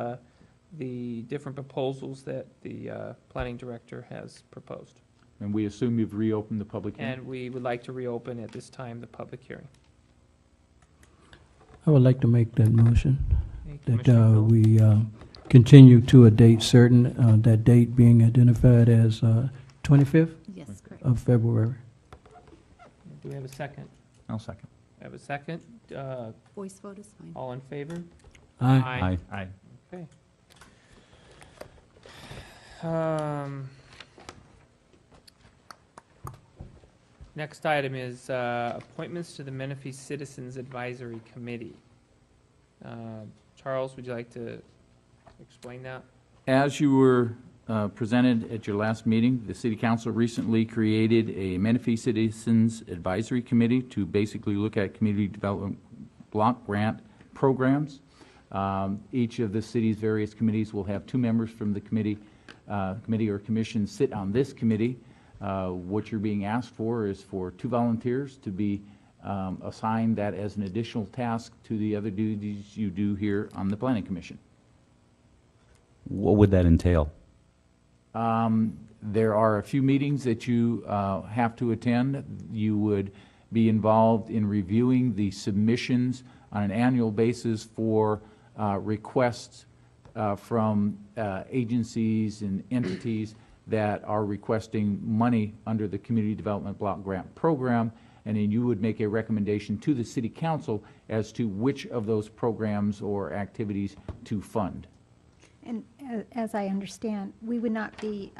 S3: the different proposals that the planning director has proposed?
S1: And we assume you've reopened the public hearing?
S3: And we would like to reopen at this time the public hearing.
S4: I would like to make that motion,
S3: Okay,
S4: that
S3: Commissioner Phil?
S4: we continue to a date certain, that date being identified as 25th
S14: Yes, correct.
S4: of February.
S3: Do we have a second?
S8: I'll second.
S3: We have a second.
S14: Voice vote is fine.
S3: All in favor?
S4: Aye.
S8: Aye.
S3: Okay. Next item is appointments to the Menifee Citizens Advisory Committee. Charles, would you like to explain that?
S1: As you were presented at your last meeting, the City Council recently created a Menifee Citizens Advisory Committee to basically look at community development block grant programs. Each of the city's various committees will have 2 members from the committee or commission sit on this committee. What you're being asked for is for 2 volunteers to be assigned that as an additional task to the other duties you do here on the Planning Commission.
S5: What would that entail?
S1: There are a few meetings that you have to attend. You would be involved in reviewing the submissions on an annual basis for requests from agencies and entities that are requesting money under the Community Development Block Grant Program, and then you would make a recommendation to the City Council as to which of those programs or activities to fund.
S6: And as I understand, we would not be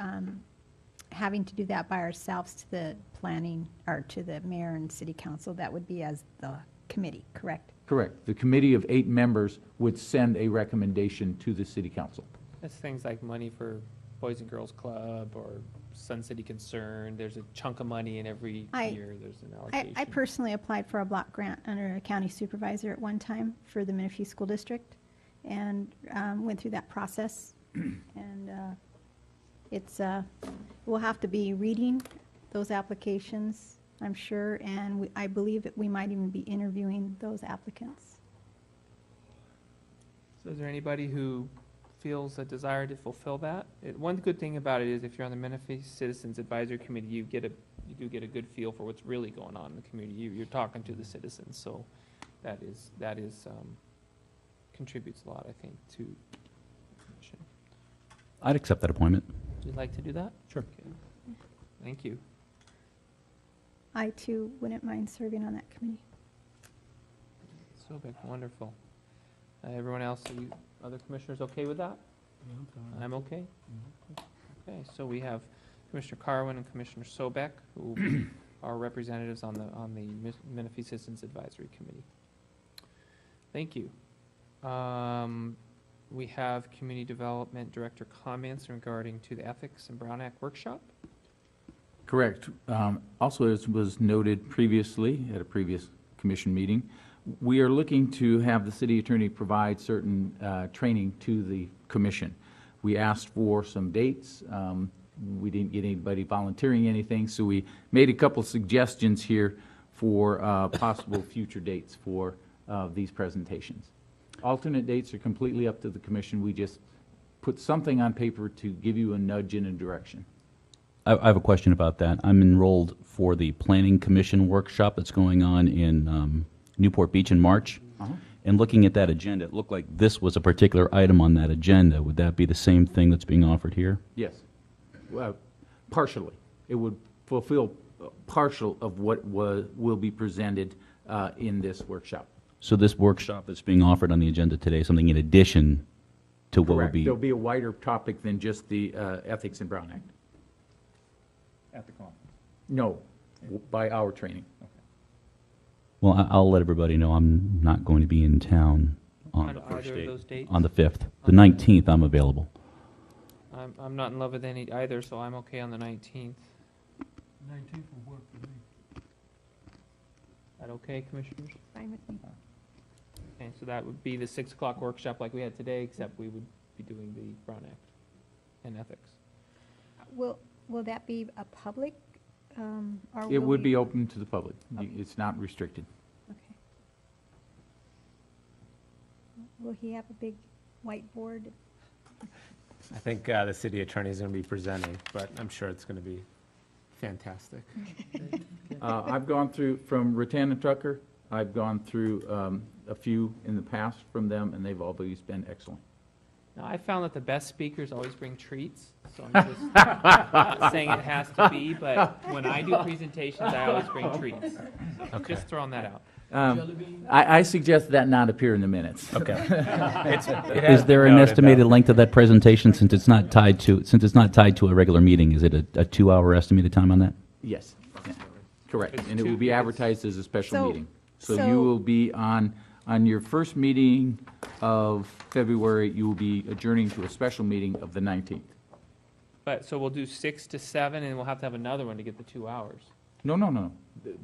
S6: having to do that by ourselves to the planning, or to the mayor and city council. That would be as the committee, correct?
S1: Correct. The committee of 8 members would send a recommendation to the City Council.
S3: That's things like money for Boys and Girls Club or Sun City Concern. There's a chunk of money in every year. There's an allocation.
S6: I personally applied for a block grant under a county supervisor at one time for the Menifee School District, and went through that process. And we'll have to be reading those applications, I'm sure, and I believe that we might even be interviewing those applicants.
S3: So is there anybody who feels a desire to fulfill that? One good thing about it is if you're on the Menifee Citizens Advisory Committee, you do get a good feel for what's really going on in the community. You're talking to the citizens, so that contributes a lot, I think, to the commission.
S5: I'd accept that appointment.
S3: Would you like to do that?
S5: Sure.
S3: Okay. Thank you.
S6: I, too, wouldn't mind serving on that committee.
S3: So big, wonderful. Everyone else, other commissioners okay with that? I'm okay? Okay, so we have Commissioner Carwin and Commissioner Sobek, who are representatives on the Menifee Citizens Advisory Committee. Thank you. We have Community Development Director comments regarding to the Ethics and Brown Act Workshop.
S1: Correct. Also, as was noted previously at a previous commission meeting, we are looking to have the city attorney provide certain training to the commission. We asked for some dates. We didn't get anybody volunteering anything, so we made a couple suggestions here for possible future dates for these presentations. Alternate dates are completely up to the commission. We just put something on paper to give you a nudge in a direction.
S5: I have a question about that. I'm enrolled for the Planning Commission workshop that's going on in Newport Beach in March. And looking at that agenda, it looked like this was a particular item on that agenda. Would that be the same thing that's being offered here?
S1: Yes. Partially. It would fulfill partial of what will be presented in this workshop.
S5: So this workshop that's being offered on the agenda today, something in addition to what will
S1: Correct.
S5: be?
S1: There'll be a wider topic than just the Ethics and Brown Act.
S8: At the conference.
S1: No, by our training.
S5: Well, I'll let everybody know I'm not going to be in town on the first
S3: either of
S5: date.
S3: those dates?
S5: On the 5th. The 19th, I'm available.
S3: I'm not in love with any either, so I'm okay on the 19th.
S4: 19th will work for me.
S3: That okay, commissioners?
S6: Fine with me.
S3: Okay, so that would be the 6 o'clock workshop like we had today, except we would be doing the Brown Act and ethics.
S6: Will that be a public, or
S1: It
S6: will
S1: would
S6: we-
S1: be open to the public.
S6: Okay.
S1: It's not restricted.
S6: Okay. Will he have a big whiteboard?
S15: I think the city attorney is going to be presenting, but I'm sure it's going to be fantastic.
S1: I've gone through, from Rattan and Tucker, I've gone through a few in the past from them, and they've always been excellent.
S3: Now, I found that the best speakers always bring treats, so I'm just not saying it has to be, but when I do presentations, I always bring treats. Just throwing that out.
S1: I suggest that not appear in the minutes.
S15: Okay.
S5: Is there an estimated length of that presentation since it's not tied to a regular meeting? Is it a 2-hour estimated time on that?
S1: Yes, yeah, correct.
S3: It's
S1: And it will
S3: two-
S1: be
S3: it's-
S1: advertised as a special
S6: So-
S1: meeting. So
S6: so-
S1: you will be on your first meeting of February, you will be adjourning to a special meeting of the 19th.
S3: But, so we'll do 6 to 7, and we'll have to have another one to get the 2 hours.
S1: No.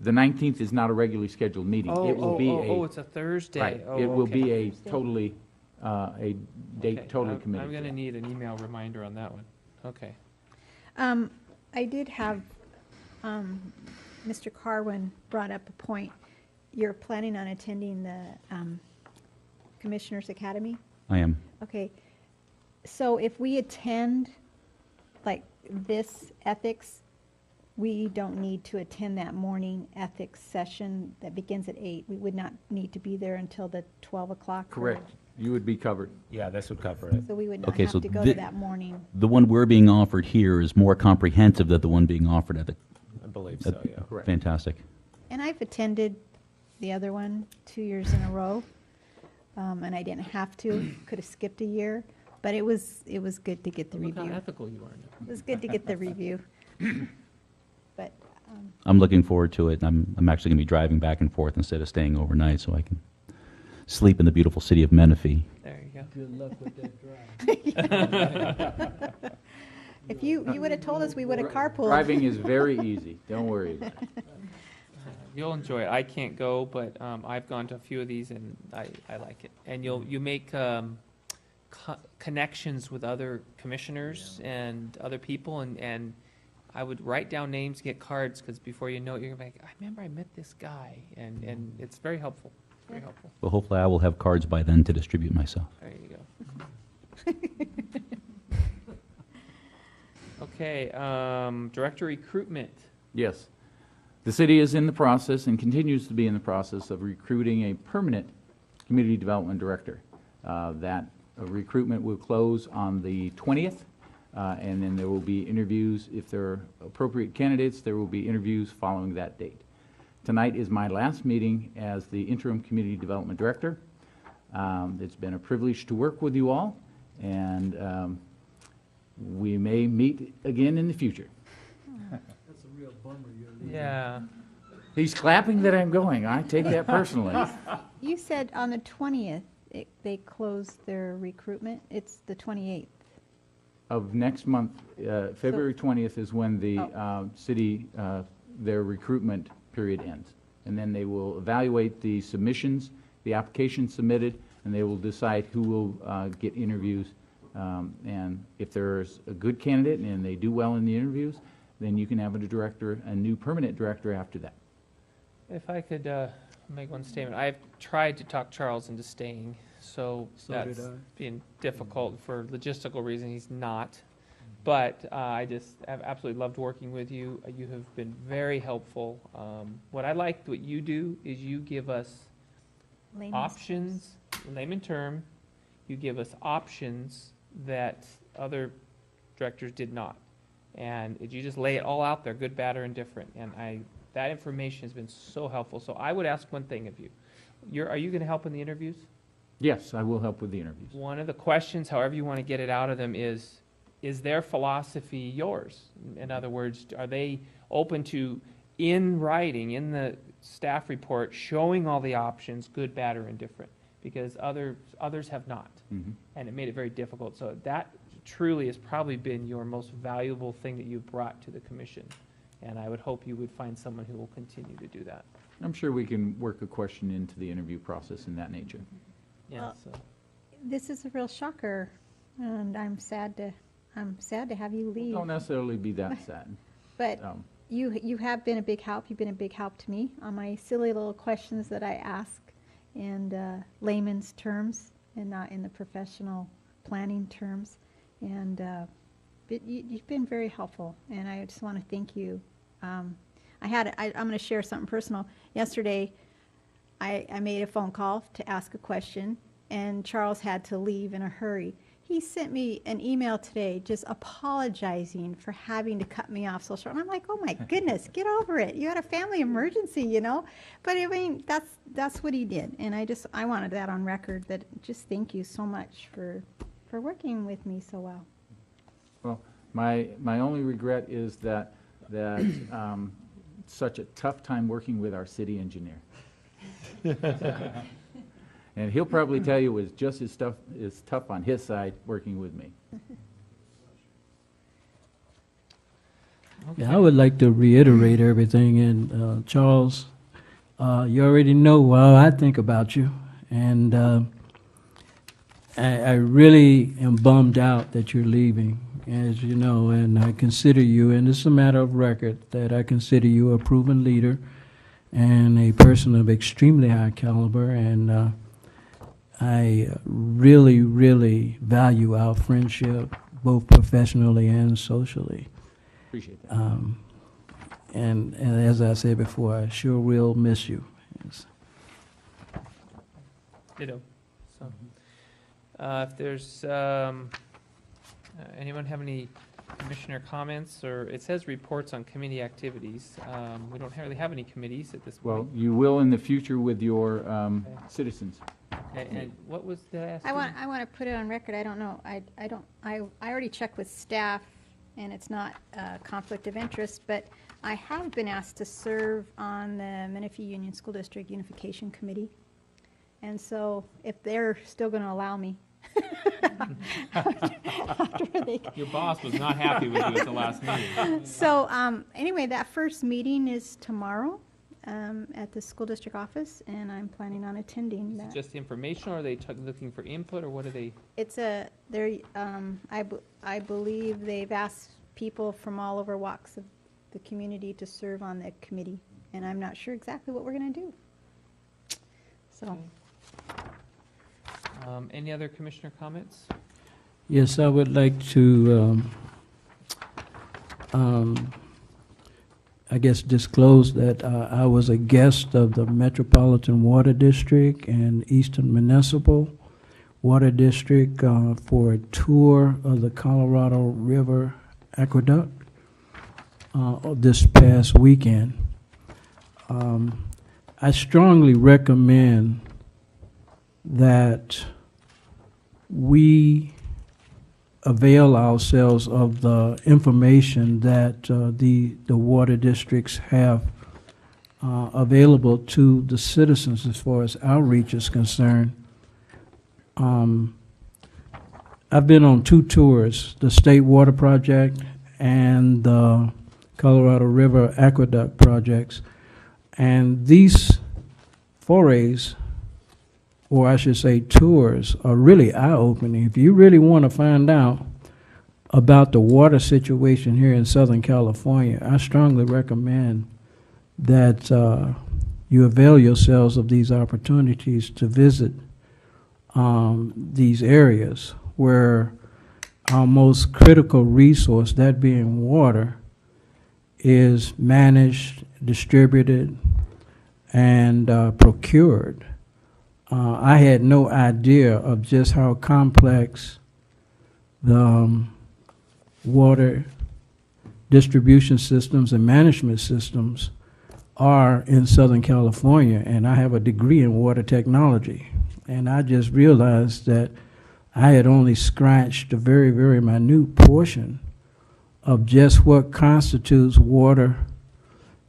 S1: The 19th is not a regularly scheduled meeting. It will be
S3: Oh, it's a Thursday.
S1: right.
S3: Oh,
S1: It will
S3: okay.
S1: be a totally, a date
S3: Okay,
S1: totally
S3: I'm
S1: committed to
S3: going to
S1: that.
S3: need an email reminder on that one. Okay.
S6: I did have, Mr. Carwin brought up a point. You're planning on attending the Commissioners Academy?
S5: I am.
S6: Okay, so if we attend, like, this ethics, we don't need to attend that morning ethics session that begins at 8. We would not need to be there until the 12 o'clock.
S1: Correct. You would be covered.
S15: Yeah, this would cover it.
S6: So we would not
S5: Okay, so
S6: have to go to that morning.
S5: The one we're being offered here is more comprehensive than the one being offered at the,
S15: I believe so, yeah.
S1: Correct.
S5: fantastic.
S6: And I've attended the other one 2 years in a row, and I didn't have to, could have skipped a year, but it was good to get the
S3: Look how
S6: review.
S3: ethical you are now.
S6: It was good to get the review. But,
S5: I'm looking forward to it. I'm actually going to be driving back and forth instead of staying overnight so I can sleep in the beautiful city of Menifee.
S3: There you go.
S4: Good luck with that drive.
S6: if you would have told us, we would have carpooled.
S1: Driving is very easy. Don't worry about it.
S3: You'll enjoy it. I can't go, but I've gone to a few of these and I like it. And you make connections with other commissioners and other people, and I would write down names, get cards, because before you know it, you're like, I remember I met this guy, and it's very helpful. Very helpful.
S5: Well, hopefully I will have cards by then to distribute myself.
S3: There you go. Okay, director recruitment.
S1: Yes. The city is in the process and continues to be in the process of recruiting a permanent community development director. That recruitment will close on the 20th, and then there will be interviews. If there are appropriate candidates, there will be interviews following that date. Tonight is my last meeting as the interim community development director. It's been a privilege to work with you all, and we may meet again in the future.
S4: That's a real bummer you're leaving.
S3: Yeah.
S1: He's clapping that I'm going. I take that personally.
S6: You said on the 20th, they closed their recruitment. It's the 28th.
S1: Of next month, February 20th is when the city, their recruitment period ends. And then they will evaluate the submissions, the applications submitted, and they will decide who will get interviews. And if there's a good candidate and they do well in the interviews, then you can have a new permanent director after that.
S3: If I could make one statement. I've tried to talk Charles into staying, so
S4: did
S3: that's
S4: I.
S3: been difficult for logistical reasons. He's not. But I just have absolutely loved working with you. You have been very helpful. What I like, what you do, is you give us
S6: Layman's
S3: options, layman term, you give us options that other directors did not. And you just lay it all out there, good, bad, or indifferent. And that information has been so helpful. So I would ask one thing of you. Are you going to help in the interviews?
S1: Yes, I will help with the interviews.
S3: One of the questions, however you want to get it out of them, is their philosophy yours? In other words, are they open to, in writing, in the staff report, showing all the options, good, bad, or indifferent? Because others have not.
S1: Mhm.
S3: And it made it very difficult. So that truly has probably been your most valuable thing that you've brought to the commission. And I would hope you would find someone who will continue to do that.
S1: I'm sure we can work a question into the interview process in that nature.
S3: Yeah,
S6: Well,
S3: so.
S6: This is a real shocker, and I'm sad to have you leave.
S1: Don't necessarily be that sad.
S6: But
S1: Um,
S6: you have been a big help. You've been a big help to me on my silly little questions that I ask in layman's terms and not in the professional planning terms. And but you've been very helpful, and I just want to thank you. I'm going to share something personal. Yesterday, I made a phone call to ask a question, and Charles had to leave in a hurry. He sent me an email today just apologizing for having to cut me off so short. And I'm like, oh my goodness, get over it. You had a family emergency, you know? But I mean, that's what he did. And I wanted that on record, that just thank you so much for working with me so well.
S1: Well, my only regret is that such a tough time working with our city engineer. And he'll probably tell you it was just as tough on his side working with me.
S4: Yeah, I would like to reiterate everything, and Charles, you already know how I think about you, and I really am bummed out that you're leaving, as you know, and I consider you, and it's a matter of record, that I consider you a proven leader and a person of extremely high caliber, and I really, really value our friendship, both professionally and socially.
S1: Appreciate that.
S4: And as I said before, I sure will miss you. Yes.
S3: Ditto. So, if there's, anyone have any commissioner comments, or it says reports on committee activities. We don't really have any committees at this
S1: Well,
S3: point.
S1: you will in the future with your citizens.
S3: And what was the last?
S6: I want to put it on record, I don't know, I already checked with staff, and it's not a conflict of interest, but I have been asked to serve on the Menifee Union School District Unification Committee. And so if they're still going to allow me. after they-
S3: Your boss was not happy with you at the last meeting.
S6: So anyway, that first meeting is tomorrow at the school district office, and I'm planning on attending
S3: Is
S6: that.
S3: it just informational, or are they looking for input, or what are they?
S6: It's I believe they've asked people from all over walks of the community to serve on the committee, and I'm not sure exactly what we're going to do. So,
S3: Any other commissioner comments?
S4: Yes, I would like to, I guess, disclose that I was a guest of the Metropolitan Water District and Eastern Municipal Water District for a tour of the Colorado River Aqueduct this past weekend. I strongly recommend that we avail ourselves of the information that the water districts have available to the citizens as far as outreach is concerned. I've been on 2 tours, the State Water Project and the Colorado River Aqueduct projects, and these forays, or I should say tours, are really eye-opening. If you really want to find out about the water situation here in Southern California, I strongly recommend that you avail yourselves of these opportunities to visit these areas where our most critical resource, that being water, is managed, distributed, and procured. I had no idea of just how complex the water distribution systems and management systems are in Southern California, and I have a degree in water technology. And I just realized that I had only scratched a very, very minute portion of just what constitutes water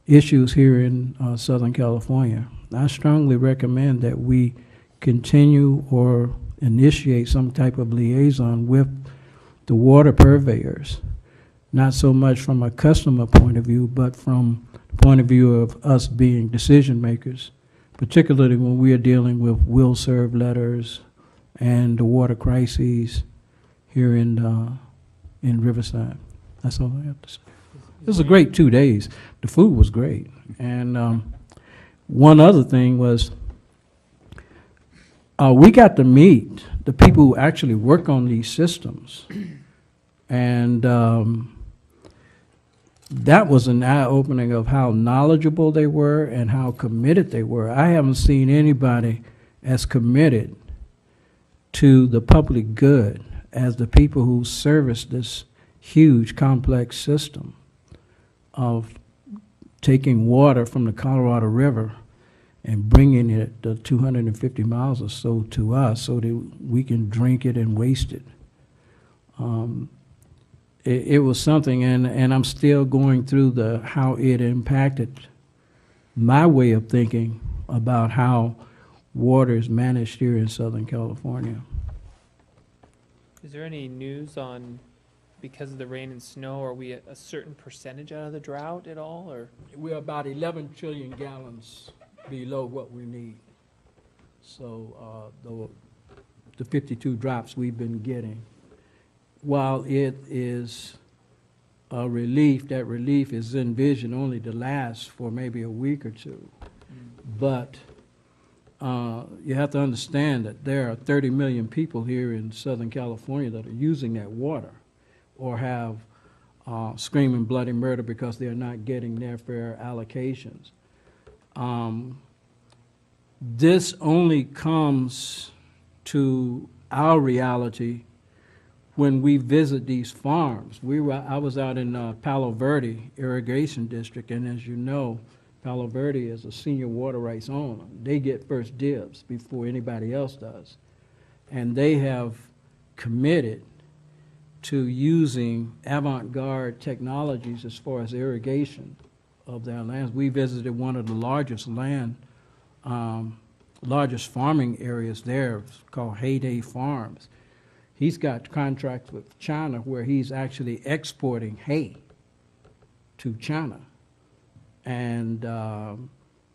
S4: issues here in Southern California. I strongly recommend that we continue or initiate some type of liaison with the water purveyors, not so much from a customer point of view, but from the point of view of us being decision makers, particularly when we are dealing with will serve letters and the water crises here in Riverside. That's all I have to say. It was a great 2 days. The food was great. And one other thing was we got to meet the people who actually work on these systems. And that was an eye-opening of how knowledgeable they were and how committed they were. I haven't seen anybody as committed to the public good as the people who service this huge, complex system of taking water from the Colorado River and bringing it 250 miles or so to us so that we can drink it and waste it. It was something, and I'm still going through how it impacted my way of thinking about how water is managed here in Southern California.
S3: Is there any news on, because of the rain and snow, are we at a certain percentage out of the drought at all, or?
S4: We're about 11 trillion gallons below what we need. So the 52 drops we've been getting, while it is a relief, that relief is envisioned only to last for maybe a week or two. But you have to understand that there are 30 million people here in Southern California that are using that water. or have screaming bloody murder because they're not getting their fair allocations. This only comes to our reality when we visit these farms. I was out in Palo Verde Irrigation District, and as you know, Palo Verde is a senior water rights owner. They get first dibs before anybody else does. And they have committed to using avant-garde technologies as far as irrigation of their lands. We visited one of the largest largest farming areas there. It's called Heyday Farms. He's got contracts with China where he's actually exporting hay to China. And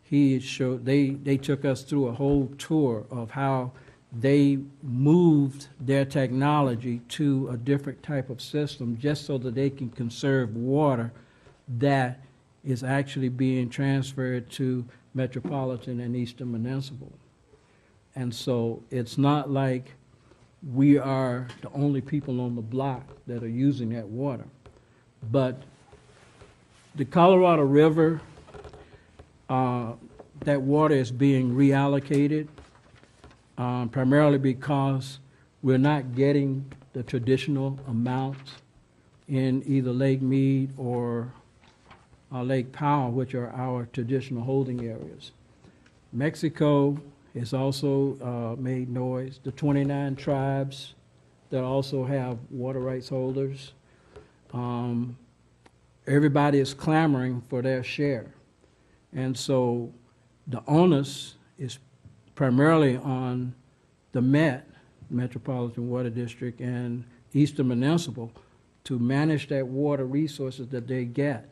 S4: they took us through a whole tour of how they moved their technology to a different type of system just so that they can conserve water that is actually being transferred to Metropolitan and Eastern Municipal. And so it's not like we are the only people on the block that are using that water. But the Colorado River, that water is being reallocated primarily because we're not getting the traditional amount in either Lake Mead or Lake Powell, which are our traditional holding areas. Mexico has also made noise. The 29 tribes that also have water rights holders. Everybody is clamoring for their share. And so the onus is primarily on the Metropolitan Water District, and Eastern Municipal to manage that water resources that they get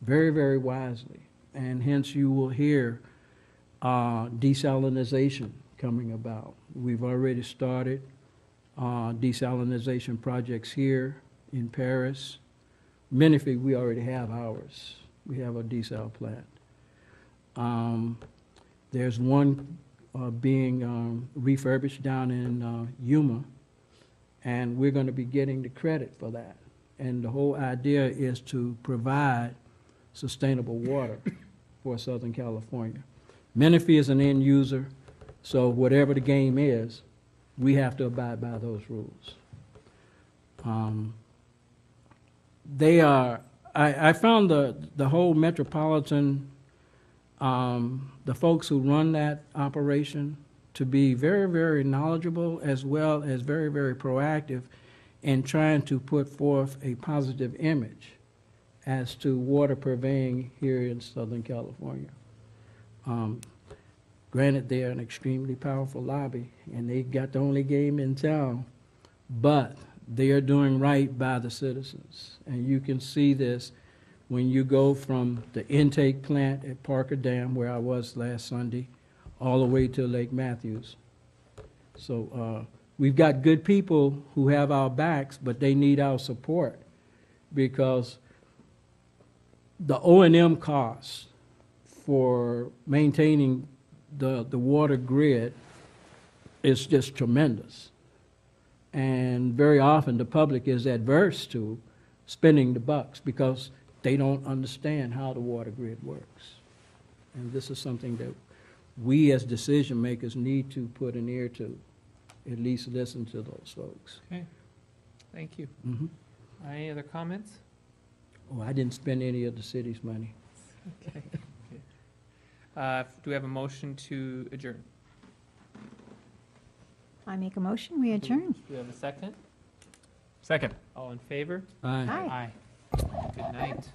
S4: very, very wisely. And hence you will hear desalinization coming about. We've already started desalinization projects here in Paris. Menifee, we already have ours. We have a desal plant. There's one being refurbished down in Yuma, and we're going to be getting the credit for that. And the whole idea is to provide sustainable water for Southern California. Menifee is an end user, so whatever the game is, we have to abide by those rules. I found the whole Metropolitan, the folks who run that operation, to be very, very knowledgeable as well as very, very proactive in trying to put forth a positive image as to water purveying here in Southern California. Granted, they're an extremely powerful lobby, and they got the only game in town, but they are doing right by the citizens. And you can see this when you go from the intake plant at Parker Dam, where I was last Sunday, all the way to Lake Matthews. So we've got good people who have our backs, but they need our support, because the O&M costs for maintaining the water grid is just tremendous. And very often the public is adverse to spending the bucks because they don't understand how the water grid works. And this is something that we as decision makers need to put an ear to, at least listen to those folks.
S3: Okay, thank you.
S4: Mm-hmm.
S3: Any other comments?
S4: Oh, I didn't spend any of the city's money.
S3: Okay. Do we have a motion to adjourn?
S6: I make a motion, we adjourn.
S3: Do we have a second?
S8: Second.
S3: All in favor?
S4: Aye.
S6: Aye.
S3: Good night.